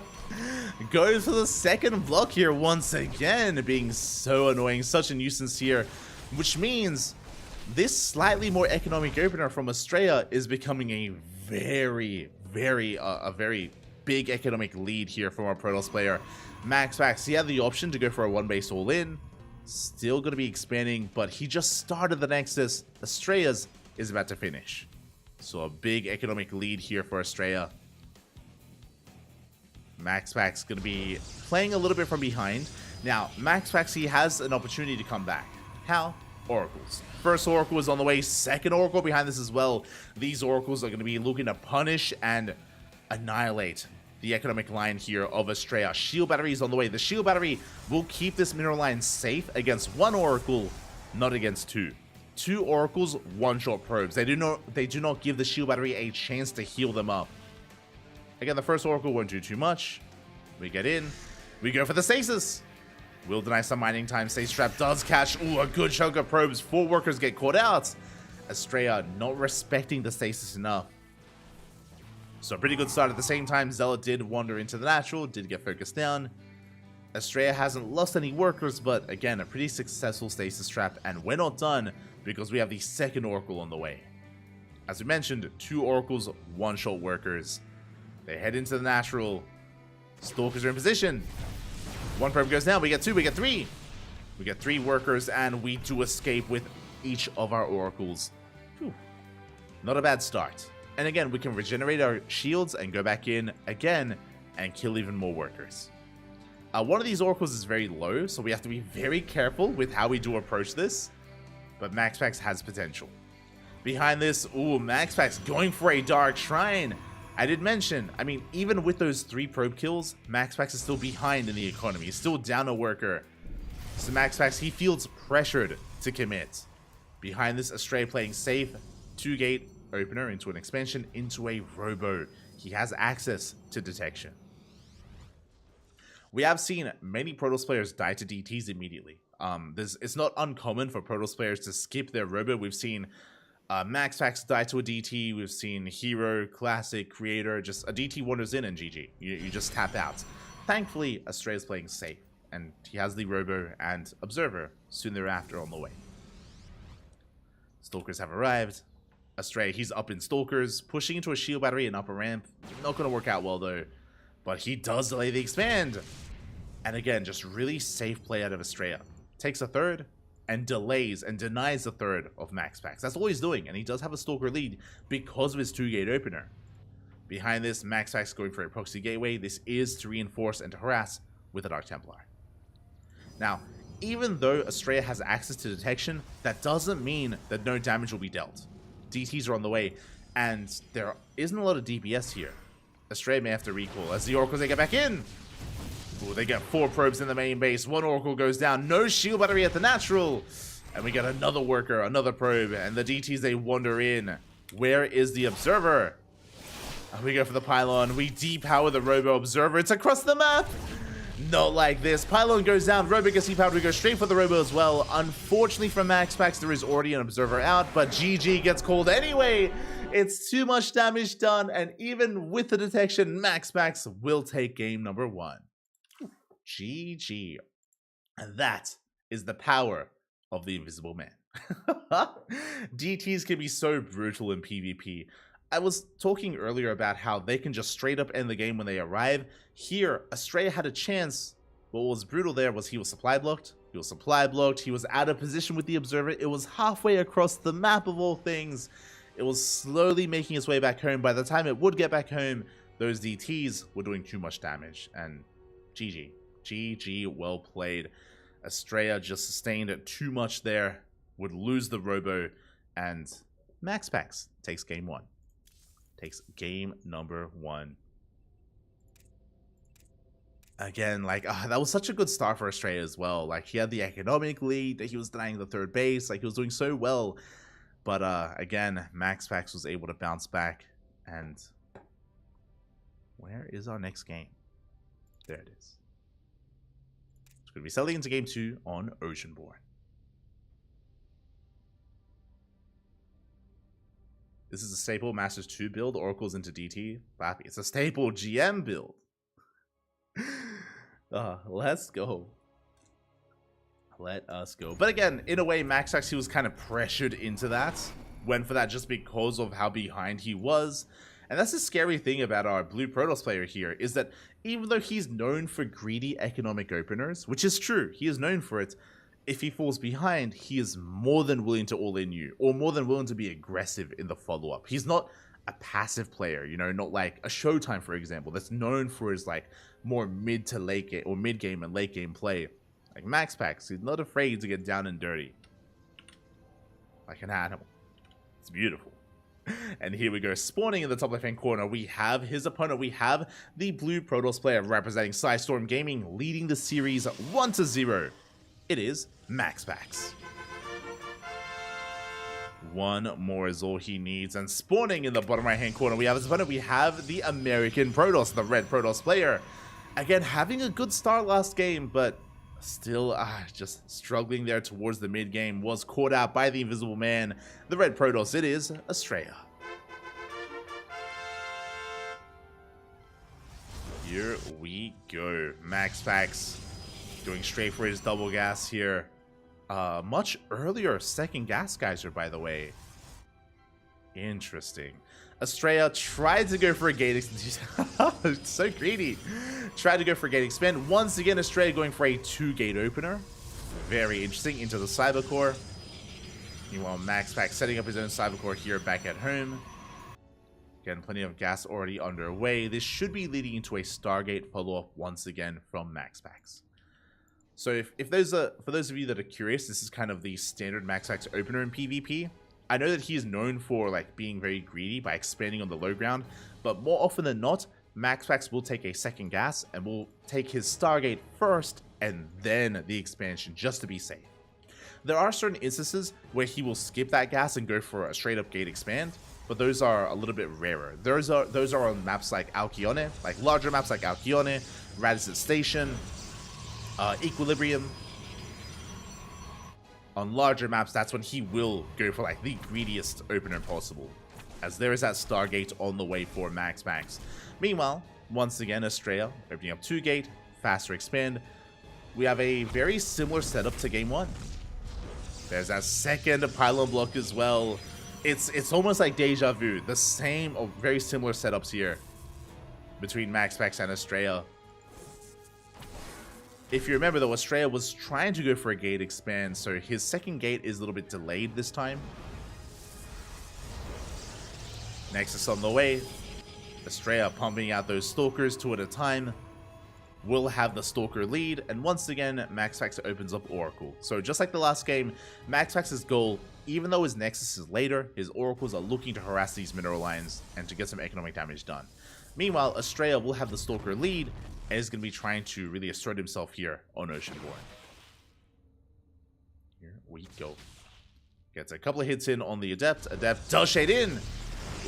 goes for the second block here once again, being so annoying, such a nuisance here, which means this slightly more economic opener from Estrella is becoming a very big economic lead here from our Protoss player. MaxPax, he had the option to go for a 1-base all-in. Still going to be expanding, but he just started the Nexus. Estrella's is about to finish. So a big economic lead here for Estrella. MaxPax going to be playing a little bit from behind. Now, MaxPax, he has an opportunity to come back. How? Oracles. First Oracle is on the way. Second Oracle behind this as well. These Oracles are going to be looking to punish and annihilate the economic line here of Estrella. Shield Battery is on the way. The Shield Battery will keep this mineral line safe against one Oracle, not against two. Two Oracles, one-shot probes. They do not give the Shield Battery a chance to heal them up. Again, the first Oracle won't do too much. We get in. We go for the Stasis. Will deny some mining time. Stasis Trap does catch. Ooh, a good chunk of probes. 4 workers get caught out. Estrella not respecting the Stasis enough. So a pretty good start. At the same time, Zealot did wander into the natural, did get focused down. Estrella hasn't lost any workers, but again, a pretty successful Stasis Trap, and we're not done because we have the second Oracle on the way. As we mentioned, 2 Oracles, 1-shot workers. They head into the natural. Stalkers are in position. 1 probe goes down. We get 2, we get 3. We get 3 workers, and we do escape with each of our Oracles. Whew. Not a bad start. And again, we can regenerate our shields and go back in again and kill even more workers. One of these Oracles is very low, so we have to be very careful with how we do approach this. But MaxPax has potential. Behind this, ooh, MaxPax going for a Dark Shrine. I did mention, I mean, even with those 3 probe kills, MaxPax is still behind in the economy. He's still down a worker. So MaxPax, he feels pressured to commit. Behind this, Estrella playing safe. 2-gate opener into an expansion, into a robo. He has access to detection. We have seen many Protoss players die to DTs immediately. It's not uncommon for Protoss players to skip their robo. We've seen MaxPax die to a DT. We've seen Hero, Classic, Creator. Just a DT wanders in and GG. You just tap out. Thankfully, Estrella's playing safe, and he has the robo and Observer soon thereafter on the way. Stalkers have arrived. Estrella, he's up in Stalkers, pushing into a shield battery and upper ramp. Not going to work out well though, but he does delay the expand. And again, just really safe play out of Estrella. Takes a third and delays and denies the third of MaxPax. That's all he's doing, and he does have a Stalker lead because of his 2-gate opener. Behind this, MaxPax going for a proxy gateway. This is to reinforce and to harass with a Dark Templar. Now, even though Estrella has access to detection, that doesn't mean that no damage will be dealt. DTs are on the way, and there isn't a lot of DPS here. Estrella may have to recall as the Oracles, they get back in. Ooh, they get 4 probes in the main base. 1 Oracle goes down. No shield battery at the natural. And we get another worker, another probe. And the DTs, they wander in. Where is the observer? And we go for the pylon. We depower the Robo Observer. It's across the map. Not like this. Pylon goes down. Robo gets depowered. We go straight for the Robo as well. Unfortunately for MaxPax, there is already an observer out. But GG gets called anyway. It's too much damage done. And even with the detection, MaxPax will take game number 1. GG. And that is the power of the Invisible Man. DTs can be so brutal in PvP. I was talking earlier about how they can just straight up end the game when they arrive. Here, Estrella had a chance. What was brutal there was he was supply blocked. He was out of position with the observer. It was halfway across the map of all things. It was slowly making its way back home. By the time it would get back home, those DTs were doing too much damage. And GG. GG, well played. Estrella just sustained too much there. Would lose the Robo. And MaxPax takes game 1. Takes game number 1. Again, like, that was such a good start for Estrella as well. Like, he had the economic lead. He was denying the 3rd base. Like, he was doing so well. But, again, MaxPax was able to bounce back. And where is our next game? There it is. It's going to be selling into game 2 on Oceanborn. This is a staple Masters 2 build, Oracles into DT. Bappy. It's a staple GM build. Let's go. Let us go. But again, in a way, MaxPax, he was kind of pressured into that. Went for that just because of how behind he was. And that's the scary thing about our blue Protoss player here, is that even though he's known for greedy economic openers, which is true, he is known for it, if he falls behind, he is more than willing to all-in you, or more than willing to be aggressive in the follow-up. He's not a passive player, you know, not like a Showtime, for example, that's known for his, like, more mid to late game, or mid-game and late-game play. Like MaxPax, he's not afraid to get down and dirty. Like an animal. It's beautiful. And here we go, spawning in the top left-hand corner, we have his opponent. We have the blue Protoss player representing Psystorm Gaming, leading the series 1-0. It is MaxPax. 1 more is all he needs. And spawning in the bottom right-hand corner, we have his opponent. We have the American Protoss, the red Protoss player. Again, having a good start last game, but still just struggling there towards the mid-game. Was caught out by the Invisible Man. The red Protoss, it is Estrella. Here we go. MaxPax going straight for his double gas here. Much earlier second gas geyser, by the way. Interesting. Estrella tried to go for a gate expansion. So greedy. Tried to go for a gate expand. Once again, Estrella going for a 2-gate opener. Very interesting. Into the Cybercore. Meanwhile, MaxPax setting up his own Cybercore here back at home. Again, plenty of gas already underway. This should be leading into a Stargate follow-up once again from MaxPax. So for those of you that are curious, this is kind of the standard MaxPax opener in PvP. I know that he is known for like being very greedy by expanding on the low ground, but more often than not, MaxPax will take a second gas and will take his Stargate first and then the expansion just to be safe. There are certain instances where he will skip that gas and go for a straight up gate expand, but those are a little bit rarer. Those are on maps like Alcyone, like larger maps like Alcyone, Radisson Station, Equilibrium. On larger maps, that's when he will go for like the greediest opener possible, as there is that Stargate on the way for MaxPax. Meanwhile, once again, Estrella opening up 2-gate, faster expand. We have a very similar setup to game 1. There's that second pylon block as well. It's almost like deja vu. The same or very similar setups here between MaxPax and Estrella. If you remember though, Estrella was trying to go for a gate expand, so his second gate is a little bit delayed this time. Nexus on the way. Estrella pumping out those Stalkers 2 at a time. Will have the Stalker lead, and once again, MaxPax opens up Oracle. So just like the last game, MaxPax's goal, even though his Nexus is later, his Oracles are looking to harass these mineral lines and to get some economic damage done. Meanwhile, Estrella will have the Stalker lead and is going to be trying to really assert himself here on Oceanborn. Here we go. Gets a couple of hits in on the Adept. Adept does shade in.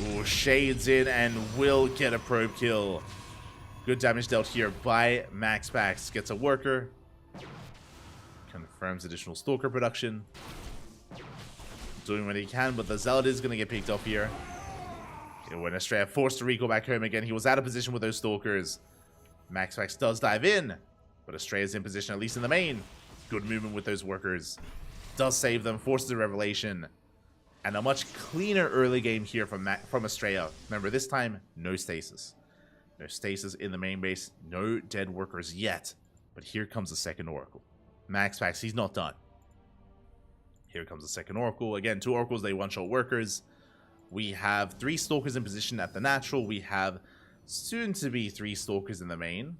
Ooh, shades in and will get a probe kill. Good damage dealt here by MaxPax. Gets a worker. Confirms additional Stalker production. Doing what he can, but the Zealot is going to get picked off here. When Estrella forced to recall back home again, he was out of position with those Stalkers. MaxPax does dive in, but Estrella's in position, at least in the main. Good movement with those workers. Does save them, forces a revelation. And a much cleaner early game here from Estrella. Remember, this time, no stasis. No stasis in the main base. No dead workers yet. But here comes the second Oracle. MaxPax, he's not done. Here comes the second Oracle. Again, 2 Oracles, they one-shot workers. We have 3 Stalkers in position at the natural. We have soon-to-be 3 Stalkers in the main.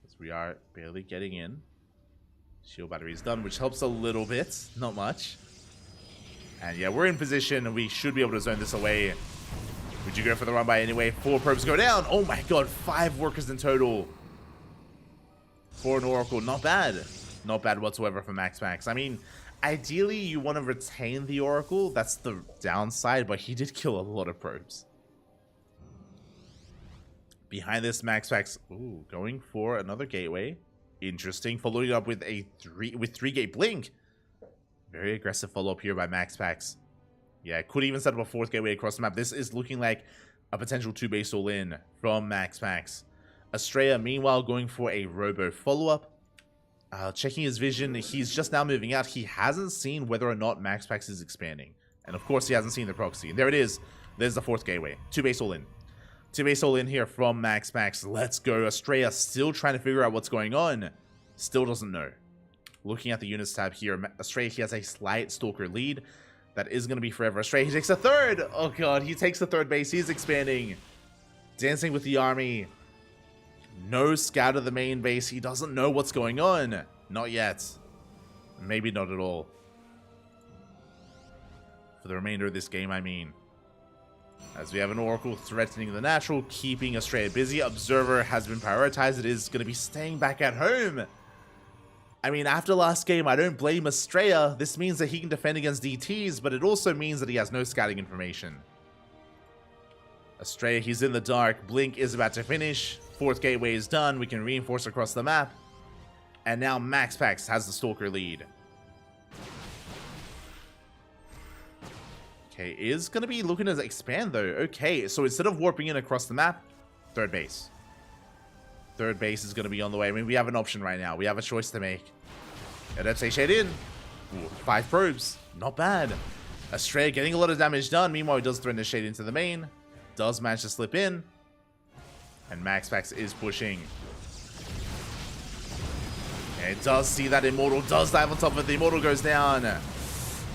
As we are barely getting in. Shield battery is done, which helps a little bit. Not much. And yeah, we're in position. We should be able to zone this away. Would you go for the run by anyway? 4 probes go down. Oh my god, 5 workers in total. For an Oracle. Not bad. Not bad whatsoever for MaxPax. I mean, ideally, you want to retain the Oracle. That's the downside, but he did kill a lot of probes. Behind this, MaxPax, ooh, going for another gateway. Interesting. Following up with a 3-gate blink. Very aggressive follow-up here by MaxPax. Yeah, could even set up a 4th gateway across the map. This is looking like a potential 2-base all-in from MaxPax. Estrella, meanwhile, going for a robo follow-up. Checking his vision, he's just now moving out. He hasn't seen whether or not MaxPax is expanding. And of course, he hasn't seen the proxy. And there it is. There's the 4th gateway. 2-base all-in. 2-base all-in here from MaxPax. Let's go. Estrella still trying to figure out what's going on. Still doesn't know. Looking at the units tab here, Estrella, he has a slight Stalker lead. That is going to be forever. Estrella, he takes a 3rd. Oh god, he takes the 3rd base. He's expanding. Dancing with the army. No scout of the main base. He doesn't know what's going on. Not yet. Maybe not at all. For the remainder of this game, I mean. As we have an Oracle threatening the natural, keeping Estrella busy. Observer has been prioritized. It is going to be staying back at home. I mean, after last game, I don't blame Estrella. This means that he can defend against DTs, but it also means that he has no scouting information. Estrella, he's in the dark. Blink is about to finish. 4th gateway is done. We can reinforce across the map. And now MaxPax has the Stalker lead. Okay, is going to be looking to expand though. Okay, so instead of warping in across the map, 3rd base. 3rd base is going to be on the way. I mean, we have an option right now. We have a choice to make. And let's say shade in. Ooh, 5 probes. Not bad. Estrella getting a lot of damage done. Meanwhile, he does threaten to shade into the main. Does manage to slip in. And MaxPax is pushing. And it does see that Immortal does dive on top of it. The Immortal goes down.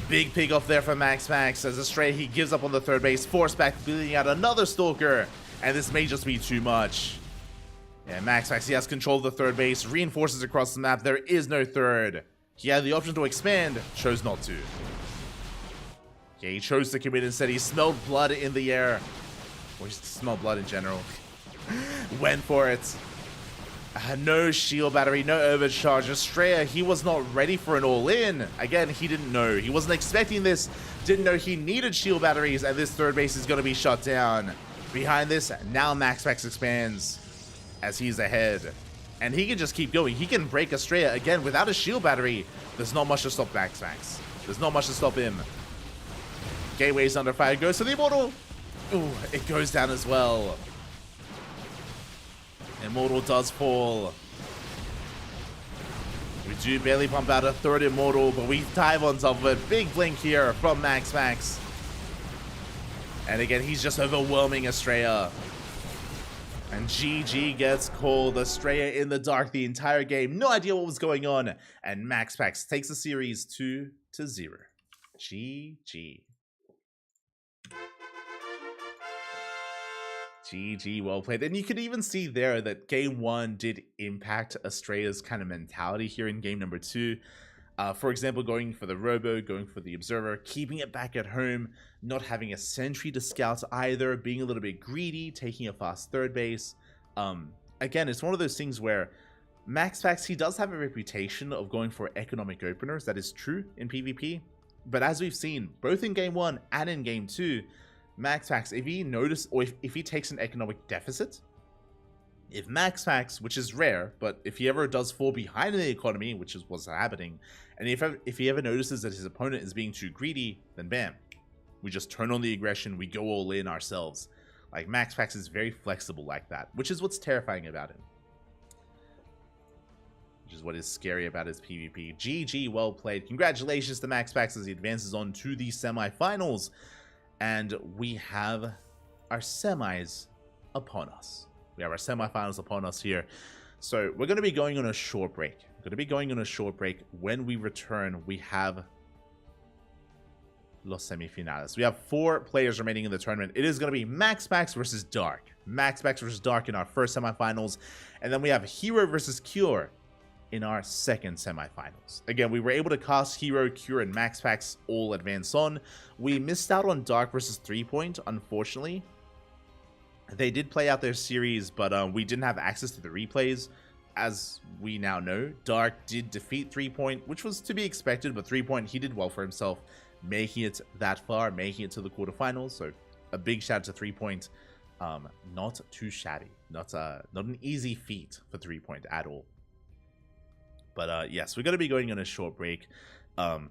Big pick off there for MaxPax. As Estrella, he gives up on the 3rd base. Force back, bleeding out another Stalker. And this may just be too much. Yeah, MaxPax, he has control of the 3rd base. Reinforces across the map. There is no 3rd. He had the option to expand. Chose not to. Okay, he chose to commit instead. He smelled blood in the air. Or he smelled blood in general. Went for it. No shield battery, no overcharge. Estrella, he was not ready for an all-in. Again, he didn't know. He wasn't expecting this. Didn't know he needed shield batteries, and this 3rd base is going to be shut down. Behind this, now MaxPax expands as he's ahead. And he can just keep going. He can break Estrella. Again, without a shield battery, there's not much to stop MaxPax. There's not much to stop him. Gateway's under fire. Goes to the Immortal. Ooh, it goes down as well. Immortal does fall. We do barely pump out a 3rd Immortal, but we dive on top of it. Big blink here from MaxPax. And again, he's just overwhelming Estrella. And GG gets called. Estrella in the dark the entire game. No idea what was going on. And MaxPax takes the series 2-0. GG. GG, well played. And you could even see there that game 1 did impact Estrella's kind of mentality here in game number 2. For example, going for the Robo, going for the Observer, keeping it back at home, not having a sentry to scout either, being a little bit greedy, taking a fast third base. Again, it's one of those things where MaxFax, he does have a reputation of going for economic openers. That is true in PvP. But as we've seen, both in Game 1 and in Game 2, MaxFax, if he notices, or if he takes an economic deficit, if MaxFax, which is rare, but if he ever does fall behind in the economy, which is what's happening, and if he ever notices that his opponent is being too greedy, then bam, we just turn on the aggression, we go all in ourselves. Like, MaxFax is very flexible like that, which is what's terrifying about him. Which is what is scary about his PvP. GG, well played. Congratulations to MaxFax as he advances on to the semifinals. And we have our semis upon us. We have our semifinals upon us here. So we're going to be going on a short break. When we return, we have Los Semifinales. We have 4 players remaining in the tournament. It is going to be MaxFax versus Dark. MaxFax versus Dark in our first semifinals. And then we have Hero versus Cure in our second semifinals. Again, we were able to cast Hero, Cure, and MaxFax all advance on. We missed out on Dark versus 3-Point, unfortunately. They did play out their series, but we didn't have access to the replays. As we now know, Dark did defeat 3-Point, which was to be expected, but 3-Point, he did well for himself, making it that far, making it to the quarterfinals. So a big shout out to 3-Point. Not too shabby. Not an easy feat for 3-Point at all. But yes, we're going to be going on a short break, 5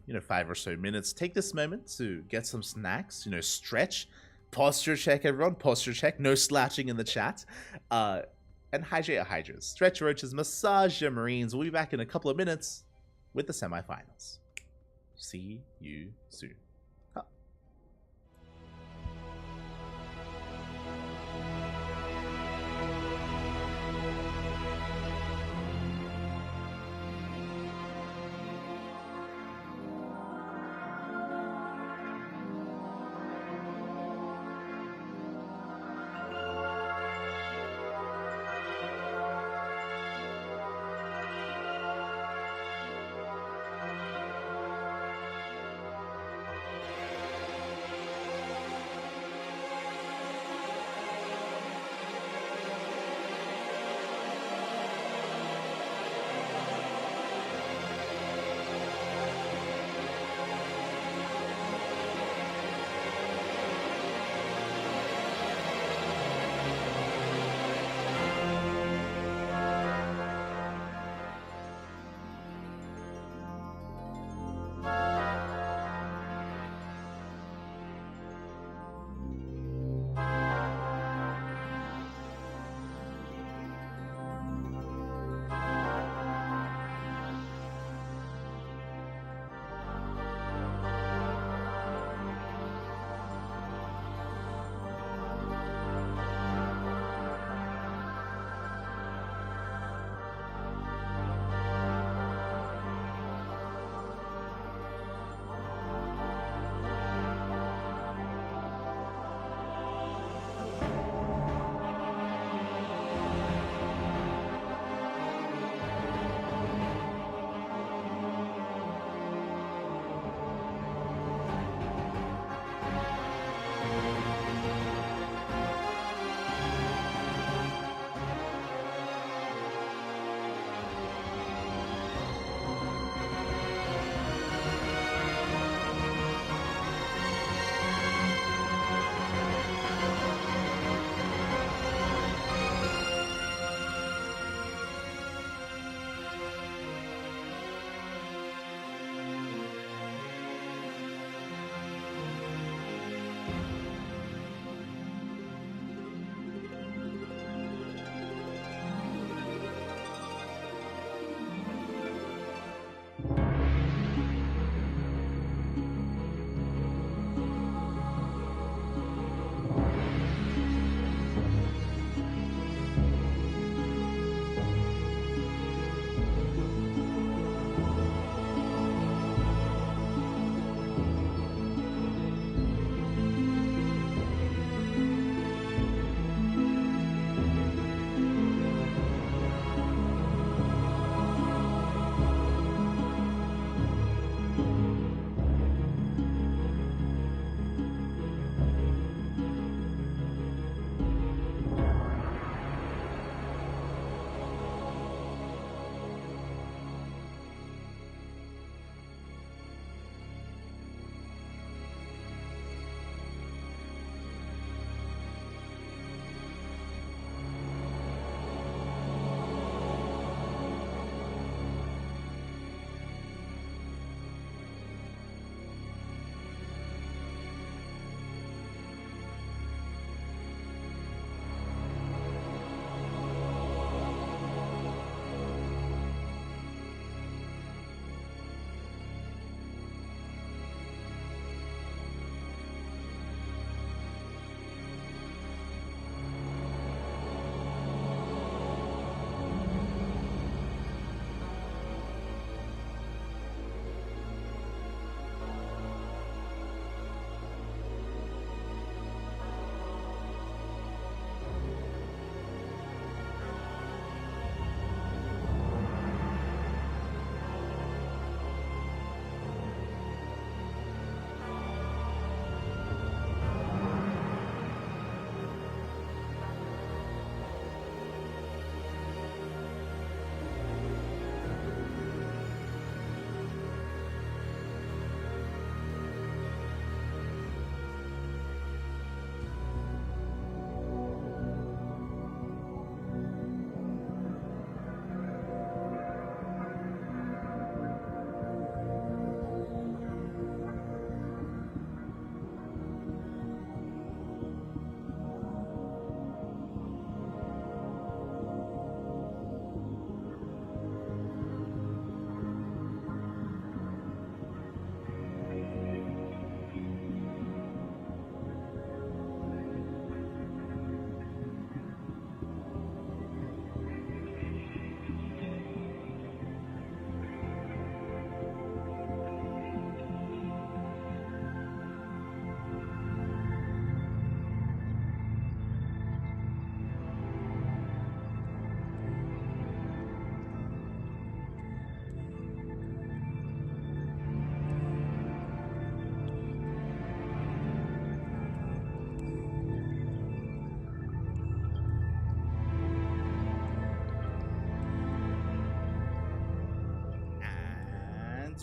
or so minutes. Take this moment to get some snacks, stretch, posture check, everyone, posture check, no slouching in the chat, and hydrate your hydras. Stretch your roaches, massage your marines. We'll be back in a couple of minutes with the semifinals. See you soon.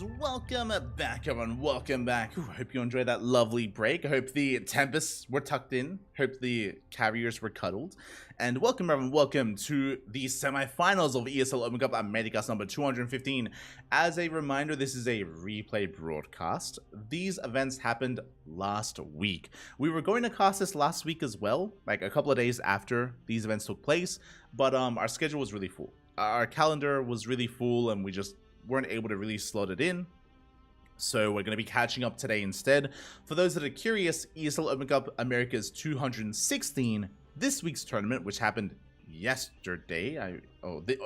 And welcome back, everyone. Welcome back. Ooh, I hope you enjoyed that lovely break. I hope the tempests were tucked in. Hope the carriers were cuddled. And welcome, everyone. Welcome to the semifinals of ESL Open Cup Americas number 215. As a reminder, this is a replay broadcast. These events happened last week. We were going to cast this last week as well, like a couple of days after these events took place, but our schedule was really full. Our calendar was really full, and we just weren't able to really slot it in. So we're going to be catching up today instead. For those that are curious, ESL Open Cup Americas 216, this week's tournament, which happened yesterday,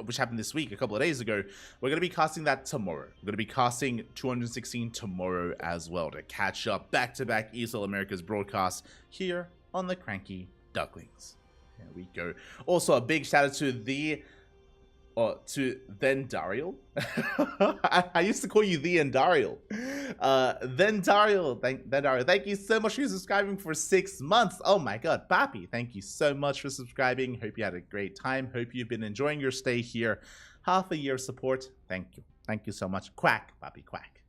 which happened this week, a couple of days ago, we're going to be casting that tomorrow. We're going to be casting 216 tomorrow as well to catch up back-to-back ESL Americas broadcasts here on the CranKy Ducklings. There we go. Also, a big shout out to then Dariel. I used to call you the and Dariel. Then Dariel, thank you so much for subscribing for 6 months. Oh my god, Papi, thank you so much for subscribing. Hope you had a great time. Hope you've been enjoying your stay here. Half a year of support. Thank you so much. Quack, Papi, quack.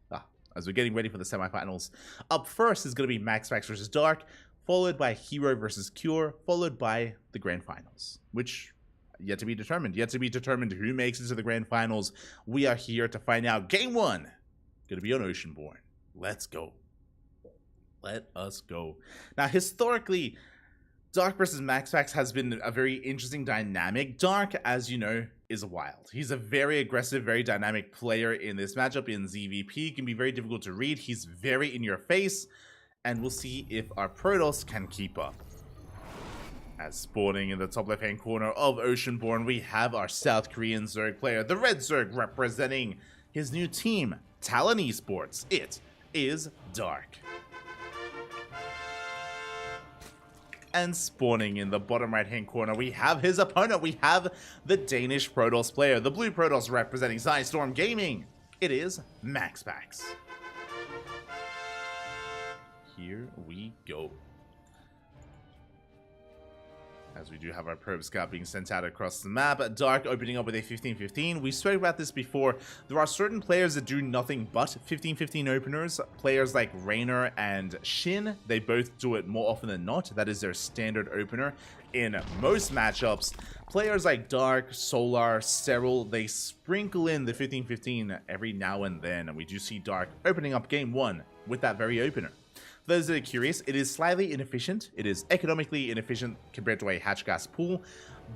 As we're getting ready for the semifinals, up first is going to be MaxPax versus Dark, followed by Hero versus Cure, followed by the grand finals, which yet to be determined who makes it to the grand finals. We are here to find out. Game 1 gonna be on Oceanborn. Let's go. Let us go. Now, historically, Dark versus MaxPax has been a very interesting dynamic. Dark, as you know, is wild. He's a very aggressive, very dynamic player in this matchup in ZVP. He can be very difficult to read. He's very in your face, and we'll see if our Protoss can keep up. As spawning in the top left-hand corner of Oceanborn, we have our South Korean Zerg player, the Red Zerg, representing his new team, Talon Esports. It is Dark. And spawning in the bottom right-hand corner, we have his opponent. We have the Danish Protoss player, the Blue Protoss, representing Storm Gaming. It is MaxPax. Here we go. As we do have our probe scout being sent out across the map. Dark opening up with a 15-15. We spoke about this before. There are certain players that do nothing but 15-15 openers. Players like Raynor and Shin, they both do it more often than not. That is their standard opener in most matchups. Players like Dark, Solar, Serral, they sprinkle in the 15-15 every now and then. And we do see Dark opening up game 1 with that very opener. For those that are curious, it is slightly inefficient. It is economically inefficient compared to a hatch gas pool,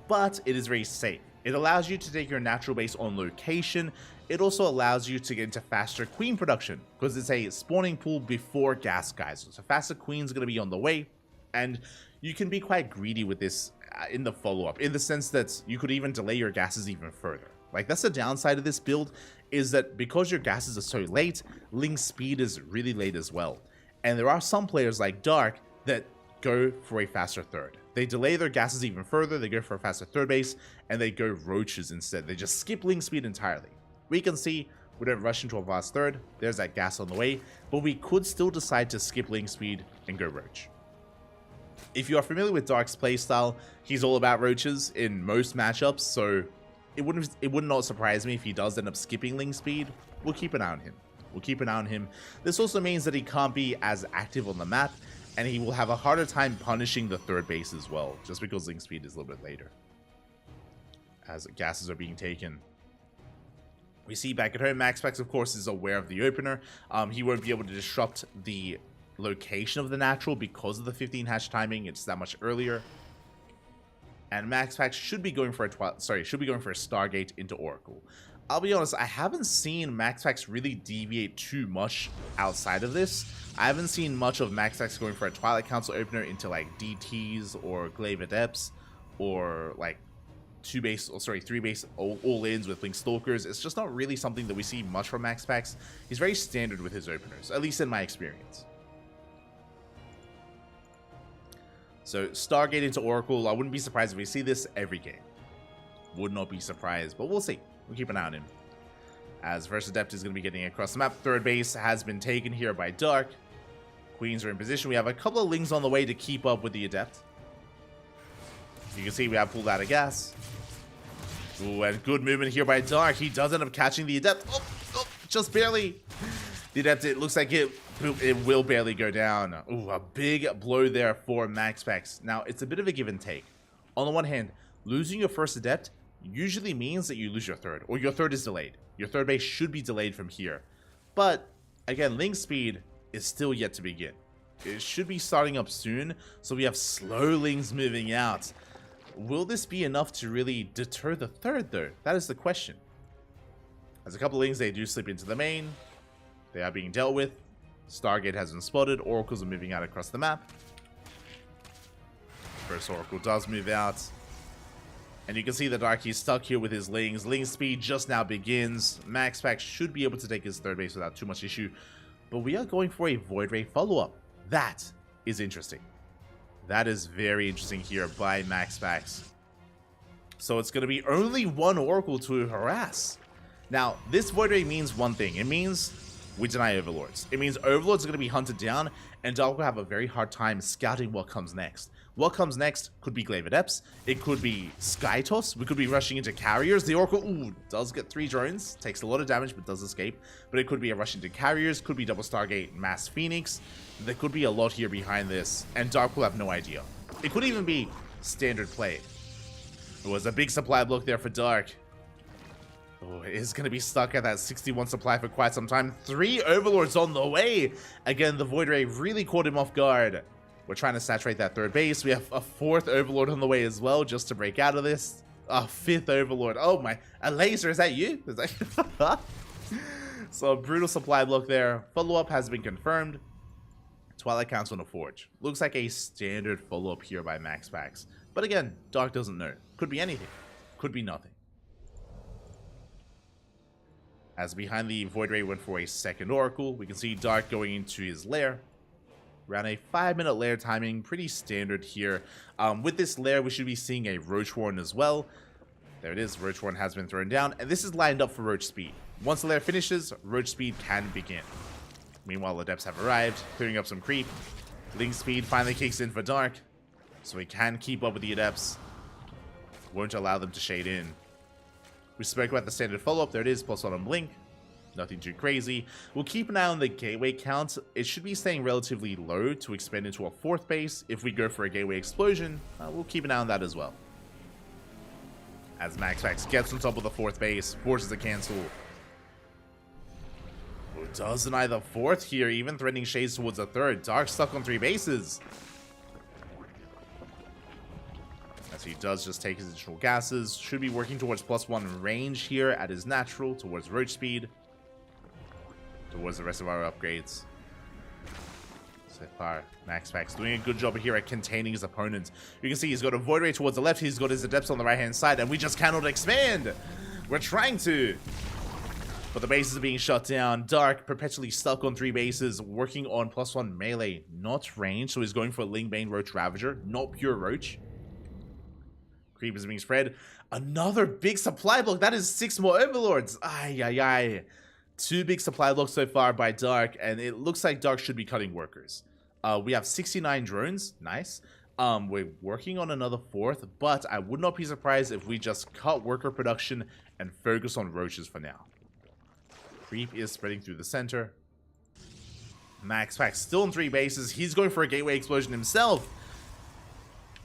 but it is very safe. It allows you to take your natural base on location. It also allows you to get into faster queen production because it's a spawning pool before gas geysers. So faster queen's going to be on the way, and you can be quite greedy with this in the follow-up, in the sense that you could even delay your gases even further. Like, that's the downside of this build, is that because your gases are so late, link speed is really late as well. And there are some players like Dark that go for a faster third. They delay their gases even further, they go for a faster third base, and they go roaches instead. They just skip link speed entirely. We can see we don't rush into a fast third, there's that gas on the way, but we could still decide to skip link speed and go roach. If you are familiar with Dark's playstyle, he's all about roaches in most matchups, so it would not surprise me if he does end up skipping link speed. We'll keep an eye on him. We'll keep an eye on him. This also means that he can't be as active on the map, and he will have a harder time punishing the third base as well, just because link speed is a little bit later. As gases are being taken. We see back at home, MaxPax, of course, is aware of the opener. He won't be able to disrupt the location of the natural because of the 15 hatch timing. It's that much earlier. And MaxPax should be going for a Stargate into Oracle. I'll be honest, I haven't seen MaxPax really deviate too much outside of this. I haven't seen much of MaxPax going for a Twilight Council opener into like DTs or Glaive Adepts or like 3 base all-ins with Blink Stalkers. It's just not really something that we see much from MaxPax. He's very standard with his openers, at least in my experience. So Stargate into Oracle, I wouldn't be surprised if we see this every game. Would not be surprised, but we'll see. We'll keep an eye on him. As First Adept is going to be getting across the map. Third base has been taken here by Dark. Queens are in position. We have a couple of Lings on the way to keep up with the Adept. You can see we have pulled out of gas. Ooh, and good movement here by Dark. He does end up catching the Adept. Oh, just barely. The Adept, it looks like it will barely go down. Ooh, a big blow there for MaxPax. Now, it's a bit of a give and take. On the one hand, losing your first Adept usually means that you lose your third, or your third is delayed. Your third base should be delayed from here. But, again, Link speed is still yet to begin. It should be starting up soon, so we have slow Lings moving out. Will this be enough to really deter the third, though? That is the question. As a couple of Lings, they do slip into the main. They are being dealt with. Stargate has been spotted. Oracles are moving out across the map. First Oracle does move out. And you can see the Dark, he's stuck here with his Lings. Ling speed just now begins. MaxPax should be able to take his third base without too much issue. But we are going for a Void Ray follow-up. That is interesting. That is very interesting here by MaxPax. So it's going to be only one Oracle to harass. Now, this Void Ray means one thing. It means we deny Overlords. It means Overlords are going to be hunted down, and Dark will have a very hard time scouting what comes next. What comes next could be Glaive Adepts. It could be Sky Toss. We could be rushing into Carriers. The Oracle, ooh, does get 3 drones. Takes a lot of damage, but does escape. But it could be a rush into Carriers. Could be Double Stargate, Mass Phoenix. There could be a lot here behind this, and Dark will have no idea. It could even be standard play. It was a big supply block there for Dark. Oh, it is going to be stuck at that 61 supply for quite some time. 3 Overlords on the way. Again, the Void Ray really caught him off guard. We're trying to saturate that third base. We have a 4th Overlord on the way as well, just to break out of this. A 5th Overlord. Oh my, a laser, is that you? Is that So a brutal supply block there. Follow-up has been confirmed. Twilight Council on a Forge. Looks like a standard follow-up here by MaxPax. But again, Dark doesn't know. Could be anything. Could be nothing. As behind the Void Ray went for a 2nd Oracle, we can see Dark going into his lair. Around a 5-minute lair timing, pretty standard here. With this lair, we should be seeing a Roach Warren as well. There it is, Roach Warren has been thrown down, and this is lined up for Roach Speed. Once the lair finishes, Roach Speed can begin. Meanwhile, Adepts have arrived, clearing up some creep. Link Speed finally kicks in for Dark, so he can keep up with the Adepts. Won't allow them to shade in. We spoke about the standard follow-up. There it is, +1 on Blink. Nothing too crazy. We'll keep an eye on the gateway count. It should be staying relatively low to expand into a 4th base. If we go for a gateway explosion, we'll keep an eye on that as well. As MaxPax gets on top of the 4th base, forces a cancel. Does deny the 4th here, even threatening shades towards a 3rd. Dark stuck on 3 bases. As he does just take his additional gases. Should be working towards +1 range here at his natural, towards Roach Speed. Towards the rest of our upgrades. So far, MaxPax doing a good job here at containing his opponents. You can see he's got a Void Ray towards the left, he's got his Adepts on the right-hand side, and we just cannot expand! We're trying to! But the bases are being shut down. Dark perpetually stuck on 3 bases, working on +1 melee, not range, so he's going for Lingbane Roach Ravager, not pure Roach. Creep is being spread. Another big supply block. That is 6 more Overlords. Ay, ay, ay. 2 big supply blocks so far by Dark, and it looks like Dark should be cutting workers. We have 69 drones. Nice. We're working on another 4th, but I would not be surprised if we just cut worker production and focus on roaches for now. Creep is spreading through the center. MaxPax still in 3 bases. He's going for a gateway explosion himself.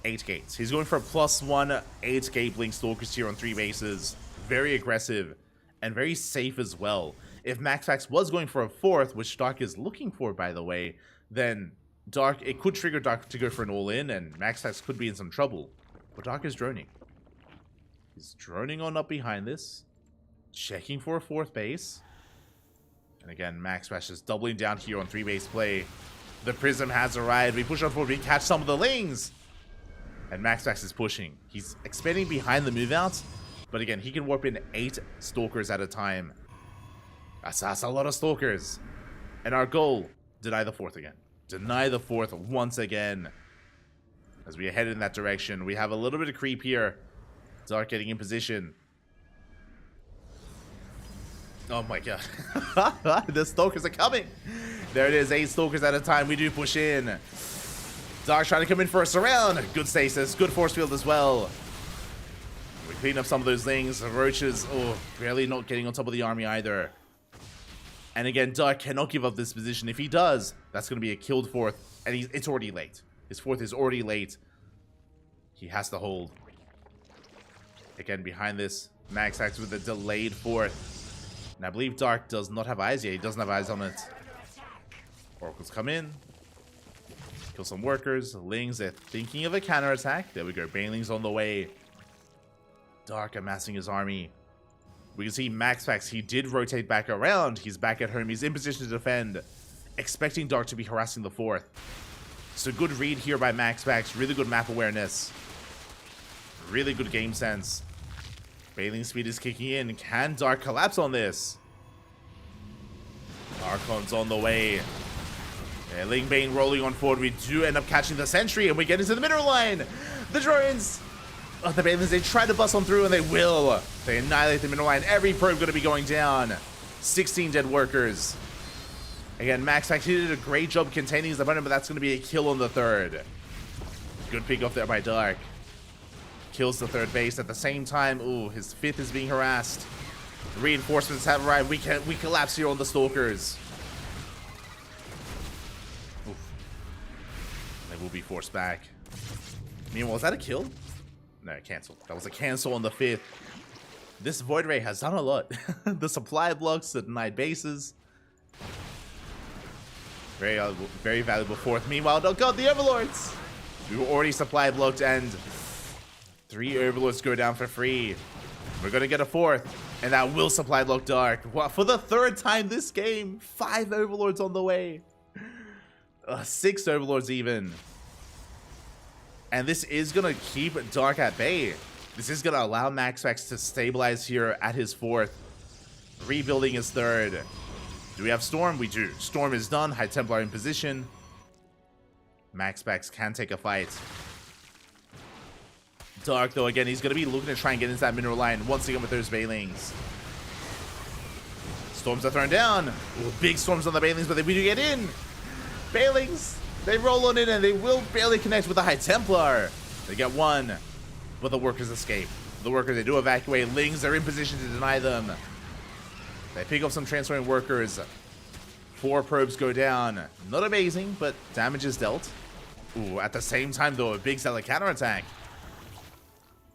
8 gates. He's going for a +1 8 gate Blink Stalkers here on 3 bases. Very aggressive and very safe as well. If MaxPax was going for a 4th, which Dark is looking for, by the way, then Dark, it could trigger Dark to go for an all-in, and MaxPax could be in some trouble. But Dark is droning. He's droning on up behind this, checking for a 4th base. And again, MaxPax is doubling down here on 3 base play. The Prism has arrived. We push on forward. We catch some of the Lings. And MaxPax is pushing. He's expanding behind the move outs. But again, he can warp in 8 Stalkers at a time. That's a lot of Stalkers. And our goal, deny the 4th again. Deny the 4th once again. As we are headed in that direction, we have a little bit of creep here. Dark getting in position. Oh my god. The Stalkers are coming. There it is, 8 Stalkers at a time. We do push in. Dark trying to come in for a surround. Good stasis, good force field as well. We clean up some of those things. Roaches, oh, barely not getting on top of the army either. And again, Dark cannot give up this position. If he does, that's going to be a killed fourth. And it's already late. His fourth is already late. He has to hold. Again, behind this, MaxPax with a delayed fourth. And I believe Dark does not have eyes yet. He doesn't have eyes on it. Oracles come in. Kill some workers. Lings, they're thinking of a counterattack. There we go. Baneling's on the way. Dark amassing his army. We can see MaxPax, he did rotate back around. He's back at home. He's in position to defend. Expecting Dark to be harassing the fourth. So good read here by MaxPax. Really good map awareness. Really good game sense. Bailing speed is kicking in. Can Dark collapse on this? Archon's on the way. Yeah, Ling Bane rolling on forward. We do end up catching the sentry and we get into the middle line. The drones. Oh, the Banelings, they try to bust on through and they will. They annihilate the middle line. Every probe going to be going down. 16 dead workers. Again, MaxPax, he did a great job containing his opponent, but that's going to be a kill on the third. Good pick off there by Dark. Kills the third base at the same time. Ooh, his fifth is being harassed. Reinforcements have arrived. We collapse here on the Stalkers. Oof. They will be forced back. Meanwhile, was that a kill? No, cancel. That was a cancel on the fifth. This Void Ray has done a lot. The supply blocks, the denied bases. Very valuable fourth. Meanwhile, oh god, the Overlords! We were already supply blocked and 3 Overlords go down for free. We're gonna get a fourth, and that will supply block Dark. Wow, for the third time this game, 5 Overlords on the way. 6 Overlords even. And this is going to keep Dark at bay. This is going to allow MaxPax to stabilize here at his fourth. Rebuilding his third. Do we have Storm? We do. Storm is done. High Templar in position. MaxPax can take a fight. Dark, though, again, he's going to be looking to try and get into that mineral line once again with those Banelings. Storms are thrown down. Ooh, big storms on the Banelings, but we do get in. Banelings. They roll on in and they will barely connect with the High Templar. They get one, but the workers escape. The workers, they do evacuate. Lings are in position to deny them. They pick up some transferring workers. 4 probes go down. Not amazing, but damage is dealt. Ooh, at the same time, though, a big Zealot counterattack.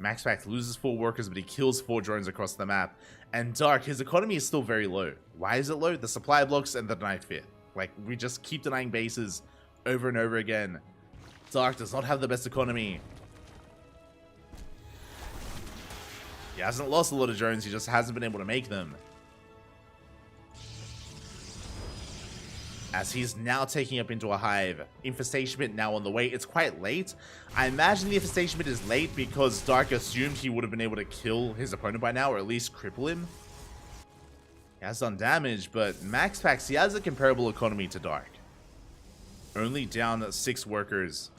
MaxPax loses 4 workers, but he kills 4 drones across the map. And Dark, his economy is still very low. Why is it low? The supply blocks and the denied fit. Like, we just keep denying bases over and over again. Dark does not have the best economy. He hasn't lost a lot of drones, he just hasn't been able to make them. As he's now taking up into a hive. Infestation Pit now on the way. It's quite late. I imagine the Infestation Pit is late because Dark assumed he would have been able to kill his opponent by now, or at least cripple him. He has done damage, but MaxPax, he has a comparable economy to Dark. Only down 6 workers.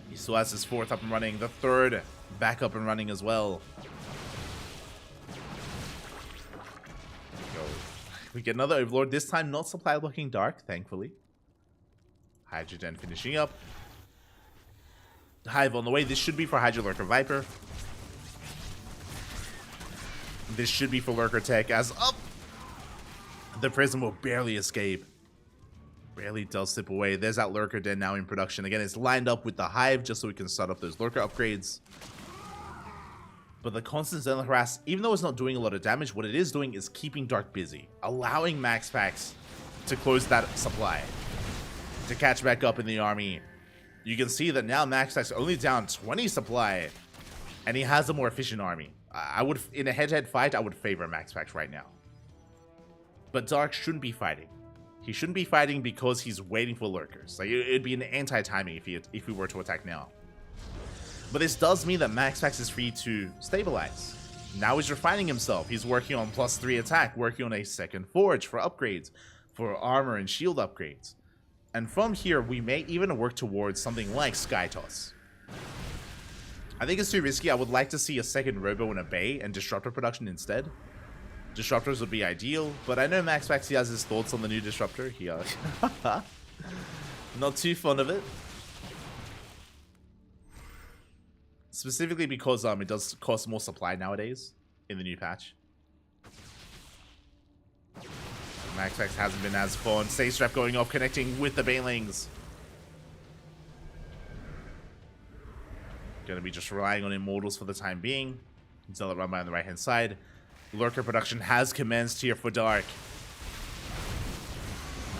He still has his 4th up and running. The 3rd back up and running as well. Go. We get another Overlord. This time not supply blocking Dark, thankfully. Hydrogen finishing up. Hive on the way. This should be for Hydra Lurker Viper. This should be for Lurker Tech as up. The Prism will barely escape. Barely does slip away. There's that Lurker Den now in production. Again, it's lined up with the Hive just so we can start up those Lurker upgrades. But the constant Zealot harass, even though it's not doing a lot of damage, what it is doing is keeping Dark busy. Allowing MaxPax to close that supply. To catch back up in the army. You can see that now MaxPax only down 20 supply. And he has a more efficient army. I would, in a head-to-head fight, I would favor MaxPax right now. But Dark shouldn't be fighting. He shouldn't be fighting because he's waiting for lurkers. Like, it'd be an anti-timing if we were to attack now. But this does mean that MaxPax is free to stabilize. Now he's refining himself. He's working on +3 attack, working on a 2nd forge for upgrades, for armor and shield upgrades. And from here, we may even work towards something like Sky Toss. I think it's too risky. I would like to see a 2nd Robo in a Bay and Disruptor production instead. Disruptors would be ideal, but I know MaxPax, he has his thoughts on the new Disruptor. He, not too fond of it. Specifically because it does cost more supply nowadays in the new patch. MaxPax hasn't been as fun. Safe Strap going off, connecting with the Banelings. Gonna be just relying on Immortals for the time being. Zealot run by on the right hand side. Lurker production has commenced here for Dark.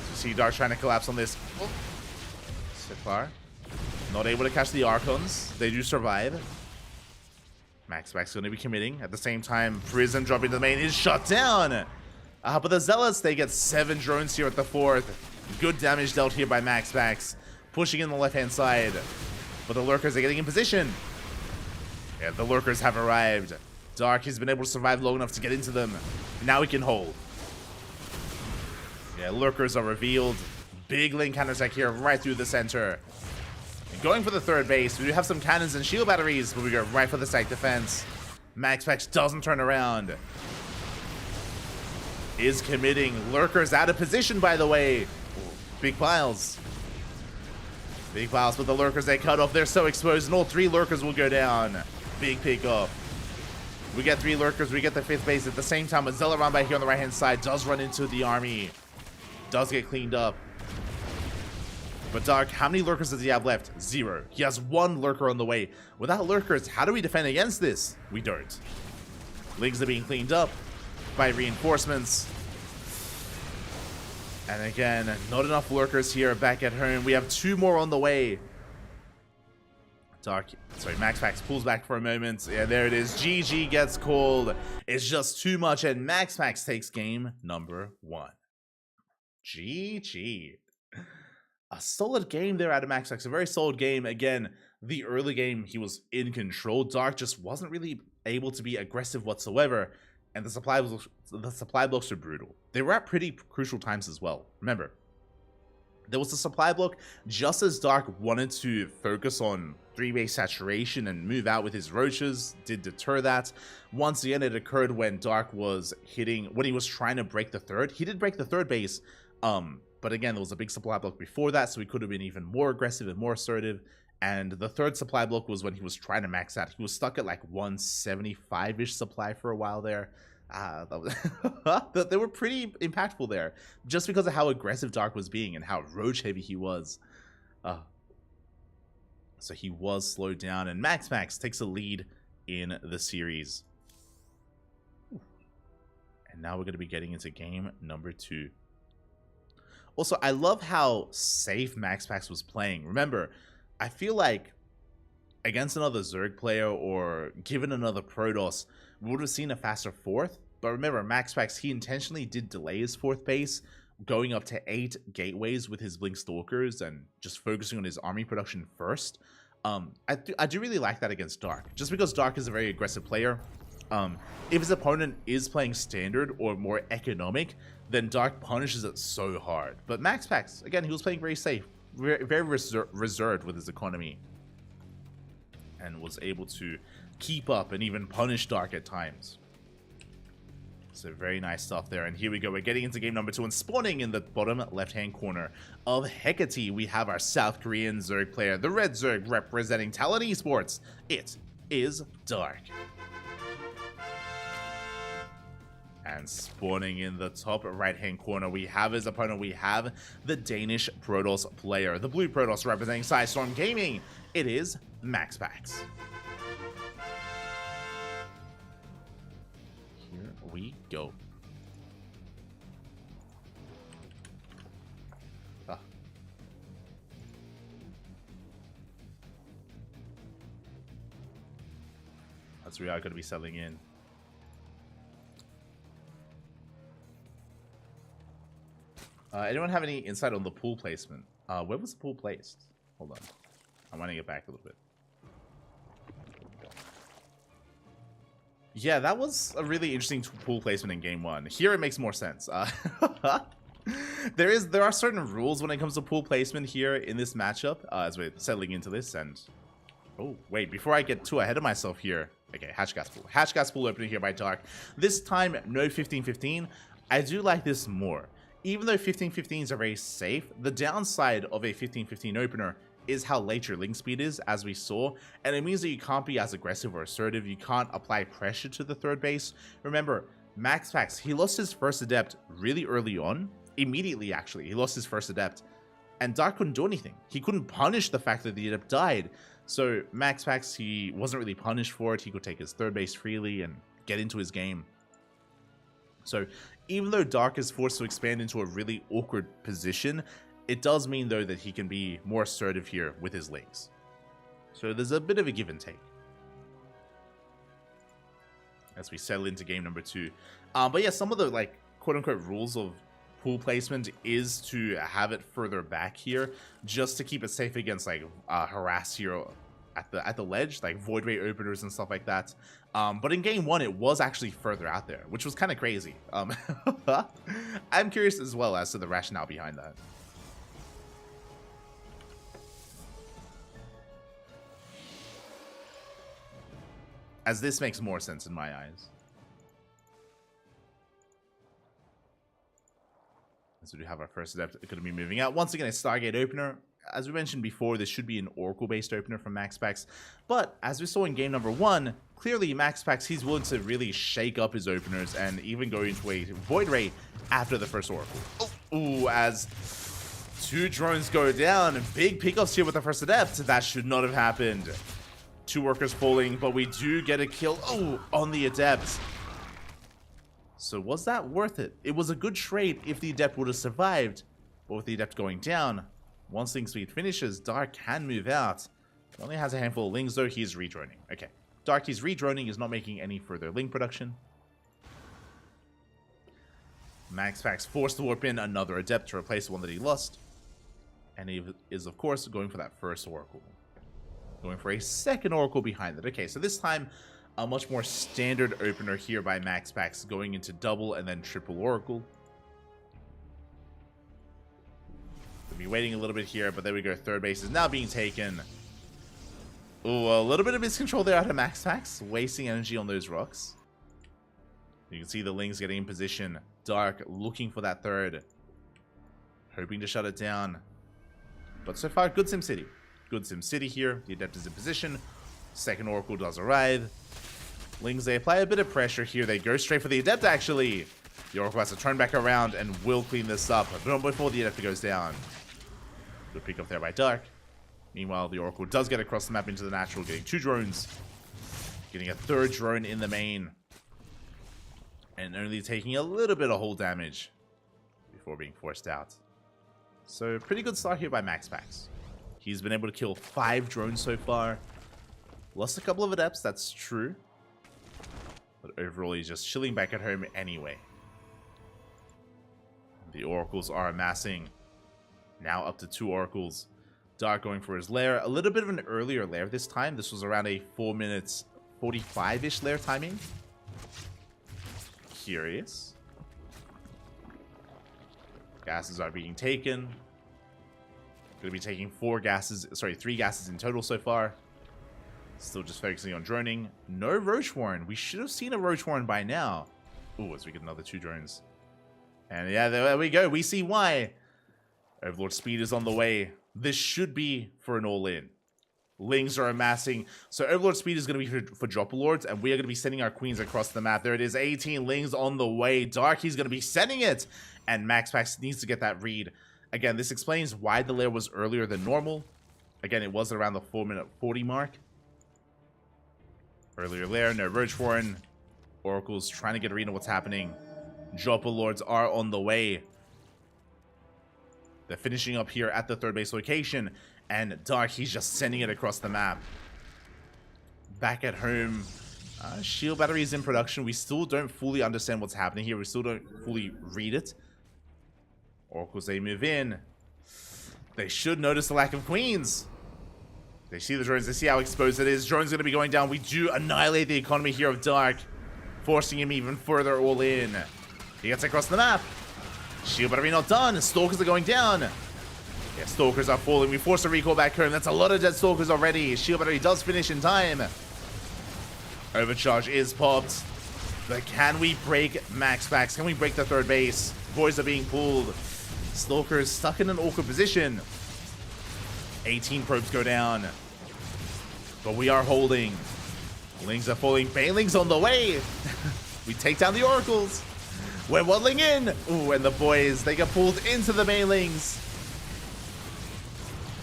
So you see Dark trying to collapse on this. Oh. So far, not able to catch the Archons. They do survive. MaxPax going to be committing. At the same time, Prism dropping to the main is shut down. But the Zealots, they get 7 drones here at the 4th. Good damage dealt here by MaxPax. Pushing in the left-hand side. But the Lurkers are getting in position. Yeah, the Lurkers have arrived. Dark has been able to survive long enough to get into them. Now he can hold. Yeah, Lurkers are revealed. Big lane counterattack here right through the center. And going for the 3rd base. We do have some cannons and shield batteries, but we go right for the site defense. MaxPax doesn't turn around. Is committing. Lurkers out of position, by the way. Big piles. Big piles, but the Lurkers, they cut off. They're so exposed, and all 3 Lurkers will go down. Big pick off. We get 3 Lurkers. We get the 5th base at the same time. A Zealot run by here on the right-hand side does run into the army. Does get cleaned up. But Dark, how many Lurkers does he have left? 0. He has 1 Lurker on the way. Without Lurkers, how do we defend against this? We don't. Lings are being cleaned up by reinforcements. And again, not enough Lurkers here back at home. We have 2 more on the way. MaxPax pulls back for a moment. Yeah, there it is. GG gets called. It's just too much, and MaxPax takes game number 1. GG. A solid game there out of MaxPax. A very solid game. Again, the early game, he was in control. Dark just wasn't really able to be aggressive whatsoever. And the supply blocks are brutal. They were at pretty crucial times as well. Remember, there was a supply block just as Dark wanted to focus on 3-base saturation and move out with his roaches. Did deter that. Once again, it occurred when Dark was hitting, when he was trying to break the 3rd. He did break the 3rd base, but again, there was a big supply block before that, so he could have been even more aggressive and more assertive. And the 3rd supply block was when he was trying to max out. He was stuck at like 175-ish supply for a while there. They were pretty impactful there, just because of how aggressive Dark was being and how roach heavy he was. So he was slowed down, and MaxPax takes a lead in the series. And now we're going to be getting into game number 2. Also, I love how safe MaxPax was playing. Remember, I feel like against another Zerg player or given another Protoss, we would have seen a faster 4th. But remember, MaxPax, he intentionally did delay his 4th base, going up to 8 gateways with his Blink Stalkers and just focusing on his army production first. I do really like that against Dark, just because Dark is a very aggressive player. If his opponent is playing standard or more economic, then Dark punishes it so hard. But MaxPax, again, he was playing very safe, very reserved with his economy, and was able to keep up and even punish Dark at times. So very nice stuff there. And here we go. We're getting into game number 2, and spawning in the bottom left-hand corner of Hecate, we have our South Korean Zerg player, the Red Zerg representing Talon Esports. It is Dark. And spawning in the top right-hand corner, we have his opponent. We have the Danish Protoss player, the Blue Protoss representing Psystorm Gaming. It is MaxPax. Here we go. That's where we are going to be settling in. Anyone have any insight on the pool placement? Where was the pool placed? Hold on. I'm running it back a little bit. Yeah, that was a really interesting pool placement in game 1. Here it makes more sense. There are certain rules when it comes to pool placement here in this matchup as we're settling into this. And oh wait, before I get too ahead of myself here. Okay, hatch gas pool. Hatch gas pool opening here by Dark. This time, no 15-15. I do like this more. Even though 15-15s are very safe, the downside of a 15-15 opener is how late your link speed is, as we saw, and it means that you can't be as aggressive or assertive. You can't apply pressure to the 3rd base. Remember, MaxPax, he lost his first Adept really early on. Immediately, actually. He lost his first Adept. And Dark couldn't do anything. He couldn't punish the fact that the Adept died. So MaxPax, he wasn't really punished for it. He could take his third base freely and get into his game. So even though Dark is forced to expand into a really awkward position, it does mean, though, that he can be more assertive here with his links. So there's a bit of a give and take as we settle into game number 2. But yeah, some of the, like, quote-unquote rules of pool placement is to have it further back here, just to keep it safe against, like, harass here at the ledge, like void ray openers and stuff like that. But in game 1, it was actually further out there, which was kind of crazy. I'm curious as well as to the rationale behind that. As this makes more sense in my eyes. So we have our first Adept going to be moving out. Once again, a Stargate opener. As we mentioned before, this should be an Oracle-based opener from MaxPax. But as we saw in game number 1, clearly MaxPax, he's willing to really shake up his openers and even go into a Void Ray after the first Oracle. Ooh, as 2 drones go down. Big pickups here with the first Adept. That should not have happened. 2 workers falling, but we do get a kill on the Adept. So was that worth it? It was a good trade if the Adept would have survived, but with the Adept going down, once Link Speed finishes, Dark can move out. He only has a handful of Lings, though. He's redroning. Okay, Dark, he's redroning, is not making any further Link production. MaxPax forced to warp in another Adept to replace the one that he lost, and he is, of course, going for that first Oracle. Going for a second Oracle behind it. Okay, so this time, a much more standard opener here by MaxPax, going into double and then triple Oracle. We'll be waiting a little bit here, but there we go. Third base is now being taken. Ooh, a little bit of miscontrol there out of MaxPax, wasting energy on those rocks. You can see the Lings getting in position. Dark looking for that third, hoping to shut it down. But so far, good SimCity. Good SimCity here. The Adept is in position. Second Oracle does arrive. Lings, they apply a bit of pressure here. They go straight for the Adept, actually. The Oracle has to turn back around and will clean this up, but not before the Adept goes down. Good pick up there by Dark. Meanwhile, the Oracle does get across the map into the natural, getting 2 drones. Getting a third drone in the main. And only taking a little bit of hull damage before being forced out. So, pretty good start here by MaxPax. He's been able to kill 5 drones so far. Lost a couple of Adepts, that's true. But overall, he's just chilling back at home anyway. The Oracles are amassing. Now up to 2 Oracles. Dark going for his lair. A little bit of an earlier lair this time. This was around a 4 minutes 45-ish lair timing. Curious. Gases are being taken. Going to be taking 3 gases in total so far. Still just focusing on droning. No Roach Warren. We should have seen a Roach Warren by now. Ooh, as we get another 2 drones. And yeah, there we go. We see why. Overlord Speed is on the way. This should be for an all-in. Lings are amassing. So Overlord Speed is going to be for Dropper Lords, and we are going to be sending our queens across the map. There it is, 18 Lings on the way. Dark, he's going to be sending it. And MaxPax needs to get that read. Again, this explains why the lair was earlier than normal. Again, it was around the 4-minute 40 mark. Earlier lair, no Roach Warren. Oracle's trying to get a read on what's happening. Dropper Lords are on the way. They're finishing up here at the third base location. And Dark, he's just sending it across the map. Back at home, shield battery is in production. We still don't fully understand what's happening here. We still don't fully read it. Oracles, they move in. They should notice the lack of queens. They see the drones. They see how exposed it is. Drone's going to be going down. We do annihilate the economy here of Dark, forcing him even further all in. He gets across the map. Shield battery not done. Stalkers are going down. Yeah, Stalkers are falling. We force a recall back home. That's a lot of dead Stalkers already. Shield battery does finish in time. Overcharge is popped. But can we break MaxPax? Can we break the third base? Boys are being pulled. Stalkers stuck in an awkward position. 18 probes go down. But we are holding. Lings are falling. Baneling's on the way. We take down the Oracles. We're waddling in. Ooh, and the boys, they get pulled into the Mailings.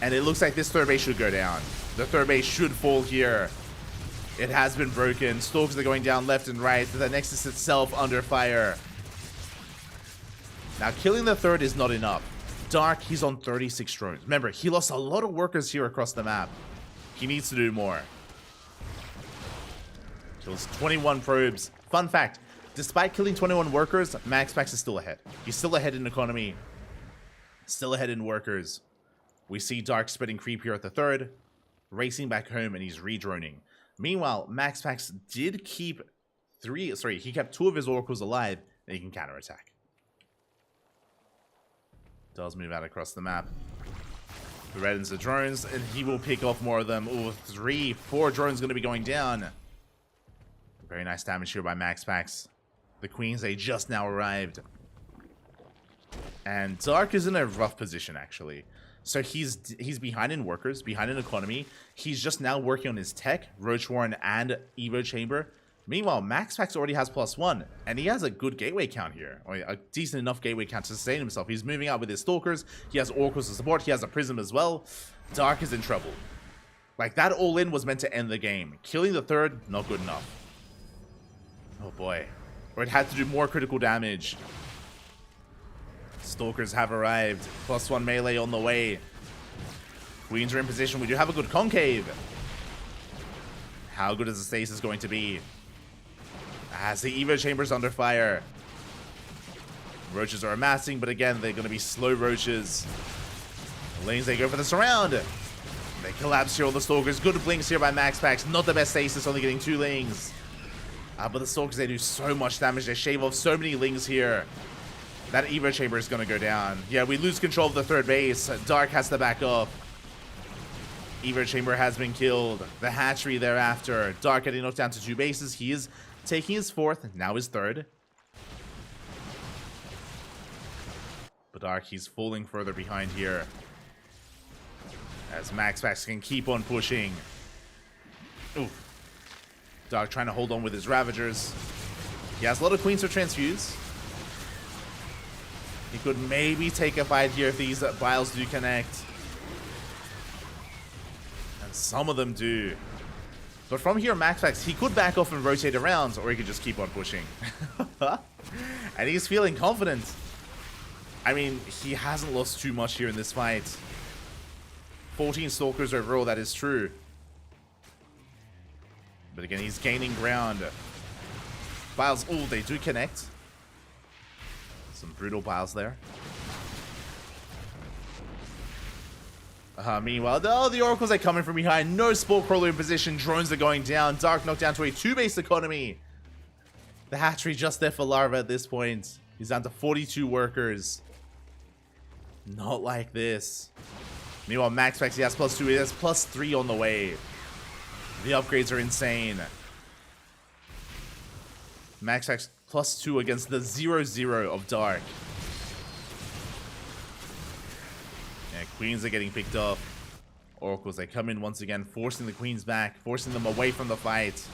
And it looks like this third base should go down. The third base should fall here. It has been broken. Stalkers are going down left and right. The Nexus itself under fire. Now, killing the third is not enough. Dark, he's on 36 drones. Remember, he lost a lot of workers here across the map. He needs to do more. Kills 21 probes. Fun fact, despite killing 21 workers, MaxPax is still ahead. He's still ahead in economy. Still ahead in workers. We see Dark spreading creep here at the third. Racing back home, and he's redroning. Meanwhile, MaxPax did keep he kept 2 of his Oracles alive, and he can counterattack. Does move out across the map. Threatens the drones, and he will pick off more of them. Ooh, 3, 4 drones going to be going down. Very nice damage here by MaxPax. The Queens, they just now arrived. And Dark is in a rough position, actually. So he's behind in workers, behind in economy. He's just now working on his tech, Roach Warren, and Evo Chamber. Meanwhile, MaxPax already has +1, and he has a good gateway count here, or a decent enough gateway count to sustain himself. He's moving out with his Stalkers. He has Oracles to support. He has a Prism as well. Dark is in trouble. Like, that all-in was meant to end the game. Killing the third, not good enough. Oh boy. Or it had to do more critical damage. Stalkers have arrived. +1 melee on the way. Queens are in position. We do have a good concave. How good is the stasis going to be? As the Evo Chamber's under fire. Roaches are amassing, but again, they're going to be slow roaches. The lanes, they go for the surround. They collapse here on the Stalkers. Good blinks here by MaxPax. Not the best stasis, only getting 2 lings. But the Stalkers, they do so much damage. They shave off so many lings here. That Evo Chamber is going to go down. Yeah, we lose control of the third base. Dark has to back up. Evo Chamber has been killed. The hatchery thereafter. Dark getting knocked down to 2 bases. He is taking his 4th, now his 3rd. But Dark, he's falling further behind here. As MaxPax can keep on pushing. Oof. Dark trying to hold on with his Ravagers. He has a lot of Queens to transfuse. He could maybe take a fight here if these Biles do connect. And some of them do. But from here, MaxPax, he could back off and rotate around, or he could just keep on pushing. And he's feeling confident. I mean, he hasn't lost too much here in this fight. 14 Stalkers overall, that is true. But again, he's gaining ground. Biles, oh, they do connect. Some brutal Biles there. Meanwhile, the Oracles are coming from behind. No Spore Crawler in position. Drones are going down. Dark knocked down to a 2-base economy. The hatchery just there for Larva at this point. He's down to 42 workers. Not like this. Meanwhile, MaxPax, he has +2. He has +3 on the way. The upgrades are insane. MaxPax +2 against the 0-0 of Dark. Yeah, Queens are getting picked up. Oracles, they come in once again, forcing the Queens back, forcing them away from the fight.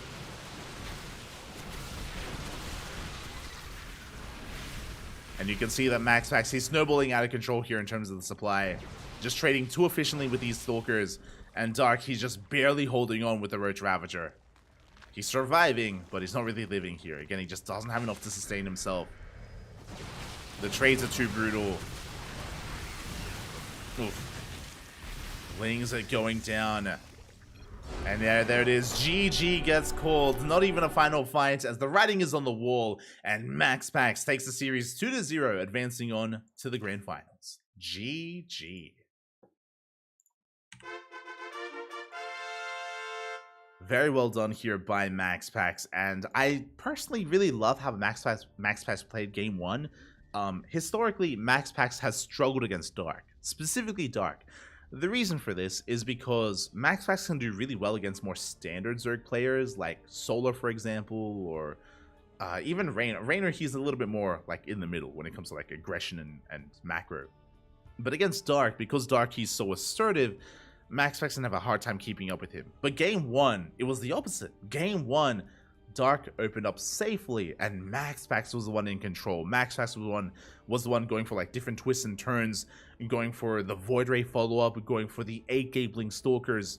And you can see that MaxPax, he's snowballing out of control here in terms of the supply. Just trading too efficiently with these Stalkers. And Dark, he's just barely holding on with the Roach Ravager. He's surviving, but he's not really living here. Again, he just doesn't have enough to sustain himself. The trades are too brutal. Oof. Lings are going down. And there it is. GG gets called. Not even a final fight, as the writing is on the wall. And MaxPax takes the series 2-0, advancing on to the grand finals. GG. Very well done here by MaxPax, and I personally really love how MaxPax played game 1. Historically, MaxPax has struggled against Dark, specifically Dark. The reason for this is because MaxPax can do really well against more standard Zerg players, like Solar, for example, or even Raynor. Raynor, he's a little bit more like in the middle when it comes to like aggression and macro. But against Dark, because Dark, he's so assertive, MaxPax can have a hard time keeping up with him. But game 1, it was the opposite. Game 1, Dark opened up safely, and MaxPax was the one in control. MaxPax was the one going for like different twists and turns, going for the Void Ray follow-up, going for the 8 Gapling Stalkers.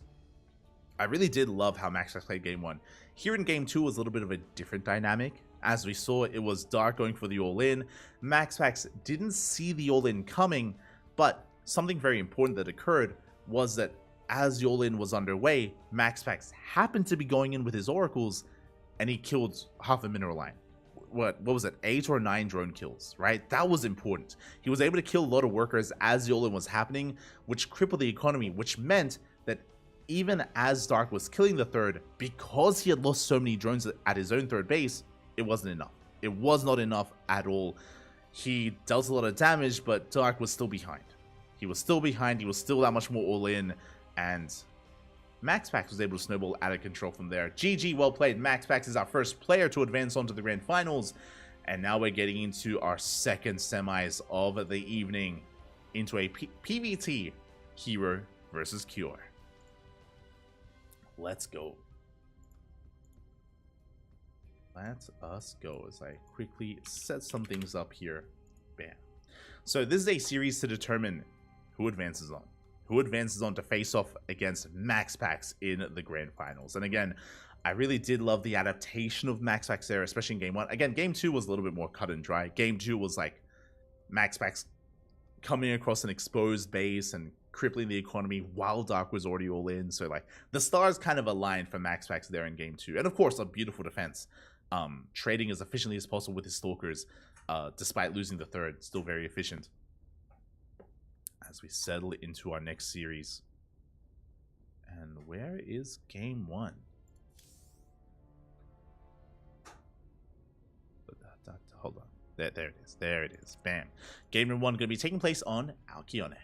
I really did love how MaxPax played game 1. Here in game 2 was a little bit of a different dynamic. As we saw, it was Dark going for the all-in. MaxPax didn't see the all-in coming, but something very important that occurred was that as the all-in was underway, MaxPax happened to be going in with his oracles, and he killed half a mineral line. What was it? 8 or 9 drone kills, right? That was important. He was able to kill a lot of workers as the all-in was happening, which crippled the economy, which meant that even as Dark was killing the third, because he had lost so many drones at his own third base, it wasn't enough. It was not enough at all. He dealt a lot of damage, but Dark was still behind. He was still behind. He was still that much more all-in, and MaxPax was able to snowball out of control from there. GG, well played. MaxPax is our first player to advance onto the grand finals, and now we're getting into our second semis of the evening, into a PvT Hero versus Cure. Let's go. Let us go as I quickly set some things up here. Bam. So this is a series to determine who advances on. Who advances on to face off against MaxPax in the grand finals. And again, I really did love the adaptation of MaxPax there, especially in game 1. Again, game 2 was a little bit more cut and dry. Game 2 was like MaxPax coming across an exposed base and crippling the economy while Dark was already all in. So like the stars kind of aligned for MaxPax there in game 2. And of course, a beautiful defense. Trading as efficiently as possible with his stalkers, despite losing the third, still very efficient. As we settle into our next series. And where is game 1? Hold on. There it is. There it is. Bam. Game 1 going to be taking place on Alcyone.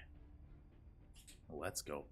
Let's go.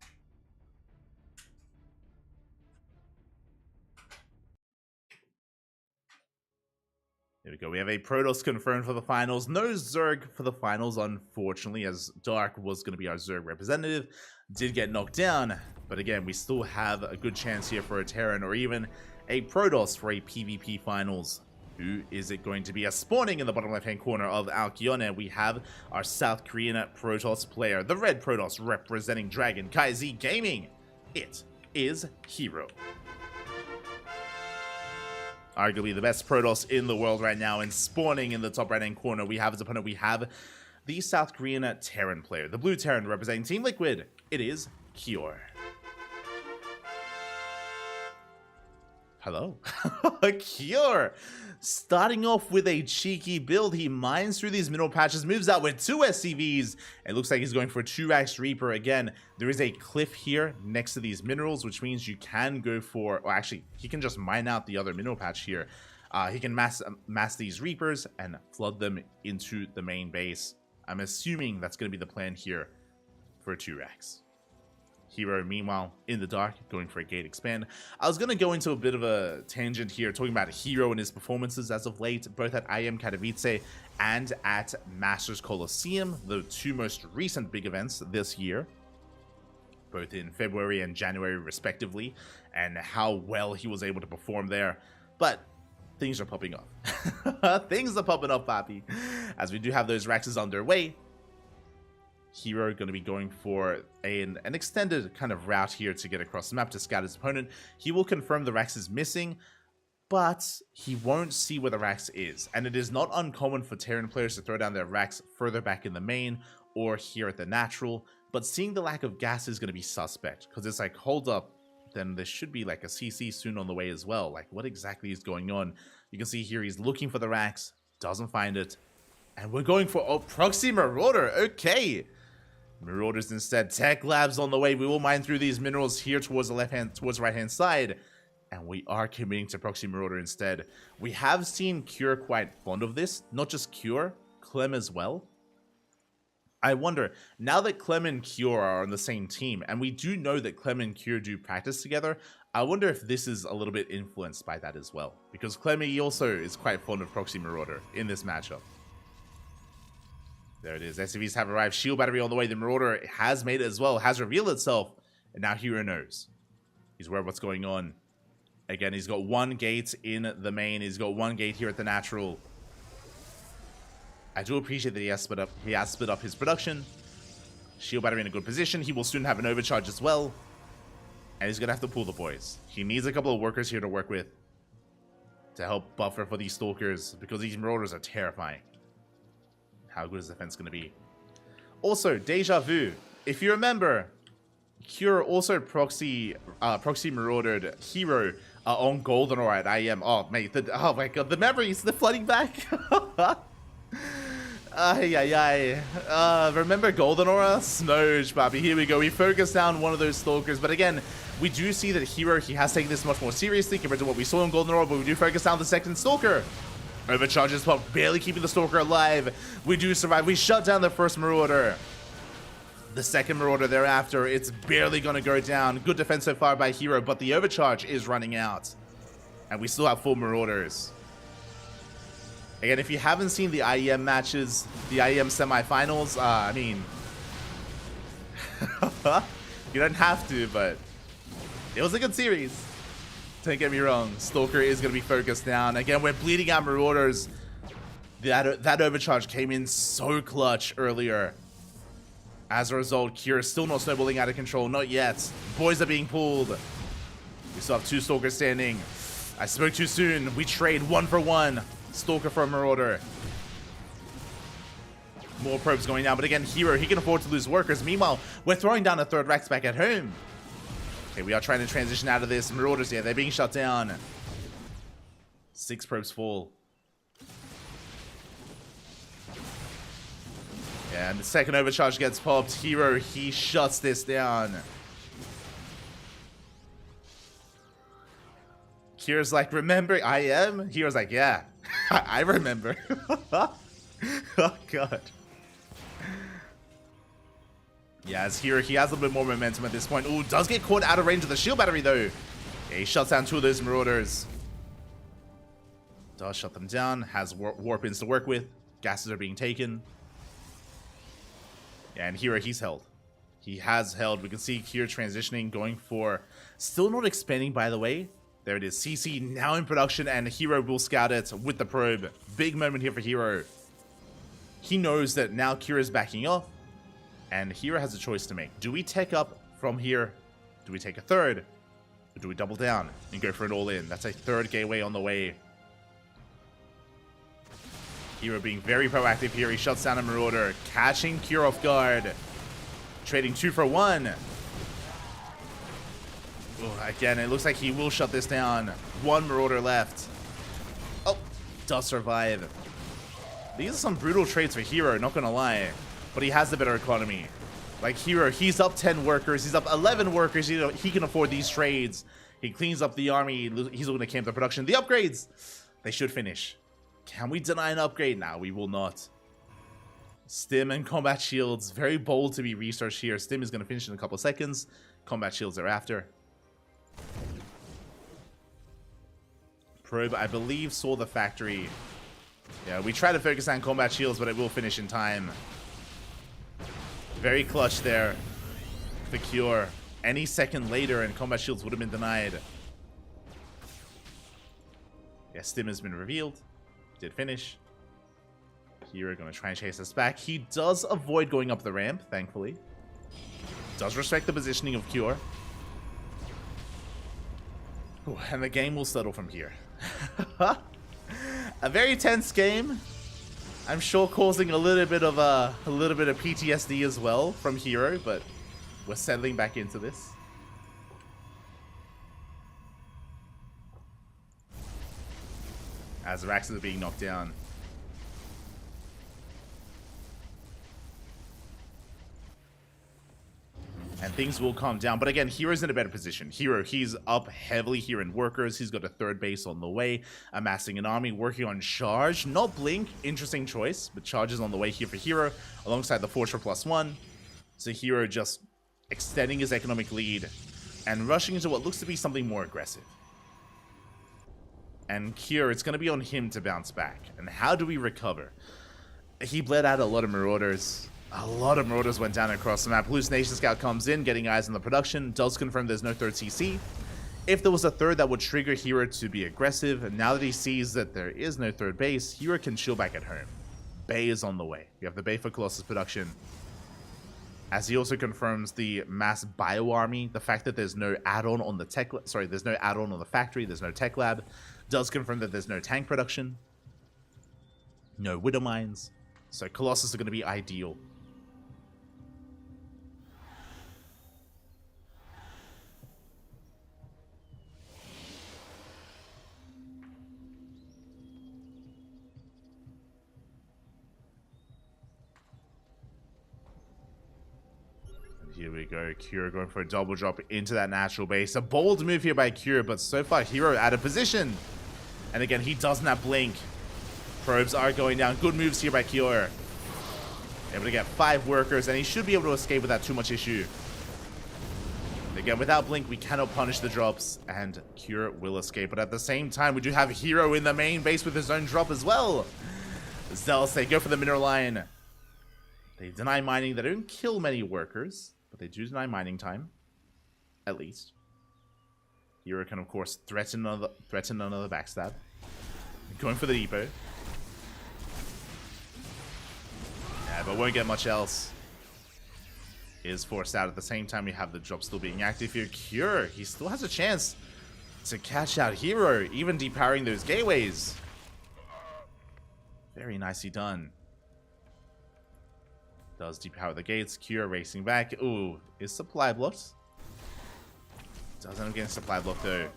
There we go. We have a Protoss confirmed for the finals. No Zerg for the finals, unfortunately, as Dark was going to be our Zerg representative. Did get knocked down, but again, we still have a good chance here for a Terran or even a Protoss for a PvP finals. Who is it going to be? As spawning in the bottom left-hand corner of Alcyone, we have our South Korean Protoss player, the red Protoss representing Dragon KZ Gaming. It is Hero. Arguably the best Protoss in the world right now, and spawning in the top right-hand corner, we have his opponent. We have the South Korean Terran player, the blue Terran representing Team Liquid. It is Cure. Hello. Cure. Starting off with a cheeky build, he mines through these mineral patches, moves out with 2 SCVs. It looks like he's going for a 2-Rax Reaper. Again, there is a cliff here next to these minerals, which means you can go for, or actually, he can just mine out the other mineral patch here. He can mass these Reapers and flood them into the main base. I'm assuming that's going to be the plan here for a 2-Rax. Hero, meanwhile, in the dark, going for a gate expand. I was going to go into a bit of a tangent here, talking about Hero and his performances as of late, both at IM Katowice and at Masters Coliseum, the 2 most recent big events this year, both in February and January respectively, and how well he was able to perform there. But things are popping off. Things are popping off, Papi. As we do have those Raxes underway, Hero going to be going for an extended kind of route here to get across the map to scout his opponent. He will confirm the Rax is missing, but he won't see where the Rax is. And it is not uncommon for Terran players to throw down their Rax further back in the main or here at the natural. But seeing the lack of gas is going to be suspect, because it's like, hold up, then there should be like a CC soon on the way as well. Like, what exactly is going on? You can see here he's looking for the Rax, doesn't find it. And we're going for Proxy Marauder. Okay. Marauders instead. Tech Labs on the way. We will mine through these minerals here towards the right-hand side. And we are committing to Proxy Marauder instead. We have seen Cure quite fond of this. Not just Cure, Clem as well. I wonder, now that Clem and Cure are on the same team, and we do know that Clem and Cure do practice together, I wonder if this is a little bit influenced by that as well. Because Clem also is quite fond of Proxy Marauder in this matchup. There it is. SCVs have arrived. Shield battery on the way. The Marauder has made it as well. Has revealed itself. And now Hero knows. He's aware of what's going on. Again, he's got one gate in the main. He's got one gate here at the natural. I do appreciate that he has split up his production. Shield battery in a good position. He will soon have an overcharge as well. And he's going to have to pull the boys. He needs a couple of workers here to work with, to help buffer for these stalkers, because these marauders are terrifying. How good is defense going to be? Also, deja vu. If you remember, Cure also proxy maraudered Hero on Goldenrod at IEM. Oh, mate. Oh, my God. The memories. They're flooding back. Remember Goldenora? Snoge, Bobby. Here we go. We focus down one of those stalkers. But again, we do see that Hero, he has taken this much more seriously compared to what we saw in Goldenora. But we do focus down the second stalker. Overcharges pop, barely keeping the stalker alive. We do survive. We shut down the first marauder. The second marauder thereafter, it's barely going to go down. Good defense so far by Hero, but the overcharge is running out. And we still have 4 marauders. Again, if you haven't seen the IEM matches, the IEM semifinals, I mean, you don't have to, but it was a good series. Don't get me wrong. Stalker is going to be focused down. Again, we're bleeding out marauders. That overcharge came in so clutch earlier. As a result, Kira's still not snowballing out of control. Not yet. Boys are being pulled. We still have 2 stalkers standing. I spoke too soon. We trade 1 for 1. Stalker for a marauder. More probes going down, but again, Hero, he can afford to lose workers. Meanwhile, we're throwing down a 3rd Rex back at home. Okay, we are trying to transition out of this. Marauders here, they're being shut down. 6 probes fall. Yeah, and the second overcharge gets popped. Hero, he shuts this down. Kira's like, remember IM? Hero's like, yeah, I remember. Oh, God. Yeah, as Hero, he has a little bit more momentum at this point. Ooh, does get caught out of range of the shield battery, though. Yeah, he shuts down 2 of those marauders. Does shut them down. Has warp-ins to work with. Gases are being taken. Yeah, and Hero, he's held. He has held. We can see Hero transitioning, going for... Still not expanding, by the way. There it is. CC now in production, and Hero will scout it with the probe. Big moment here for Hero. He knows that now Kira's backing off, and Hero has a choice to make. Do we tech up from here? Do we take a 3rd? Or do we double down and go for it all in? That's a 3rd gateway on the way. Hero being very proactive here. He shuts down a marauder, catching Kira off guard. Trading 2 for 1. Oh, again, it looks like he will shut this down. 1 marauder left. Oh, does survive. These are some brutal trades for Hero, not gonna lie. But he has the better economy. Like Hero, he's up 10 workers. He's up 11 workers. You know, he can afford these trades. He cleans up the army. He's looking to camp the production. The upgrades, they should finish. Can we deny an upgrade? No, we will not. Stim and combat shields. Very bold to be researched here. Stim is going to finish in a couple of seconds. Combat shields are after. Probe, I believe, saw the factory. Yeah, we try to focus on combat shields, but it will finish in time. Very clutch there for Cure. Any second later and combat shields would have been denied. Yeah, Stim has been revealed. Did finish. Hero going to try and chase us back. He does avoid going up the ramp, thankfully. Does respect the positioning of Cure. Ooh, and the game will settle from here. A very tense game. I'm sure causing a little bit of PTSD as well from Hero, but we're settling back into this. As Raxus are being knocked down. And things will calm down. But again, Hero's in a better position. Hero, he's up heavily here in workers. He's got a 3rd base on the way. Amassing an army, working on charge. Not blink, interesting choice. But charge is on the way here for Hero. Alongside the Forge for +1. So Hero just extending his economic lead. And rushing into what looks to be something more aggressive. And Cure, it's going to be on him to bounce back. And how do we recover? He bled out a lot of marauders. A lot of marauders went down across the map. Hallucination Scout comes in, getting eyes on the production. Does confirm there's no 3rd CC. If there was a third, that would trigger Hero to be aggressive. And now that he sees that there is no third base, Hero can chill back at home. Bay is on the way. We have the Bay for Colossus production. As he also confirms the mass bio army, the fact that there's no add-on on the tech, there's no add-on on the factory, there's no tech lab, does confirm that there's no tank production, no widow mines, so Colossus are going to be ideal. Here we go, Cure going for a double drop into that natural base. A bold move here by Cure, but so far Hero out of position. And again, he doesn't have Blink. Probes are going down. Good moves here by Cure. Able to get 5 workers, and he should be able to escape without too much issue. Again, without Blink, we cannot punish the drops, and Cure will escape. But at the same time, we do have Hero in the main base with his own drop as well. Zealous, they go for the mineral line. They deny mining. They don't kill many workers, but they do deny mining time, at least. Hero can, of course, threaten another backstab. Going for the depot. Yeah, but won't get much else. Is forced out. At the same time, we have the drop still being active here. Cure, he still has a chance to catch out Hero, even depowering those gateways. Very nicely done. Does depower the gates. Cure racing back. Ooh, is supply blocked? Doesn't end up getting supply blocked though.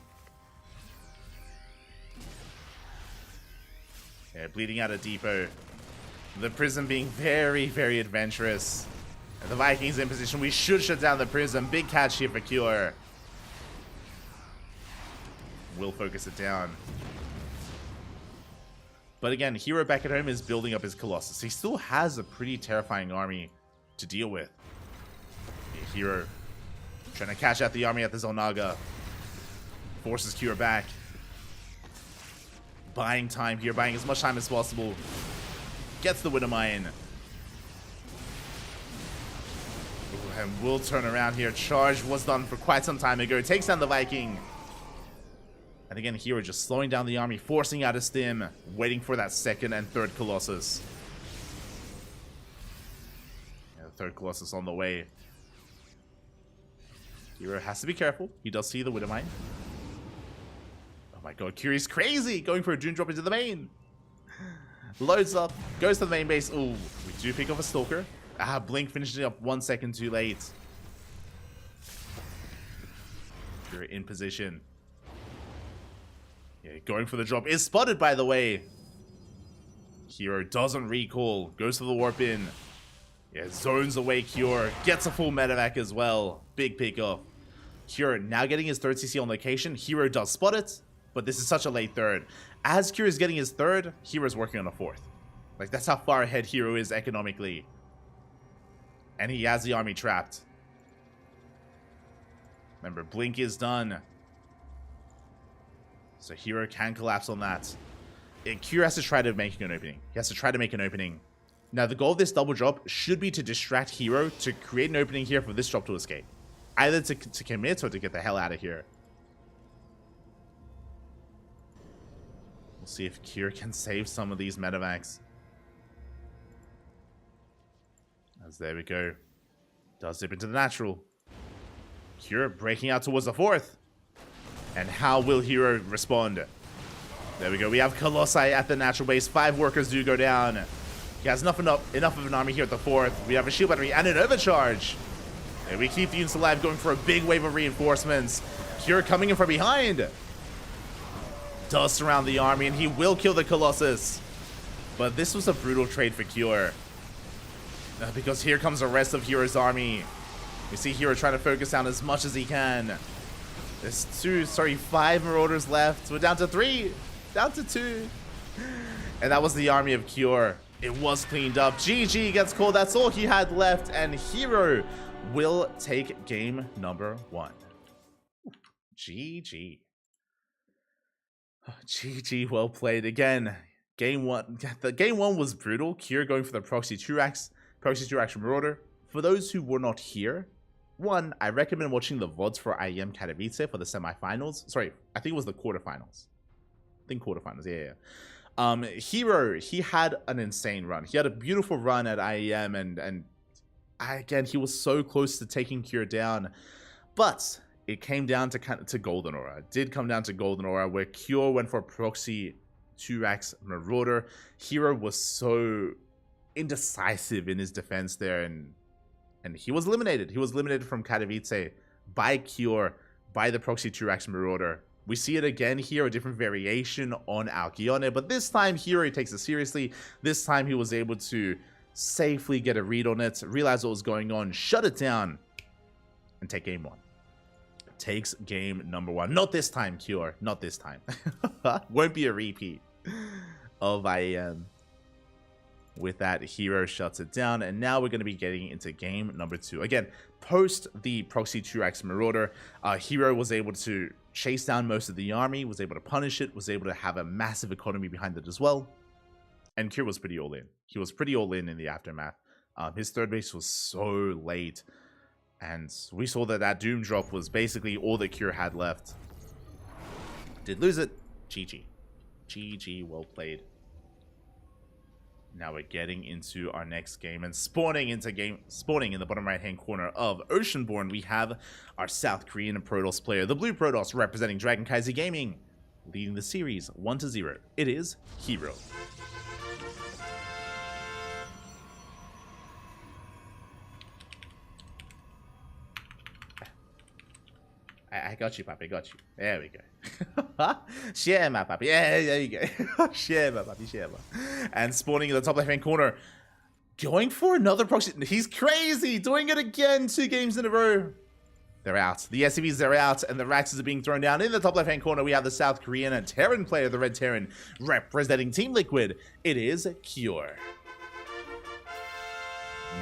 Yeah, bleeding out a depot. The Prism being very, very adventurous. And the Vikings in position. We should shut down the Prism. Big catch here for Cure. Will focus it down. But again, Hero back at home is building up his Colossus. He still has a pretty terrifying army to deal with. Hero trying to catch out the army at the Zolnaga. Forces Cure back. Buying time here, buying as much time as possible. Gets the Widow Mine. And will turn around here. Charge was done for quite some time ago. Takes down the Viking. And again, Hero just slowing down the army, forcing out a stim, waiting for that second and third Colossus. Yeah, the third Colossus on the way. Hero has to be careful. He does see the Widow Mine. Oh my god, Curie's crazy! Going for a Dune drop into the main. Loads up, goes to the main base. Ooh, we do pick off a Stalker. Ah, Blink finishing up 1 second too late. You're in position. Yeah, going for the drop is spotted, by the way. Hero doesn't recall. Goes for the warp in. Yeah, zones away Cure. Gets a full medevac as well. Big pick off. Cure now getting his third CC on location. Hero does spot it, but this is such a late third. As Cure is getting his third, Hero's working on a fourth. Like, that's how far ahead Hero is economically. And he has the army trapped. Remember, Blink is done. So Hero can collapse on that. Cure has to try to make an opening. He has to try to make an opening. Now, the goal of this double drop should be to distract Hero to create an opening here for this drop to escape. Either to commit or to get the hell out of here. We'll see if Cure can save some of these medevacs. As there we go. Does dip into the natural. Cure breaking out towards the fourth. And how will Hero respond? There we go. We have Colossi at the natural base. 5 workers do go down. He has enough of an army here at the fourth. We have a shield battery and an overcharge. And we keep the units alive, going for a big wave of reinforcements. Cure coming in from behind. Does surround the army, and he will kill the Colossus. But this was a brutal trade for Cure. Because here comes the rest of Hero's army. We see Hero trying to focus down as much as he can. There's 5 Marauders left. We're down to 3. Down to 2. And that was the army of Cure. It was cleaned up. GG gets called. That's all he had left. And Hero will take game number 1. GG. GG, well played. Again, game 1. The game 1 was brutal. Cure going for the proxy 2-ax Marauder. For those who were not here, one, I recommend watching the VODs for IEM Katowice for the semifinals. Sorry, I think it was the quarterfinals. Hero, he had an insane run. He had a beautiful run at IEM, and again, he was so close to taking Cure down. But it came down to Golden Aura. It did come down to Golden Aura, where Cure went for Proxy 2x Marauder. Hero was so indecisive in his defense there, and he was eliminated. He was eliminated from Katowice by Cure, by the Proxy 2x Marauder. We see it again here, a different variation on Alcyone, but this time Hero takes it seriously. This time he was able to safely get a read on it, realize what was going on, shut it down, and take game one. Takes game number one. Not this time, Cure. Not this time. Won't be a repeat of IEM. With that, Hero shuts it down, and now we're going to be getting into game number two. Again, post the Proxy 2x Marauder, Hero was able to chase down most of the army, was able to punish it, was able to have a massive economy behind it as well. And Cure was pretty all in. He was pretty all in the aftermath. His third base was so late, and we saw that Doom drop was basically all that Cure had left. Did lose it. GG. GG, well played. Now we're getting into our next game, and spawning in the bottom right hand corner of Oceanborn, we have our South Korean Protoss player, the blue Protoss representing CranKy Gaming, leading the series 1-0. It is Hero. I got you, Papi. I got you. There we go. Share my Papi. Yeah, there you go. Share my Papi. Share my. And spawning in the top left-hand corner. Going for another proxy. He's crazy. Doing it again. 2 games in a row. They're out. The SCVs are out, and the Raxes are being thrown down. In the top left-hand corner, we have the South Korean and Terran player, the Red Terran, representing Team Liquid. It is Cure.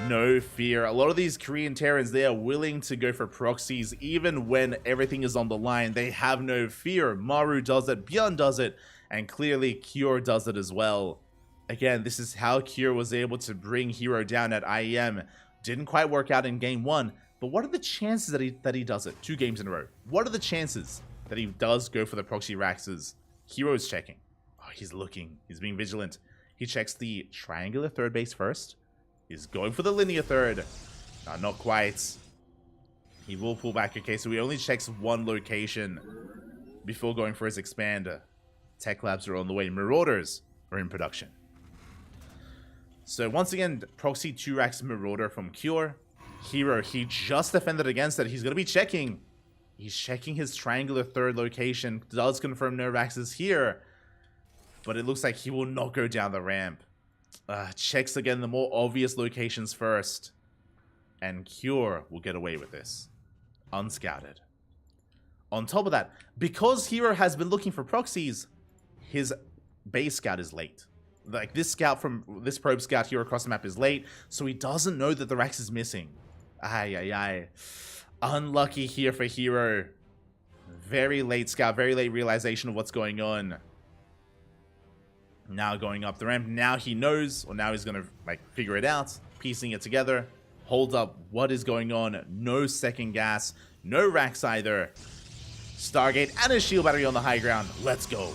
No fear. A lot of these Korean Terrans, they are willing to go for proxies even when everything is on the line. They have no fear. Maru does it, Bjorn does it, and clearly Cure does it as well. Again, this is how Cure was able to bring Hero down at IEM. Didn't quite work out in game 1, but what are the chances that he does it 2 games in a row? What are the chances that he does go for the proxy Raxes? Hero is checking. Oh, he's looking. He's being vigilant. He checks the triangular third base first. He's going for the linear third. Not quite. He will pull back. Okay, so he only checks 1 location before going for his expand. Tech labs are on the way. Marauders are in production. So once again, Proxy 2x Marauder from Cure. Hero, he just defended against it. He's going to be checking. He's checking his triangular third location. Does confirm no Raxes here. But it looks like he will not go down the ramp. Checks again the more obvious locations first. And Cure will get away with this. Unscouted. On top of that, because Hero has been looking for proxies, his base scout is late. Like, this probe scout here across the map is late, so he doesn't know that the Rax is missing. Ay. Unlucky here for Hero. Very late scout, very late realization of what's going on. Now going up the ramp, now he knows, or now he's gonna figure it out, piecing it together. Hold up, what is going on? No second gas, no Rax either. Stargate and a shield battery on the high ground. Let's go.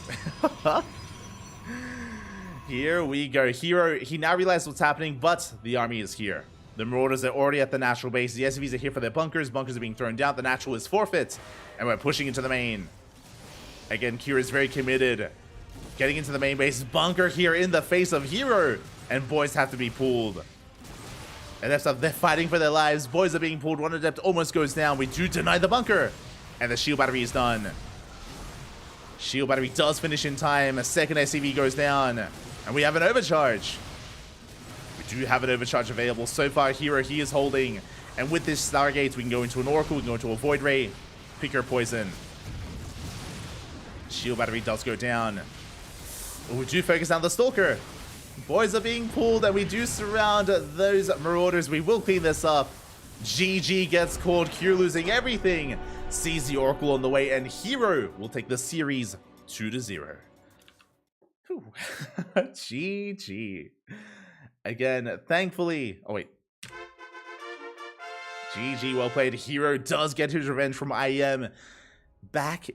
Here we go. Hero, he now realizes what's happening, but the army is here. The Marauders are already at the natural base. The SCVs are here for their bunkers. Bunkers are being thrown down. The natural is forfeit, and we're pushing into the main. Again, Kira is very committed. Getting into the main base. Bunker here in the face of Hero. And boys have to be pulled. And they're fighting for their lives. Boys are being pulled. One adept almost goes down. We do deny the bunker. And the shield battery is done. Shield battery does finish in time. A second SCV goes down. And we have an overcharge. We do have an overcharge available. So far, Hero, he is holding. And with this Stargate, we can go into an Oracle. We can go into a Void Ray. Pick your poison. Shield battery does go down. We do focus on the Stalker. Boys are being pulled, and we do surround those Marauders. We will clean this up. GG gets called. Q losing everything. Sees the Oracle on the way, and Hero will take the series 2-0. GG. Again, thankfully... Oh, wait. GG, well played. Hero does get his revenge from IEM. Back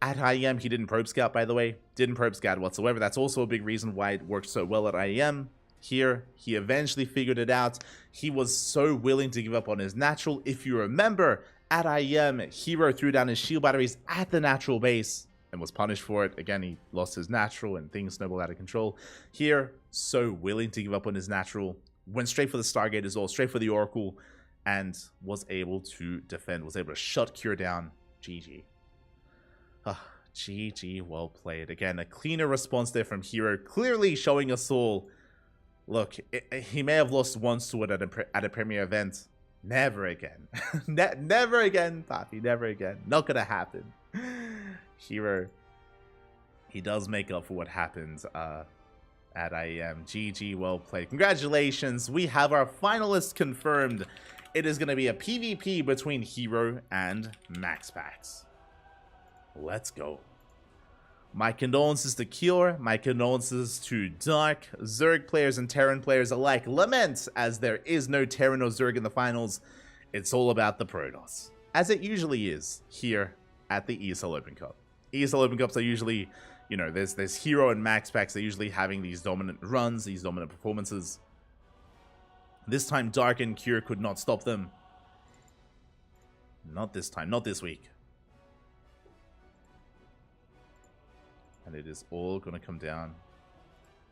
at IEM, he didn't probe scout, by the way. Didn't probe scout whatsoever. That's also a big reason why it worked so well at IEM. Here, he eventually figured it out. He was so willing to give up on his natural. If you remember, at IEM, Hero threw down his shield batteries at the natural base and was punished for it. Again, he lost his natural and things snowballed out of control. Here, so willing to give up on his natural. Went straight for the Stargate as well, straight for the Oracle, and was able to defend, was able to shut Cure down. GG. GG, well played. Again, a cleaner response there from Hero, clearly showing us all, look, he may have lost one sword at a premier event. Never again. Never again, Papi, never again. Not gonna happen. Hero, he does make up for what happened at IEM. GG, well played. Congratulations, we have our finalists confirmed. It is going to be a PvP between Hero and MaxPax. Let's go. My condolences to Cure, my condolences to Dark, Zerg players and Terran players alike. Lament as there is no Terran or Zerg in the finals. It's all about the Protoss, as it usually is here at the ESL Open Cup. ESL Open Cups are usually, you know, there's Hero and MaxPax. They're usually having these dominant runs, these dominant performances. This time, Dark and Cure could not stop them. Not this time, not this week. And it is all going to come down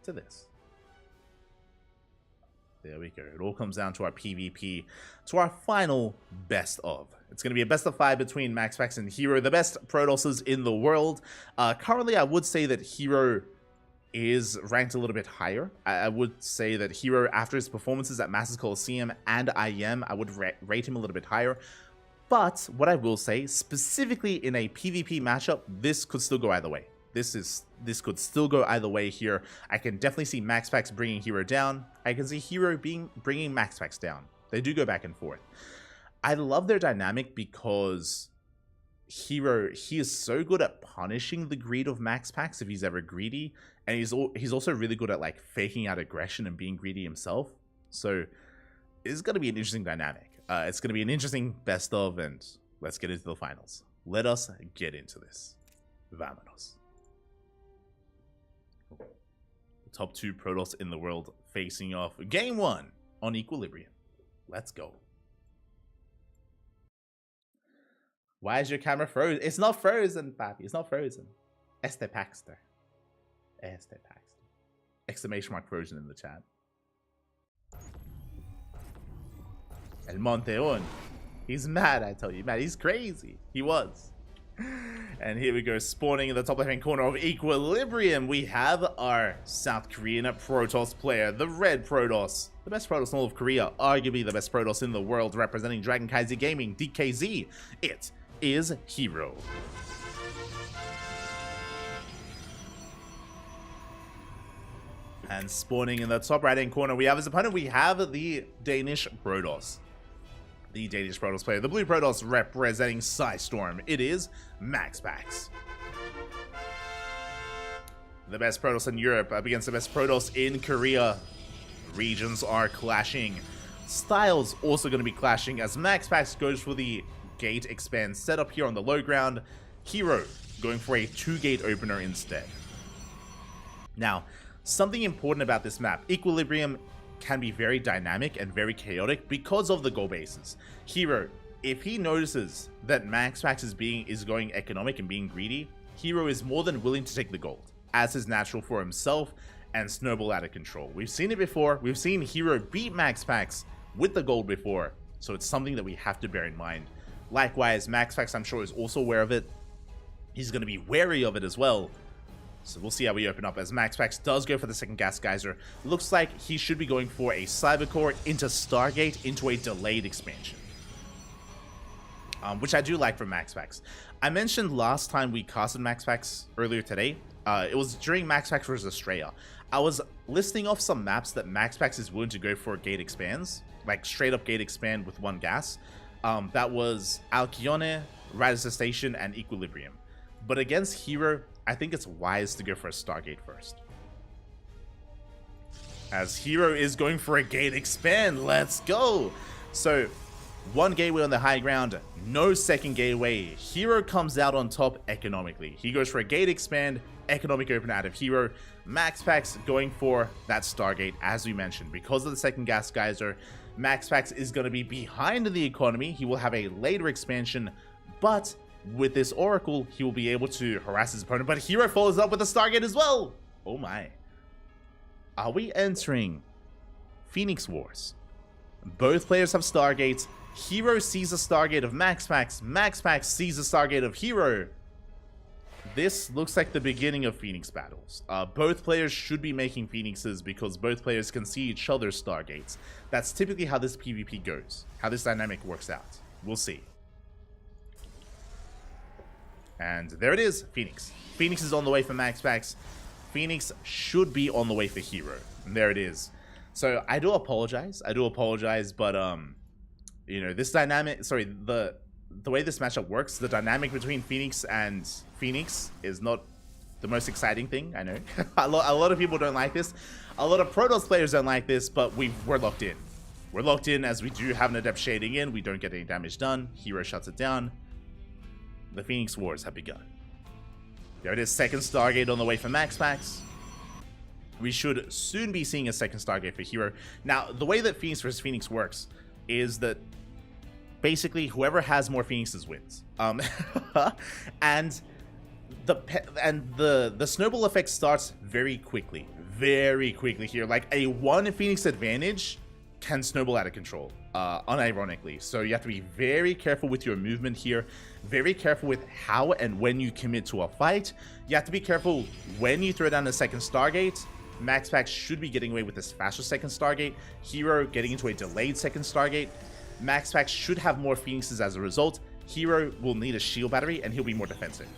to this. There we go. It all comes down to our PvP, to our final best of. It's going to be a best of 5 between MaxPax and Hero, the best Protosses in the world. Currently, I would say that Hero is ranked a little bit higher. I would say that Hero, after his performances at Masters Coliseum and IEM, I would rate him a little bit higher. But what I will say, specifically in a PvP matchup, this could still go either way. This could still go either way here. I can definitely see MaxPax bringing Hero down. I can see Hero bringing MaxPax down. They do go back and forth. I love their dynamic because Hero, he is so good at punishing the greed of MaxPax if he's ever greedy, and he's also really good at like faking out aggression and being greedy himself. So it's going to be an interesting dynamic. It's going to be an interesting best of, and let's get into the finals. Let us get into this. Vámonos. The top 2 Protoss in the world facing off. Game 1 on Equilibrium. Let's go. Why is your camera frozen? It's not frozen, papi. It's not frozen. Este Paxter. Este Paxter. Exclamation mark frozen in the chat. El Monteon. He's mad, I tell you. Mad. He's crazy. He was. And here we go, spawning in the top left-hand corner of Equilibrium. We have our South Korean Protoss player, the Red Protoss. The best Protoss in all of Korea, arguably the best Protoss in the world, representing Dragon Kaiser Gaming, DKZ. It is Hero. And spawning in the top right-hand corner, we have his opponent. We have the Danish Protoss. The Danish Protoss player, the Blue Protoss representing Psystorm. It is MaxPax. The best Protoss in Europe up against the best Protoss in Korea. Regions are clashing. Styles also going to be clashing as MaxPax goes for the gate expand setup here on the low ground. Hero going for a 2-gate opener instead. Now, something important about this map, Equilibrium can be very dynamic and very chaotic because of the goal bases. Hero, if he notices that MaxPax is going economic and being greedy, Hero is more than willing to take the gold as his natural for himself and snowball out of control. We've seen it before. We've seen Hero beat MaxPax with the gold before, so it's something that we have to bear in mind. Likewise, MaxPax, I'm sure, is also aware of it. He's going to be wary of it as well. So we'll see how we open up as MaxPax does go for the second Gas Geyser. Looks like he should be going for a Cybercore into Stargate into a delayed expansion. Which I do like from MaxPax. I mentioned last time we casted MaxPax earlier today. It was during MaxPax vs. Australia. I was listing off some maps that MaxPax is willing to go for gate expands. Like straight up gate expand with 1 gas. That was Alcyone, Radisson Station, and Equilibrium. But against Hero, I think it's wise to go for a Stargate first. As Hero is going for a gate expand, let's go! So, One gateway on the high ground, no second gateway. Hero comes out on top economically. He goes for a gate expand, economic open out of Hero. MaxPax going for that Stargate, as we mentioned. Because of the second gas geyser, MaxPax is going to be behind in the economy. He will have a later expansion, but with this Oracle, he will be able to harass his opponent. But Hero follows up with a Stargate as well. Oh my. Are we entering Phoenix Wars? Both players have Stargates. Hero sees a Stargate of MaxPax. MaxPax sees a Stargate of Hero. This looks like the beginning of Phoenix battles. Both players should be making Phoenixes because both players can see each other's Stargates. That's typically how this PvP goes, how this dynamic works out. We'll see. And there it is, Phoenix. Phoenix is on the way for MaxPax. Phoenix should be on the way for Hero. And there it is. So I do apologize, but you know, this dynamic, sorry, the way this matchup works, the dynamic between Phoenix and Phoenix is not the most exciting thing, I know. a lot of people don't like this. A lot of Protoss players don't like this, but we're locked in. We're locked in as we do have an Adept shading in. We don't get any damage done. Hero shuts it down. The Phoenix Wars have begun. There it is, second Stargate on the way for MaxPax. We should soon be seeing a second Stargate for Hero. Now, the way that Phoenix versus Phoenix works is that basically whoever has more Phoenixes wins. And the snowball effect starts very quickly here. Like a 1 Phoenix advantage can snowball out of control, unironically. So you have to be very careful with your movement here, very careful with how and when you commit to a fight. You have to be careful when you throw down a second Stargate. MaxPax should be getting away with this faster second Stargate. Hero getting into a delayed second Stargate. MaxPax should have more Phoenixes as a result. Hero will need a shield battery and he'll be more defensive.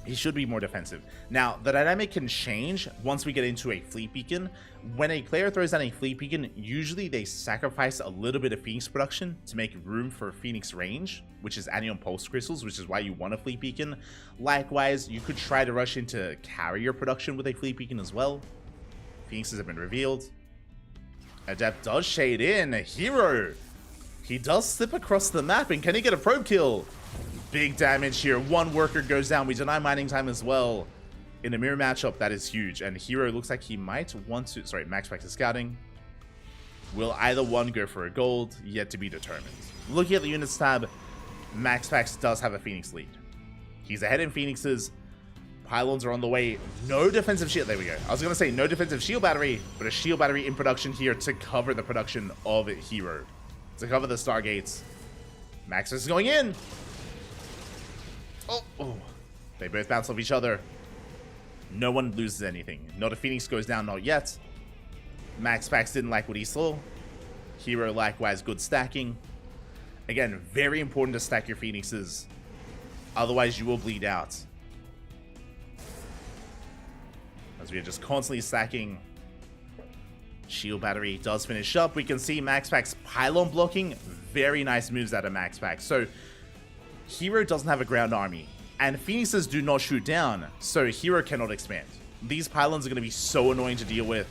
He should be more defensive. Now, the dynamic can change once we get into a fleet beacon. When a player throws down a fleet beacon, usually they sacrifice a little bit of Phoenix production to make room for Phoenix range, which is Anion Pulse Crystals, which is why you want a fleet beacon. Likewise, you could try to rush into carrier production with a fleet beacon as well. Phoenixes have been revealed. Adept does shade in. Hero. He does slip across the map, and can he get a probe kill? Big damage here. One worker goes down. We deny mining time as well. In a mirror matchup, that is huge. And Hero looks like he might want to... Sorry, MaxPax is scouting. Will either one go for a gold? Yet to be determined. Looking at the units tab, MaxPax does have a Phoenix lead. He's ahead in Phoenixes. Pylons are on the way. No defensive shield. There we go. I was going to say no defensive shield battery, but a shield battery in production here to cover the production of Hero. To cover the Stargates. MaxPax is going in. Oh, they both bounce off each other. No one loses anything. Not a Phoenix goes down, not yet. MaxPax didn't like what he saw. Hero likewise, good stacking. Again, very important to stack your Phoenixes. Otherwise, you will bleed out. As we are just constantly stacking. Shield battery does finish up. We can see MaxPax pylon blocking. Very nice moves out of MaxPax. So, Hero doesn't have a ground army, and Phoenixes do not shoot down, so Hero cannot expand. These pylons are going to be so annoying to deal with.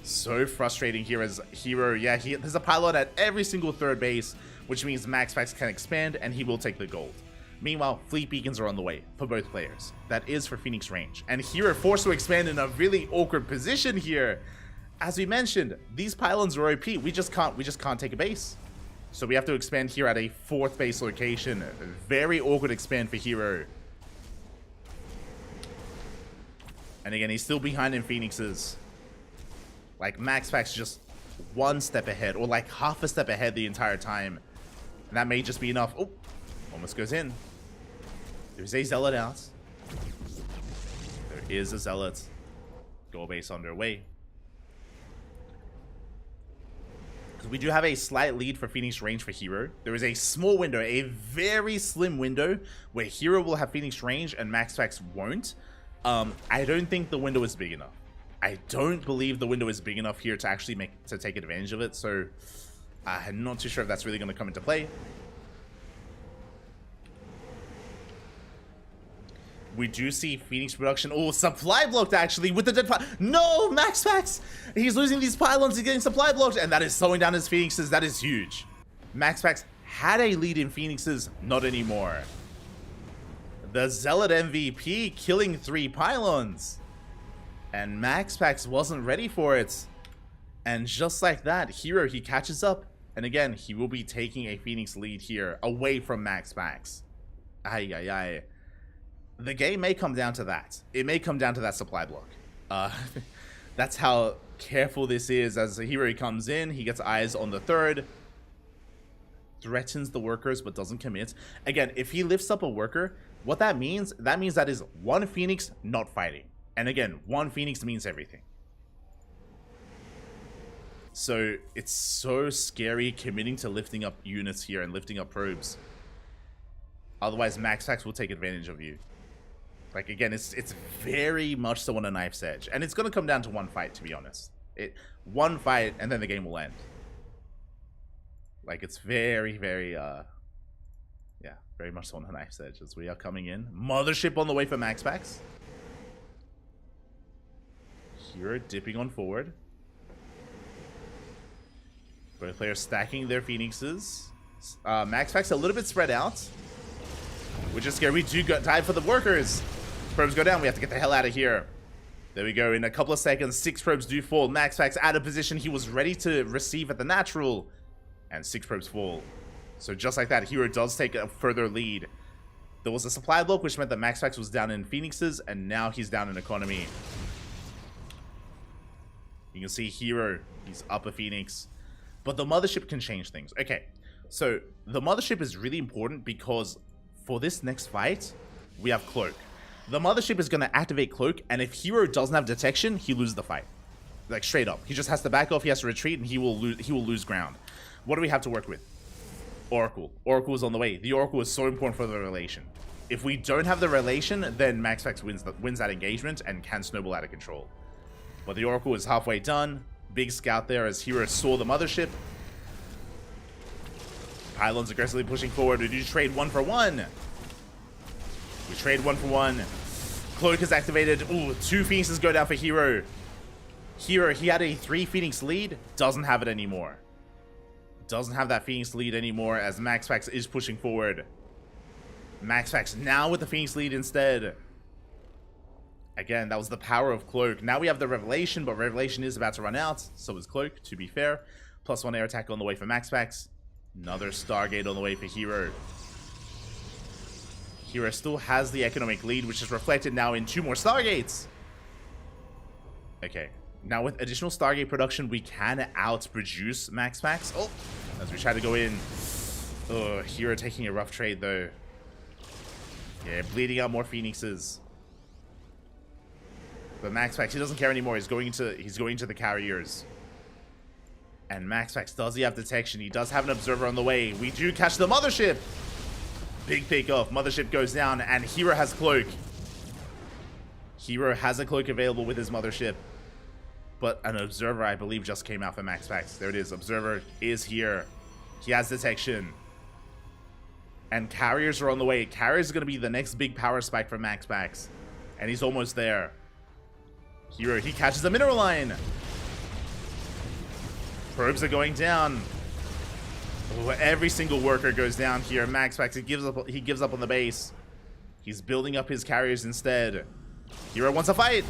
So frustrating here as Hero, yeah, there's a pylon at every single third base, which means MaxPax can expand, and he will take the gold. Meanwhile, fleet beacons are on the way for both players. That is for Phoenix range, and Hero forced to expand in a really awkward position here. As we mentioned, these pylons are OP. We just can't take a base. So we have to expand here at a 4th base location. Very awkward expand for Hero. And again, he's still behind in Phoenixes. Like, MaxPax just 1 step ahead, or like half a step ahead the entire time. And that may just be enough. Oh, almost goes in. There's a Zealot out. There is a Zealot. Goal base underway. We do have a slight lead for Phoenix range for Hero. There is a small window, a very slim window, where Hero will have Phoenix range and MaxPax won't. I don't think the window is big enough. I don't believe the window is big enough here to actually take advantage of it. So I'm not too sure if that's really going to come into play. We do see Phoenix production. Oh, supply blocked actually with the dead pylon. No, Max. He's losing these pylons. He's getting supply blocked, and that is slowing down his Phoenixes. That is huge. Max had a lead in Phoenixes, not anymore. The Zealot MVP killing 3 pylons. And Max wasn't ready for it. And just like that, Hero, he catches up. And again, he will be taking a Phoenix lead here away from Max. Ay. The game may come down to that. It may come down to that supply block. That's how careful this is. As the Hero comes in, he gets eyes on the 3rd. Threatens the workers, but doesn't commit. Again, if he lifts up a worker, what that means that is 1 Phoenix not fighting. And again, 1 Phoenix means everything. So it's so scary committing to lifting up units here and lifting up probes. Otherwise, Max will take advantage of you. Like, again, it's very much so on a knife's edge. And it's going to come down to 1 fight, to be honest. 1 fight, and then the game will end. Like, it's very, very, yeah, very much so on a knife's edge as we are coming in. Mothership on the way for Max. Hero dipping on forward. Both players stacking their Phoenixes. Max a little bit spread out, which is scary. We do dive for the workers. Probes go down. We have to get the hell out of here. There we go. In a couple of seconds, 6 probes do fall. Max out of position. He was ready to receive at the natural. And 6 probes fall. So just like that, Hero does take a further lead. There was a supply block, which meant that Max was down in Phoenixes, and now he's down in economy. You can see Hero, he's up a Phoenix. But the Mothership can change things. Okay, so the Mothership is really important because for this next fight, we have Cloak. The Mothership is going to activate Cloak, and if Hero doesn't have detection, he loses the fight. Like, straight up. He just has to back off, he has to retreat, and he will lose ground. What do we have to work with? Oracle. Oracle is on the way. The Oracle is so important for the relation. If we don't have the relation, then Max wins that engagement and can snowball out of control. But the Oracle is halfway done. Big scout there as Hero saw the Mothership. Pylons aggressively pushing forward. We do trade 1 for 1. We trade 1 for 1. Cloak is activated. Ooh, 2 Phoenixes go down for Hero. Hero, he had a 3 Phoenix lead. Doesn't have it anymore. Doesn't have that Phoenix lead anymore as Max is pushing forward. Max now with the Phoenix lead instead. Again, that was the power of Cloak. Now we have the Revelation, but Revelation is about to run out. So is Cloak, to be fair. +1 air attack on the way for Max. Another Stargate on the way for Hero. Hero still has the economic lead, which is reflected now in 2 more Stargates. Okay. Now with additional Stargate production, we can outproduce Max. Oh, as we try to go in. Oh, Hero taking a rough trade though. Yeah, bleeding out more Phoenixes. But Max, he doesn't care anymore. He's going to the carriers. And Max, does he have detection? He does have an observer on the way. We do catch the Mothership. Big pick off. Mothership goes down, and Hero has Cloak. Hero has a Cloak available with his Mothership. But an observer, I believe, just came out for Max. There it is. Observer is here. He has detection. And carriers are on the way. Carriers are going to be the next big power spike for Max. And he's almost there. Hero, he catches a mineral line. Probes are going down. Oh, every single worker goes down here. Max, he gives up on the base. He's building up his carriers instead. Hero wants a fight.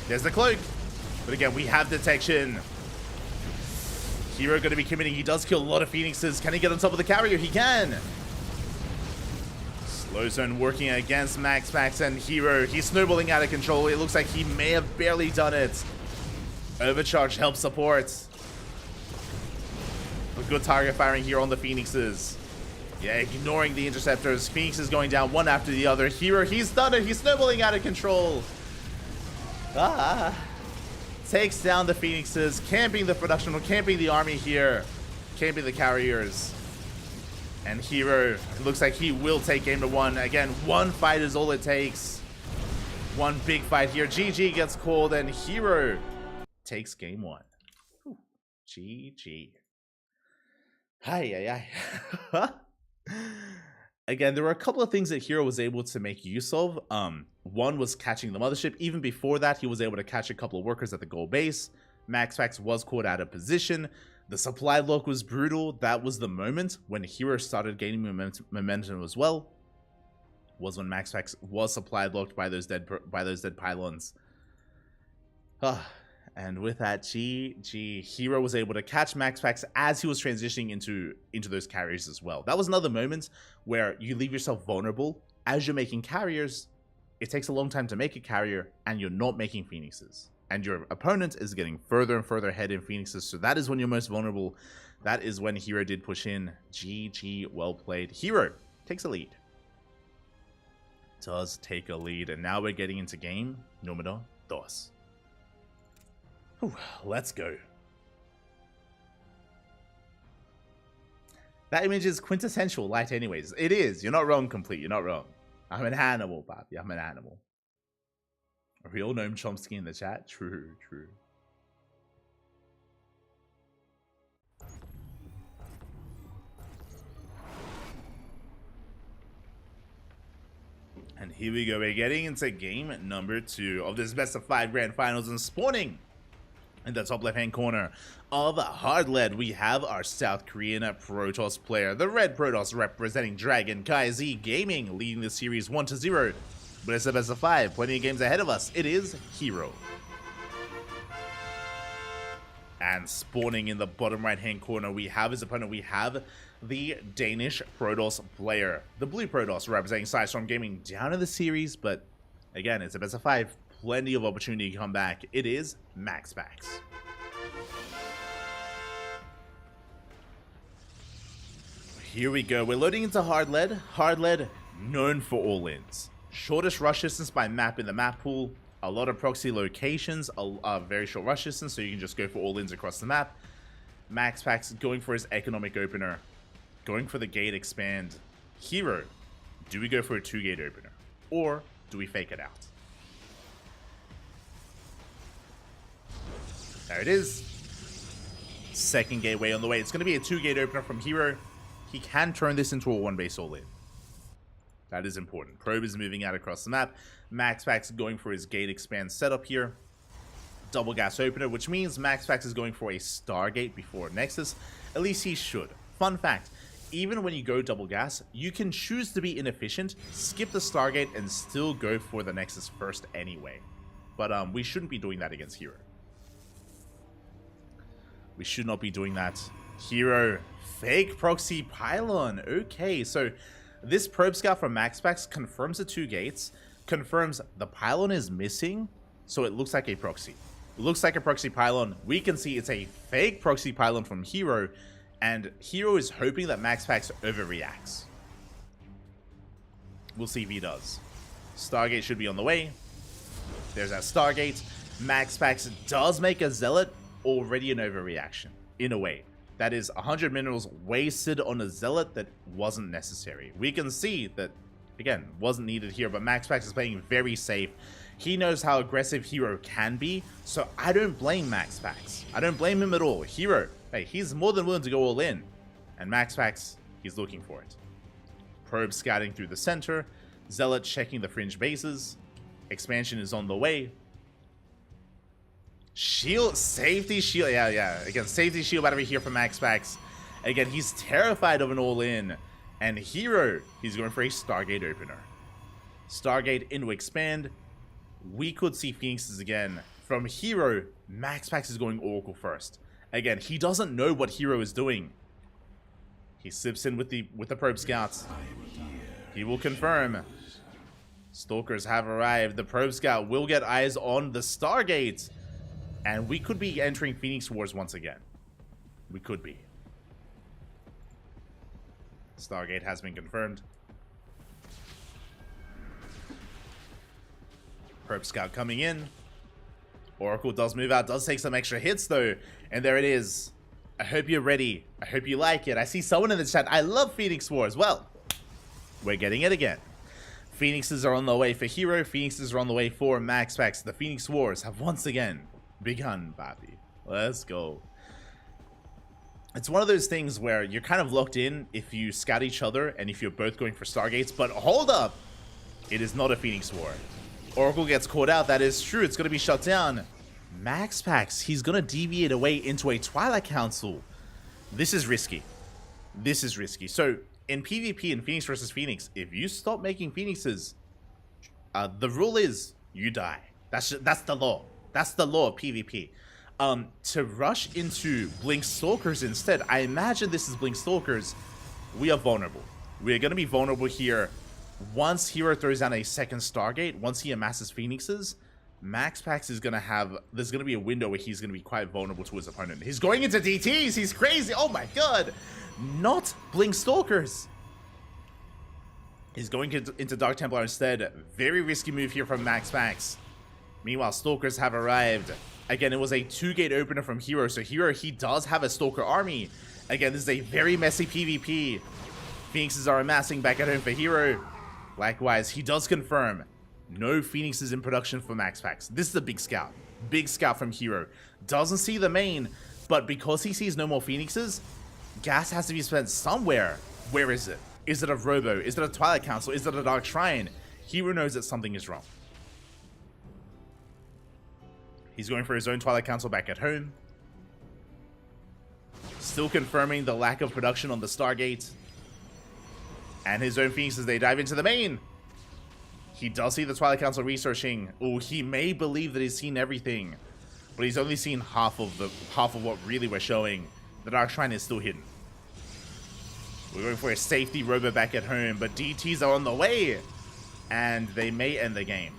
There's the Cloak. But again, we have detection. Hero going to be committing. He does kill a lot of Phoenixes. Can he get on top of the carrier? He can. Slow zone working against Max and Hero. He's snowballing out of control. It looks like he may have barely done it. Overcharge helps support. But good target firing here on the Phoenixes. Yeah, ignoring the interceptors. Phoenix is going down one after the other. Hero, he's done it. He's snowballing out of control. Takes down the Phoenixes. Camping the production. Camping the army here. Camping the carriers. And Hero, it looks like he will take game to 1. Again, 1 fight is all it takes. 1 big fight here. GG gets called, and Hero takes game 1. Whew. GG. Hi. Again, there were a couple of things that Hero was able to make use of. One was catching the mothership. Even before that, he was able to catch a couple of workers at the goal base. MaxPax was caught out of position. The supply lock was brutal. That was the moment when Hero started gaining momentum as well. Was when MaxPax was supply locked by those dead pylons. And with that, Hero was able to catch MaxPax as he was transitioning into those carriers as well. That was another moment where you leave yourself vulnerable. As you're making carriers, it takes a long time to make a carrier, and you're not making Phoenixes. And your opponent is getting further and further ahead in Phoenixes, so that is when you're most vulnerable. That is when Hero did push in. GG, well played. Hero takes a lead. Does take a lead, and now we're getting into game número 2. Whew, let's go. That image is quintessential light anyways. It is. You're not wrong, Complete. You're not wrong. I'm an animal, Bobby. I'm an animal. A real Noam Chomsky in the chat? True, true. And here we go. We're getting into game number 2 of this best of 5 grand finals, and spawning in the top left-hand corner of Hard Lead, we have our South Korean Protoss player. The red Protoss representing CranKy Gaming, leading the series 1-0. But it's a best of 5. Plenty of games ahead of us. It is Hero. And spawning in the bottom right-hand corner, we have his opponent. We have the Danish Protoss player. The blue Protoss representing Sidestorm Gaming, down in the series, but again, it's a best of 5. Plenty of opportunity to come back. It is MaxPax. Here we go. We're loading into Hard Lead. Hard Lead, known for all-ins. Shortest rush distance by map in the map pool. A lot of proxy locations, a very short rush distance, so you can just go for all-ins across the map. MaxPax going for his economic opener. Going for the gate expand. Hero, do we go for a 2-gate opener? Or do we fake it out? There it is. Second gateway on the way. It's going to be a 2-gate opener from Hero. He can turn this into a 1-base all-in. That is important. Probe is moving out across the map. MaxPax going for his gate expand setup here. Double gas opener, which means MaxPax is going for a Stargate before Nexus. At least he should. Fun fact, even when you go double gas, you can choose to be inefficient, skip the Stargate, and still go for the Nexus first anyway. But we shouldn't be doing that against Hero. We should not be doing that. Hero, fake proxy pylon. Okay, so this probe scout from MaxPax confirms the 2 gates, confirms the pylon is missing, so it looks like a proxy. It looks like a proxy pylon. We can see it's a fake proxy pylon from Hero, and Hero is hoping that MaxPax overreacts. We'll see if he does. Stargate should be on the way. There's that Stargate. MaxPax does make a Zealot, already an overreaction, in a way. That is 100 minerals wasted on a Zealot that wasn't necessary. We can see that, again, wasn't needed here, but MaxPax is playing very safe. He knows how aggressive Hero can be, so I don't blame MaxPax. I don't blame him at all. Hero, hey, he's more than willing to go all in. And MaxPax, he's looking for it. Probe scouting through the center. Zealot checking the fringe bases. Expansion is on the way. Shield, safety shield, yeah. Again, safety shield out of here from MaxPax. Again, he's terrified of an all-in. And Hero, he's going for a Stargate opener. Stargate into expand. We could see Phoenixes again. From Hero, MaxPax is going Oracle first. Again, he doesn't know what Hero is doing. He slips in with the probe scouts. He will confirm. Stalkers have arrived. The probe scout will get eyes on the Stargate. And we could be entering Phoenix Wars once again. We could be. Stargate has been confirmed. Probe Scout coming in. Oracle does move out. Does take some extra hits though. And there it is. I hope you're ready. I hope you like it. I see someone in the chat. I love Phoenix Wars. Well, we're getting it again. Phoenixes are on the way for Hero. Phoenixes are on the way for MaxPax. The Phoenix Wars have once again begun, Bobby. Let's go. It's one of those things where you're kind of locked in if you scout each other and if you're both going for Stargates, but hold up! It is not a Phoenix War. Oracle gets caught out, that is true, it's going to be shut down. MaxPax, he's going to deviate away into a Twilight Council. This is risky. This is risky. So, in PvP in Phoenix versus Phoenix, if you stop making Phoenixes, the rule is you die. That's the law. That's the law of PvP. To rush into Blink Stalkers instead, I imagine this is Blink Stalkers, we are vulnerable. We are going to be vulnerable here. Once Hero throws down a second Stargate, once he amasses Phoenixes, MaxPax is going to have, there's going to be a window where he's going to be quite vulnerable to his opponent. He's going into DTs, he's crazy, oh my god! Not Blink Stalkers! He's going into Dark Templar instead. Very risky move here from MaxPax. Meanwhile, Stalkers have arrived. Again, it was a 2-gate opener from Hero, so Hero, he does have a Stalker army. Again, this is a very messy PvP. Phoenixes are amassing back at home for Hero. Likewise, he does confirm no Phoenixes in production for MaxPax. This is a big scout. Big scout from Hero. Doesn't see the main, but because he sees no more Phoenixes, gas has to be spent somewhere. Where is it? Is it a Robo? Is it a Twilight Council? Is it a Dark Shrine? Hero knows that something is wrong. He's going for his own Twilight Council back at home. Still confirming the lack of production on the Stargate. And his own Phoenixes, they dive into the main. He does see the Twilight Council researching. Oh, he may believe that he's seen everything, but he's only seen half of what really we're showing. The Dark Shrine is still hidden. We're going for a safety Robo back at home, but DTs are on the way, and they may end the game.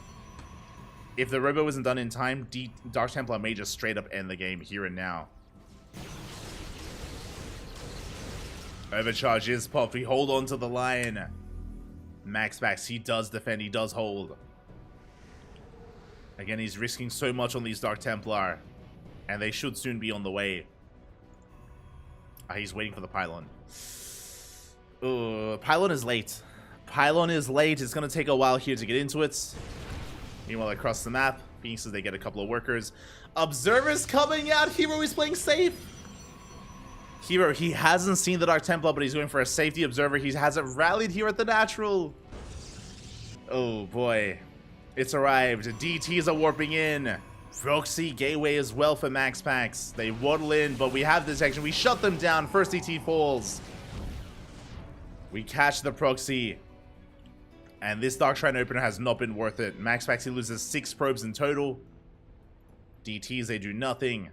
If the Robo isn't done in time, Dark Templar may just straight up end the game here and now. Overcharge is popped. We hold on to the line. MaxPax, he does defend. He does hold. Again, he's risking so much on these Dark Templar. And they should soon be on the way. He's waiting for the pylon. Pylon is late. Pylon is late. It's going to take a while here to get into it. Meanwhile, across the map, Phoenixes, they get a couple of workers. Observers coming out. Hero is playing safe. Hero, he hasn't seen the Dark Templar, but he's going for a safety observer. He hasn't rallied here at the natural. Oh boy. It's arrived. DTs are warping in. Proxy gateway as well for MaxPax. They waddle in, but we have detection. We shut them down. First DT falls. We catch the proxy. And this Dark Shrine opener has not been worth it. MaxPax, he loses 6 probes in total. DTs, they do nothing.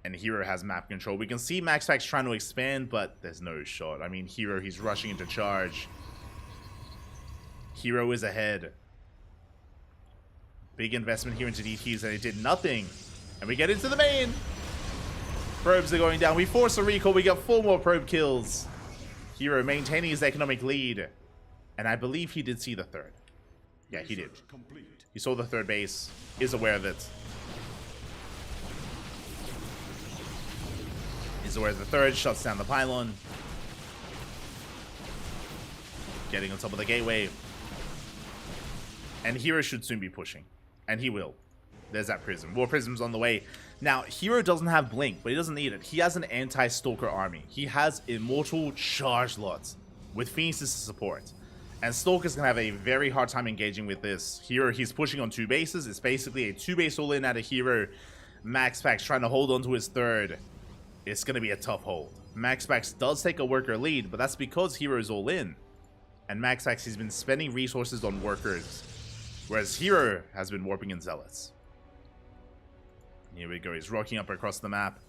And Hero has map control. We can see MaxPax trying to expand, but there's no shot. I mean, Hero, he's rushing into charge. Hero is ahead. Big investment here into DTs, and it did nothing. And we get into the main. Probes are going down. We force a recall. We got 4 more probe kills. Hero maintaining his economic lead. And I believe he did see the third. Yeah, he did. He saw the third base. Is aware of it. Is aware of the third. Shuts down the pylon. Getting on top of the gateway. And Hero should soon be pushing. And he will. There's that prism. War prism's on the way. Now, Hero doesn't have Blink, but he doesn't need it. He has an anti-Stalker army. He has Immortal Charge Lots with Phoenixes to support. And Stalker's going to have a very hard time engaging with this. Hero, he's pushing on 2 bases. It's basically a 2-base all-in out of Hero. MaxPax trying to hold on to his third. It's going to be a tough hold. MaxPax does take a worker lead, but that's because Hero's all in. And MaxPax, he's been spending resources on workers, whereas Hero has been warping in Zealots. Here we go. He's rocking up across the map.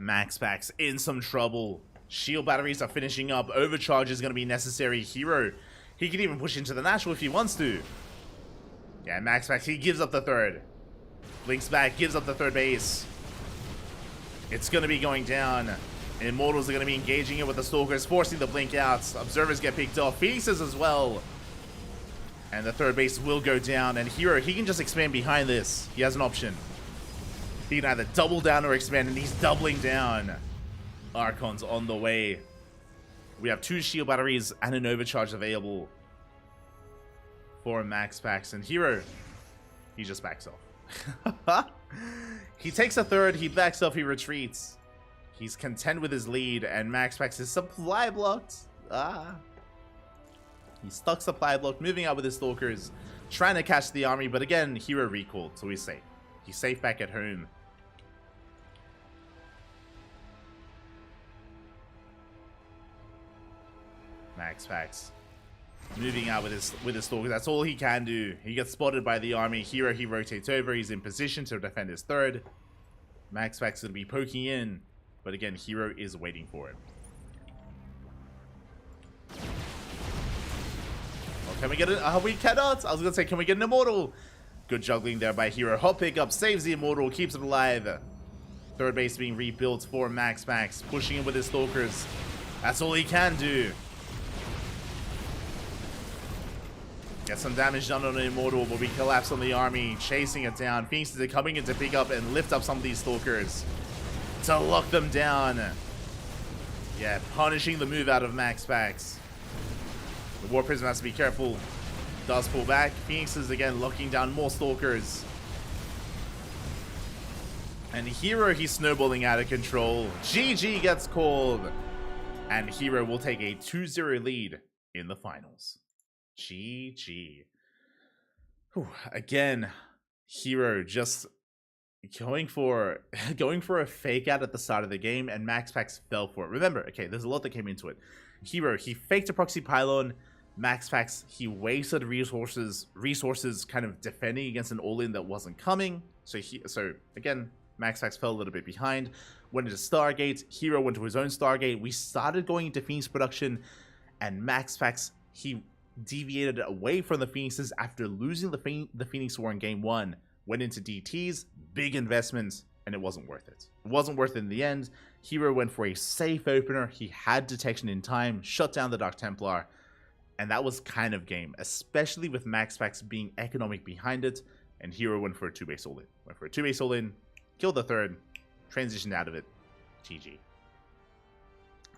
MaxPax in some trouble. Shield batteries are finishing up. Overcharge is going to be necessary. Hero, he can even push into the natural if he wants to. Yeah, MaxPax, he gives up the third. Blinks back, gives up the third base. It's going to be going down. Immortals are going to be engaging it with the Stalkers, forcing the blink out. Observers get picked off. Phoenixes as well. And the third base will go down. And Hero, he can just expand behind this. He has an option. He can either double down or expand, and he's doubling down. Archon's on the way. We have 2 shield batteries and an overcharge available for MaxPax. And Hero, he just backs off. He takes a third, he backs off, he retreats. He's content with his lead, and MaxPax is supply blocked. He's stuck supply blocked, moving out with his Stalkers, trying to catch the army, but again, Hero recalled, so he's safe. He's safe back at home. MaxPax moving out with his Stalkers. That's all he can do. He gets spotted by the army. Hero, he rotates over. He's in position to defend his third. MaxPax going to be poking in, but again, Hero is waiting for it. Oh, can we get it? We cannot. I was going to say, can we get an Immortal? Good juggling there by Hero. Hot pickup, saves the Immortal, keeps it alive. Third base being rebuilt for MaxPax, pushing in with his Stalkers. That's all he can do. Get some damage done on an Immortal, but we collapse on the army, chasing it down. Phoenixes are coming in to pick up and lift up some of these Stalkers to lock them down. Yeah, punishing the move out of MaxPax. The War Prism has to be careful. Does pull back. Phoenixes again locking down more Stalkers. And Hero, he's snowballing out of control. GG gets called. And Hero will take a 2-0 lead in the finals. GG. Whew. Again, Hero just going for a fake out at the start of the game, and MaxPax fell for it. Remember, okay, there's a lot that came into it. Hero, he faked a proxy pylon. MaxPax, he wasted resources kind of defending against an all-in that wasn't coming. So again, MaxPax fell a little bit behind. Went into Stargate. Hero went to his own Stargate. We started going into Phoenix production, and MaxPax, he deviated away from the Phoenixes after losing the Phoenix War in game 1. Went into DTs, big investments, and it wasn't worth it. It wasn't worth it in the end. Hero went for a safe opener. He had detection in time, shut down the Dark Templar, and that was kind of game, especially with MaxPax being economic behind it, and Hero went for a 2-base all-in. Went for a 2-base all-in, killed the third, transitioned out of it. GG.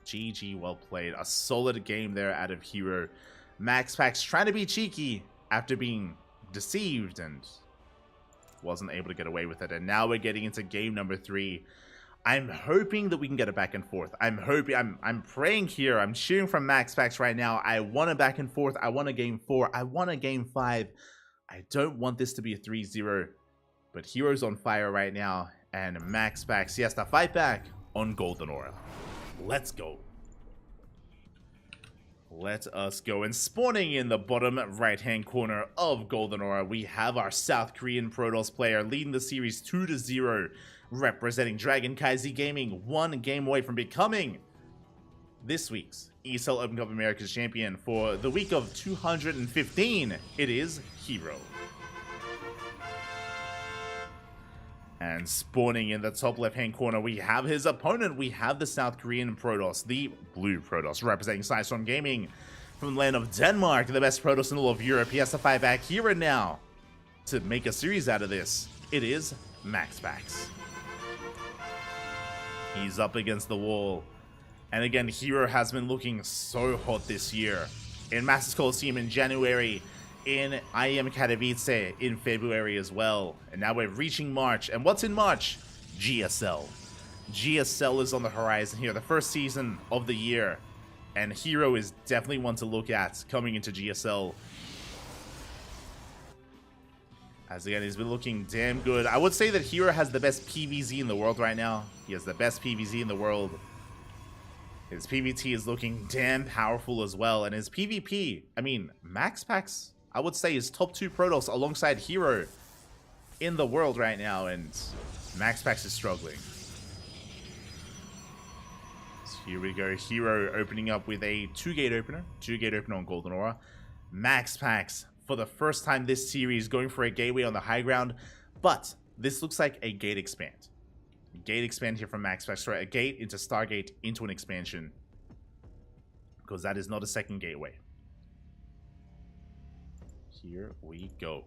GG, well played. A solid game there out of Hero. MaxPax trying to be cheeky after being deceived and wasn't able to get away with it. And now we're getting into game number 3. I'm hoping that we can get a back and forth. I'm praying here. I'm cheering from MaxPax right now. I want a back and forth. I want a game 4. I want a game 5. I don't want this to be a 3-0. But Hero's on fire right now. And MaxPax, he has to fight back on Golden Aura. Let's go. Let us go. And spawning in the bottom right-hand corner of Golden Aura, we have our South Korean Protoss player leading the series 2-0, representing CranKy Gaming, 1 game away from becoming this week's ESL Open Cup Americas champion for the week of 215. It is Hero. And spawning in the top left-hand corner, we have his opponent. We have the South Korean Protoss, the blue Protoss, representing Sidestorm Gaming from the land of Denmark, the best Protoss in all of Europe. He has to fight back here and now to make a series out of this. It is MaxPax. He's up against the wall. And again, Hero has been looking so hot this year. In Masters Coliseum in January, in IEM Katowice in February as well. And now we're reaching March. And what's in March? GSL. GSL is on the horizon here, the first season of the year. And Hero is definitely one to look at coming into GSL. As again, he's been looking damn good. I would say that Hero has the best PvZ in the world right now. He has the best PvZ in the world. His PvT is looking damn powerful as well. And his PvP, I mean, MaxPax, I would say, is top 2 Protoss alongside Hero in the world right now, and MaxPax is struggling. So here we go. Hero opening up with a 2-gate opener. 2-gate opener on Golden Aura. MaxPax, for the first time this series, going for a gateway on the high ground, but this looks like a gate expand. Gate expand here from MaxPax. Sorry, a gate into Stargate into an expansion, because that is not a second gateway. Here we go.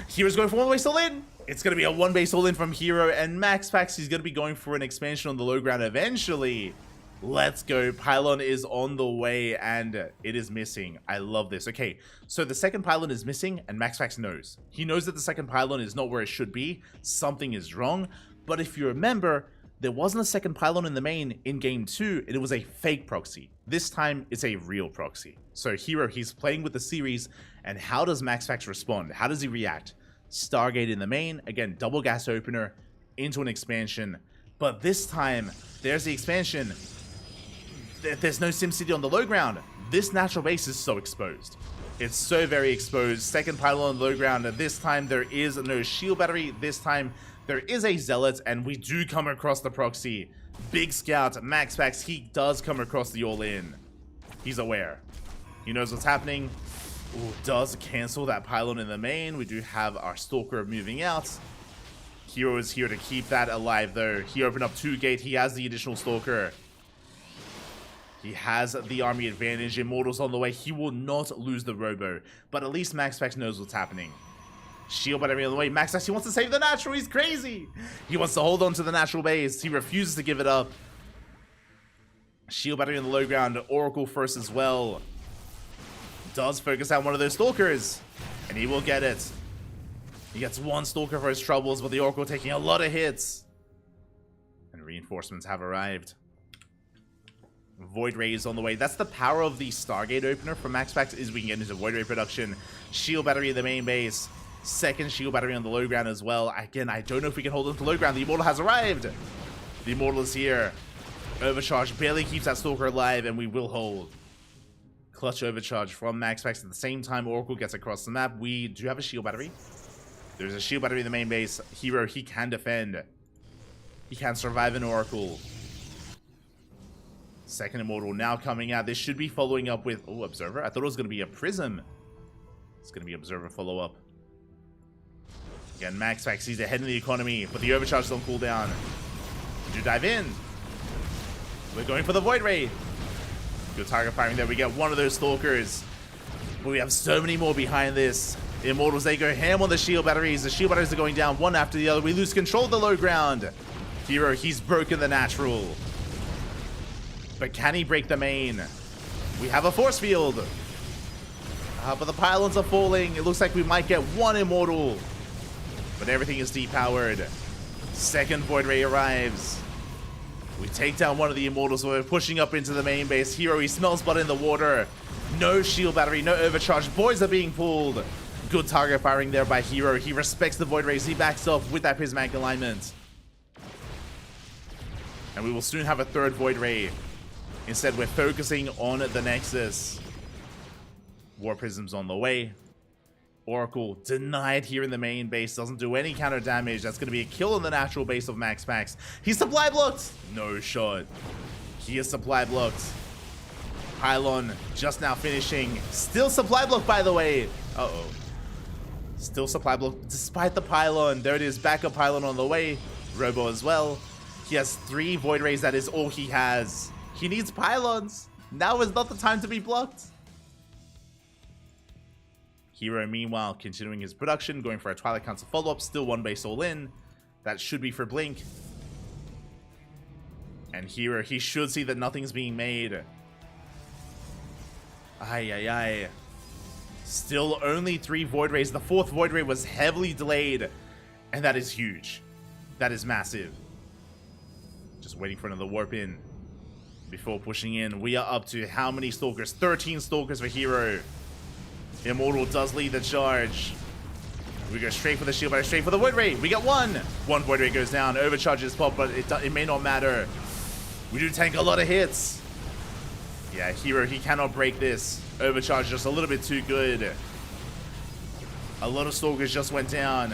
Hero's going for 1-base all-in. It's going to be a 1-base all-in from Hero, and MaxPax, he's going to be going for an expansion on the low ground eventually. Let's go. Pylon is on the way, and it is missing. I love this. Okay, so the second pylon is missing, and MaxFax knows. He knows that the second pylon is not where it should be. Something is wrong. But if you remember, there wasn't a second pylon in the main in Game 2, and it was a fake proxy. This time, it's a real proxy. So Hero, he's playing with the series, and how does MaxFax respond? How does he react? Stargate in the main, again, double gas opener into an expansion. But this time, there's the expansion. There's no SimCity on the low ground. This natural base is so exposed. It's so very exposed. Second pylon on the low ground. This time there is no shield battery. This time there is a zealot, and we do come across the proxy. Big scout, MaxFax, he does come across the all-in. He's aware. He knows what's happening. Ooh, does cancel that pylon in the main. We do have our stalker moving out. Hero is here to keep that alive though. He opened up 2 gate. He has the additional stalker. He has the army advantage. Immortals on the way. He will not lose the robo. But at least MaxFax knows what's happening. Shield battery on the way. MaxFax, he wants to save the natural. He's crazy. He wants to hold on to the natural base. He refuses to give it up. Shield battery on the low ground. Oracle first as well. Does focus out one of those stalkers. And he will get it. He gets 1 stalker for his troubles, but the Oracle taking a lot of hits. And reinforcements have arrived. Void Ray is on the way. That's the power of the Stargate opener for MaxFax, is we can get into Void Ray production. Shield battery in the main base. Second shield battery on the low ground as well. Again, I don't know if we can hold on to low ground. The Immortal has arrived. The Immortal is here. Overcharge barely keeps that Stalker alive, and we will hold. Clutch overcharge from MaxFax. At the same time, Oracle gets across the map. We do have a shield battery. There's a shield battery in the main base. Hero, he can defend. He can survive an Oracle. Second Immortal now coming out. This should be following up with... Oh, Observer. I thought it was going to be a Prism. It's going to be Observer follow-up. Again, MaxFax, he's ahead in the economy, but the overcharge don't cool down. Do dive in. We're going for the Void Ray. Good target firing there. We get one of those Stalkers. But we have so many more behind this. Immortals, they go ham on the shield batteries. The shield batteries are going down one after the other. We lose control of the low ground. Hero, he's broken the natural. But can he break the main? We have a force field. But the pylons are falling. It looks like we might get 1 Immortal. But everything is depowered. Second Void Ray arrives. We take down one of the Immortals. So we're pushing up into the main base. Hero, he smells blood in the water. No shield battery, no overcharge. Boys are being pulled. Good target firing there by Hero. He respects the Void Rays. He backs off with that prismatic alignment. And we will soon have a 3rd Void Ray. Instead, we're focusing on the Nexus. War Prism's on the way. Oracle denied here in the main base. Doesn't do any counter damage. That's going to be a kill on the natural base of MaxFax. He's supply blocked. No shot. He is supply blocked. Pylon just now finishing. Still supply blocked, by the way. Uh-oh. Still supply blocked despite the pylon. There it is. Backup pylon on the way. Robo as well. He has 3 Void Rays. That is all he has. He needs pylons. Now is not the time to be blocked. Hero, meanwhile, continuing his production, going for a Twilight Council follow-up. Still 1 base all in. That should be for Blink. And Hero, he should see that nothing's being made. Ay. Still only 3 Void Rays. The 4th Void Ray was heavily delayed. And that is huge. That is massive. Just waiting for another warp in. Before pushing in, we are up to how many Stalkers? 13 Stalkers for Hero. Immortal does lead the charge. We go straight for the shield, but straight for the Void Ray. We get 1. 1 Void Ray goes down. Overcharges pop, but it may not matter. We do tank a lot of hits. Yeah, Hero, he cannot break this. Overcharge just a little bit too good. A lot of Stalkers just went down.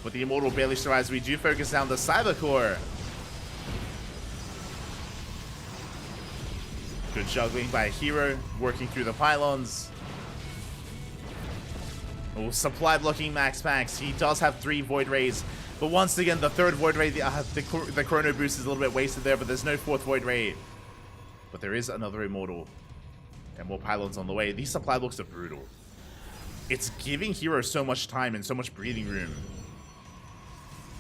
But the Immortal barely survives. We do focus down the Cyber Core. Good juggling by Hero, working through the pylons. Oh, supply blocking MaxFax. He does have 3 Void Rays. But once again, the 3rd Void Ray, the Chrono Boost is a little bit wasted there, but there's no 4th Void Ray. But there is another Immortal. And more pylons on the way. These supply blocks are brutal. It's giving Hero so much time and so much breathing room.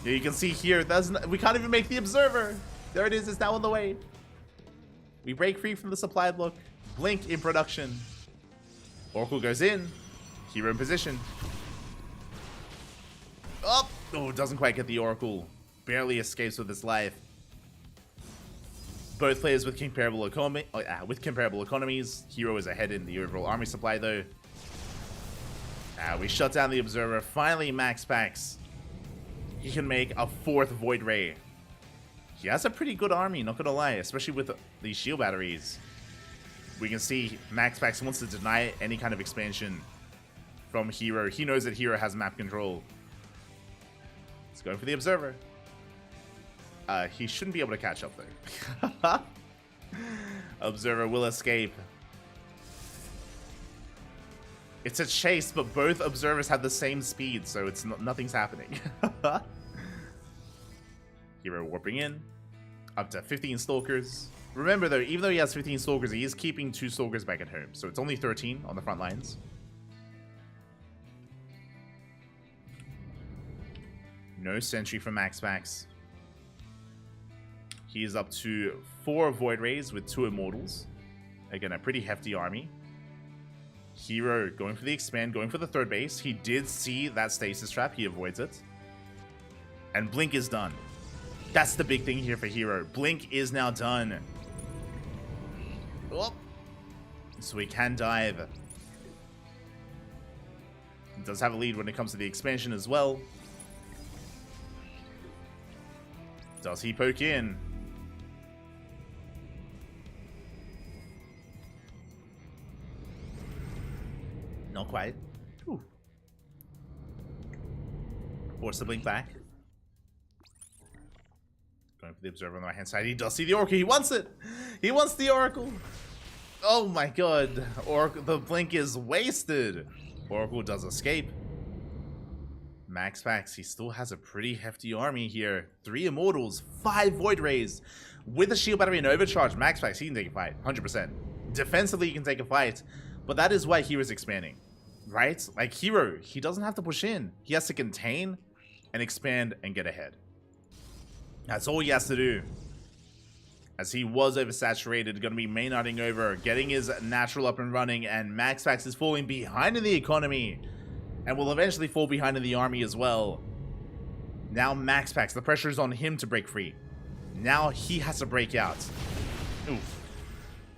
Yeah, you can see here, we can't even make the Observer. 3 Void Rays, 3 Immortals. It's gonna be a 4th Void Ray. But we do have a 3rd Void Ray. We can see here, we can't even make the Observer. 3 Immortals. It's gonna be a 4th Void Ray. We have a 3rd Void Ray. There it is. It's now on the way. We break free from the supply block. Blink in production. Oracle goes in. Hero in position. Oh, doesn't quite get the Oracle. Barely escapes with his life. Both players with comparable economies. Hero is ahead in the overall army supply though. We shut down the Observer. Finally, Max Pax. He can make a 4th Void Ray. He has a pretty good army, not gonna lie, especially with these shield batteries. We can see Max Pax wants to deny any kind of expansion from Hero. He knows that Hero has map control. He's going for the Observer. He shouldn't be able to catch up though. Observer will escape. It's a chase, but both Observers have the same speed, so it's nothing's happening. Hero warping in. Up to 15 Stalkers. Remember though, even though he has 15 Stalkers, he is keeping 2 Stalkers back at home. So it's only 13 on the front lines. No Sentry from Max Pax. He is up to 4 Void Rays with 2 Immortals. Again, a pretty hefty army. Hero going for the expand, going for the 3rd base. He did see that stasis trap. He avoids it. And Blink is done. That's the big thing here for Hero. Blink is now done. Oh. So he can dive. He does have a lead when it comes to the expansion as well. Does he poke in? Not quite. Whew. Force the Blink back. Going for the Observer on the right hand side. He does see the Oracle. He wants it. He wants the Oracle. Oh my god. Oracle, the Blink is wasted. Oracle does escape. Max Pax, he still has a pretty hefty army here. 3 Immortals, 5 Void Rays. With a Shield Battery and Overcharge, Max Pax, he can take a fight. 100%. Defensively, he can take a fight. But that is why Hero's expanding. Right? Like Hero, he doesn't have to push in. He has to contain and expand and get ahead. That's all he has to do. As he was oversaturated, going to be main-nutting over, getting his natural up and running, and Max Pax is falling behind in the economy. And will eventually fall behind in the army as well. Now Max Pax, the pressure is on him to break free. Now he has to break out. Oof.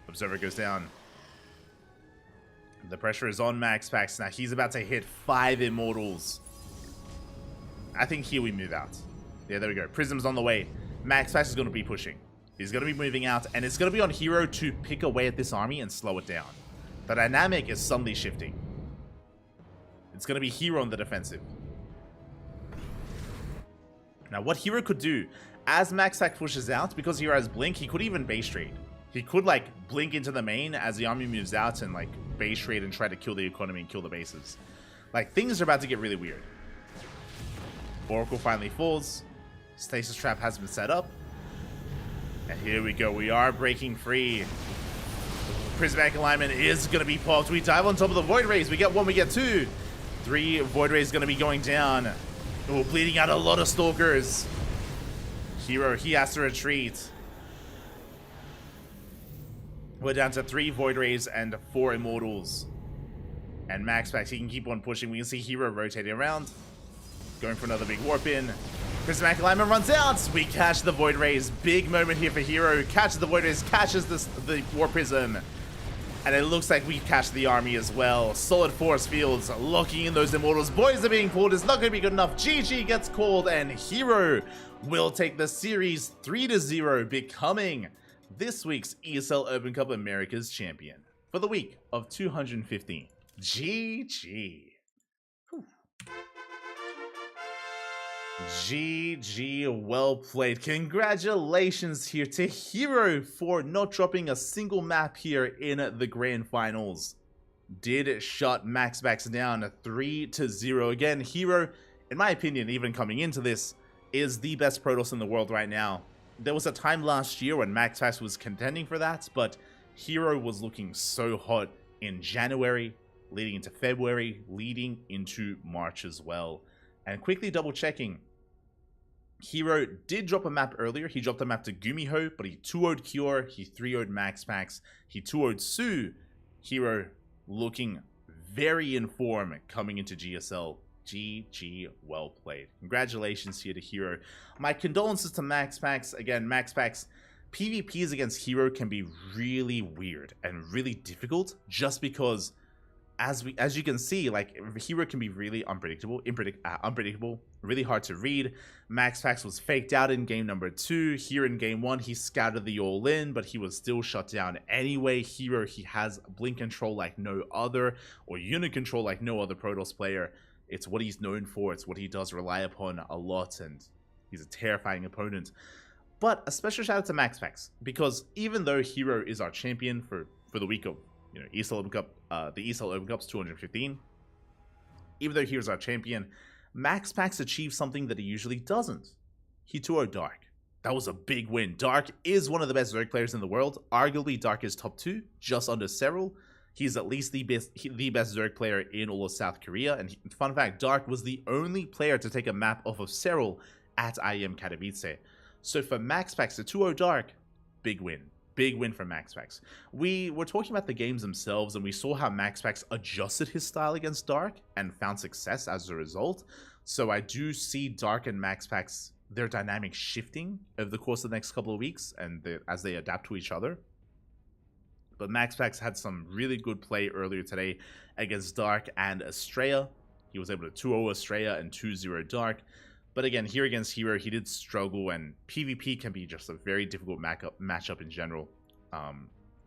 Observer goes down. The pressure is on Max Pax. Now he's about to hit 5 Immortals. I think here we move out. Yeah, there we go. Prism's on the way. Max Pax is going to be pushing. He's going to be moving out, and it's going to be on Hero to pick away at this army and slow it down. The dynamic is suddenly shifting. It's going to be Hero on the defensive. Now, what Hero could do, as Max Pax pushes out, because Hero has Blink, he could even base trade. He could, like, blink into the main as the army moves out and, like, base trade and try to kill the economy and kill the bases. Like, things are about to get really weird. Oracle finally falls. Stasis Trap has been set up. And here we go. We are breaking free. Prismatic Alignment is going to be popped. We dive on top of the Void Rays. We get 1, we get 2. 3 Void Rays going to be going down. Oh, bleeding out a lot of Stalkers. Hero, he has to retreat. We're down to 3 Void Rays and 4 Immortals. And Max Pax, he can keep on pushing. We can see Hero rotating around. Going for another big warp in. Prismatic Alignment runs out. We catch the Void Rays. Big moment here for Hero. Catches the Void Rays, catches the Warp Prism. And it looks like we catch the army as well. Solid force fields locking in those Immortals. Boys are being called. It's not going to be good enough. GG gets called, and Hero will take the series 3-0, becoming this week's ESL Open Cup Americas champion for the week of 215. GG. GG, well played. Congratulations here to Hero for not dropping a single map here in the grand finals. Did shut Max Pax down 3-0. Again, Hero, in my opinion, even coming into this, is the best Protoss in the world right now. There was a time last year when Max Pax was contending for that, but Hero was looking so hot in January, leading into February, leading into March as well. And quickly double checking, Hero did drop a map earlier. He dropped a map to Gumiho, but he 2-0'd Cure, he 3-0'd MaxPax, he 2-0'd Su. Hero looking very in form coming into GSL. GG, well played. Congratulations here to Hero. My condolences to MaxPax. Again, MaxPax, PvPs against Hero can be really weird and really difficult just because as you can see, like, Hero can be really unpredictable, really hard to read. MaxPax was faked out in game number 2. Here in game 1, he scouted the all-in, but he was still shut down anyway. Hero, he has blink control like no other, or unit control like no other Protoss player. It's what he's known for, it's what he does rely upon a lot, and he's a terrifying opponent. But a special shout out to MaxPax, because even though Hero is our champion for the week of, you know, ESL Open Cup, the ESL Open Cup's 215. Even though he was our champion, MaxPax achieved something that he usually doesn't. He 2-0'd Dark. That was a big win. Dark is one of the best Zerg players in the world. Arguably, Dark is top 2, just under Serral. He's at least the best Zerg player in all of South Korea. And fun fact, Dark was the only player to take a map off of Serral at IEM Katowice. So for MaxPax to 2-0 Dark, big win. Big win for MaxPax. We were talking about the games themselves, and we saw how MaxPax adjusted his style against Dark and found success as a result. So I do see Dark and MaxPax, their dynamics shifting over the course of the next couple of weeks, and as they adapt to each other. But MaxPax had some really good play earlier today against Dark and Estrella. He was able to 2-0 Estrella and 2-0 Dark. But again, here against Hero, he did struggle, and PvP can be just a very difficult matchup in general.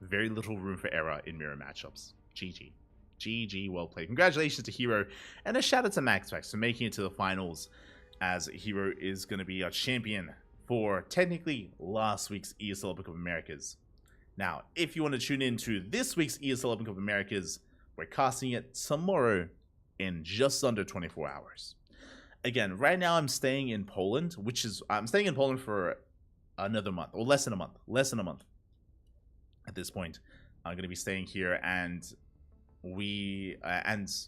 Very little room for error in mirror matchups. GG. GG, well played. Congratulations to Hero, and a shout out to MaxPax for making it to the finals, as Hero is going to be our champion for technically last week's ESL Open Cup Americas. Now, if you want to tune in to this week's ESL Open Cup Americas, we're casting it tomorrow in just under 24 hours. Again, right now I'm staying in Poland, I'm staying in Poland for another month, or less than a month at this point. I'm going to be staying here, and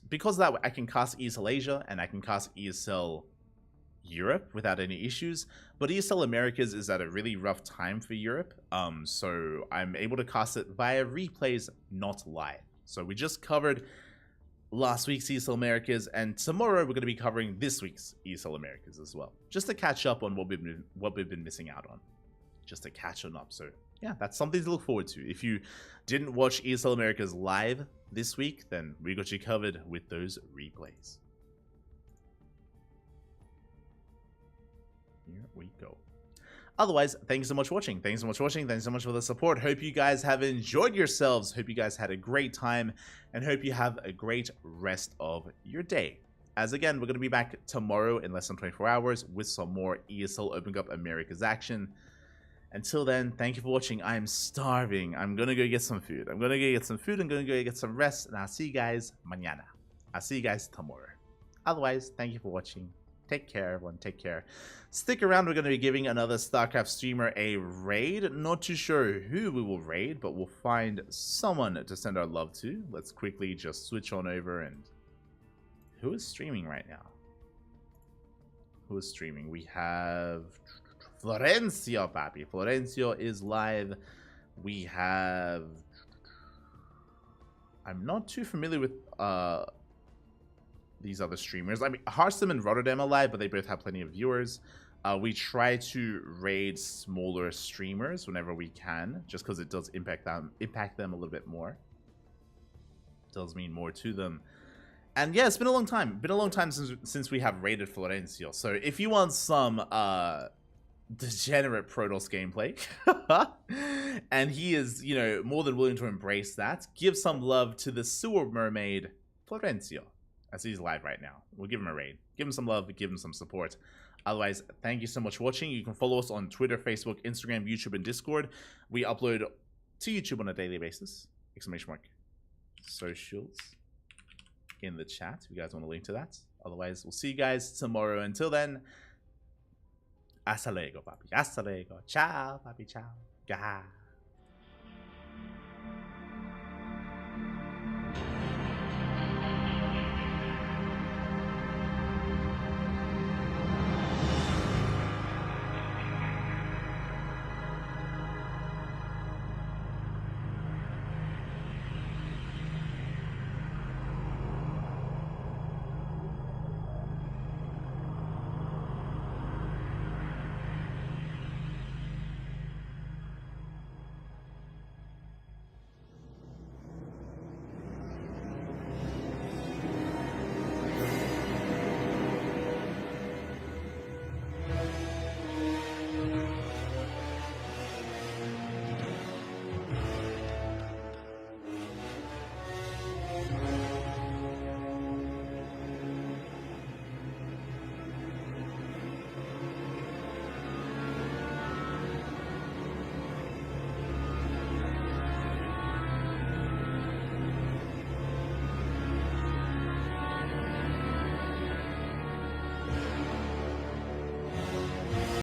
because of that, I can cast ESL Asia and I can cast ESL Europe without any issues, but ESL Americas is at a really rough time for Europe, so I'm able to cast it via replays, not live. So we just covered last week's ESL Americas, and tomorrow we're going to be covering this week's ESL Americas as well, just to catch up on what we've been missing out on, just to catch on up. So yeah, that's something to look forward to. If you didn't watch ESL Americas live this week, then we got you covered with those replays. Here we go. Otherwise, thanks so much for watching. Thanks so much for the support. Hope you guys have enjoyed yourselves. Hope you guys had a great time, and hope you have a great rest of your day. As again, we're going to be back tomorrow in less than 24 hours with some more ESL Open Cup Americas action. Until then, thank you for watching. I'm starving. I'm going to go get some food. I'm going to go get some rest, and I'll see you guys mañana. I'll see you guys tomorrow. Otherwise, thank you for watching. Take care, everyone. Take care. Stick around. We're going to be giving another StarCraft streamer a raid. Not too sure who we will raid, but we'll find someone to send our love to. Let's quickly just switch on over. And who is streaming right now? Who is streaming? We have Florencio, papi. Florencio is live. We have... I'm not too familiar with these other streamers. I mean, Harstam and Rotterdam are live, but they both have plenty of viewers. We try to raid smaller streamers whenever we can, just because it does impact them a little bit more. It does mean more to them. And yeah, it's been a long time. Since we have raided Florencio. So if you want some degenerate Protoss gameplay, and he is, you know, more than willing to embrace that, give some love to the sewer mermaid Florencio, as he's live right now. We'll give him a raid. Give him some love, give him some support. Otherwise, thank you so much for watching. You can follow us on Twitter, Facebook, Instagram, YouTube, and Discord. We upload to YouTube on a daily basis. ! Socials in the chat if you guys want to link to that. Otherwise, we'll see you guys tomorrow. Until then, hasta luego, papi. Hasta luego. Ciao, papi. Ciao. Gah.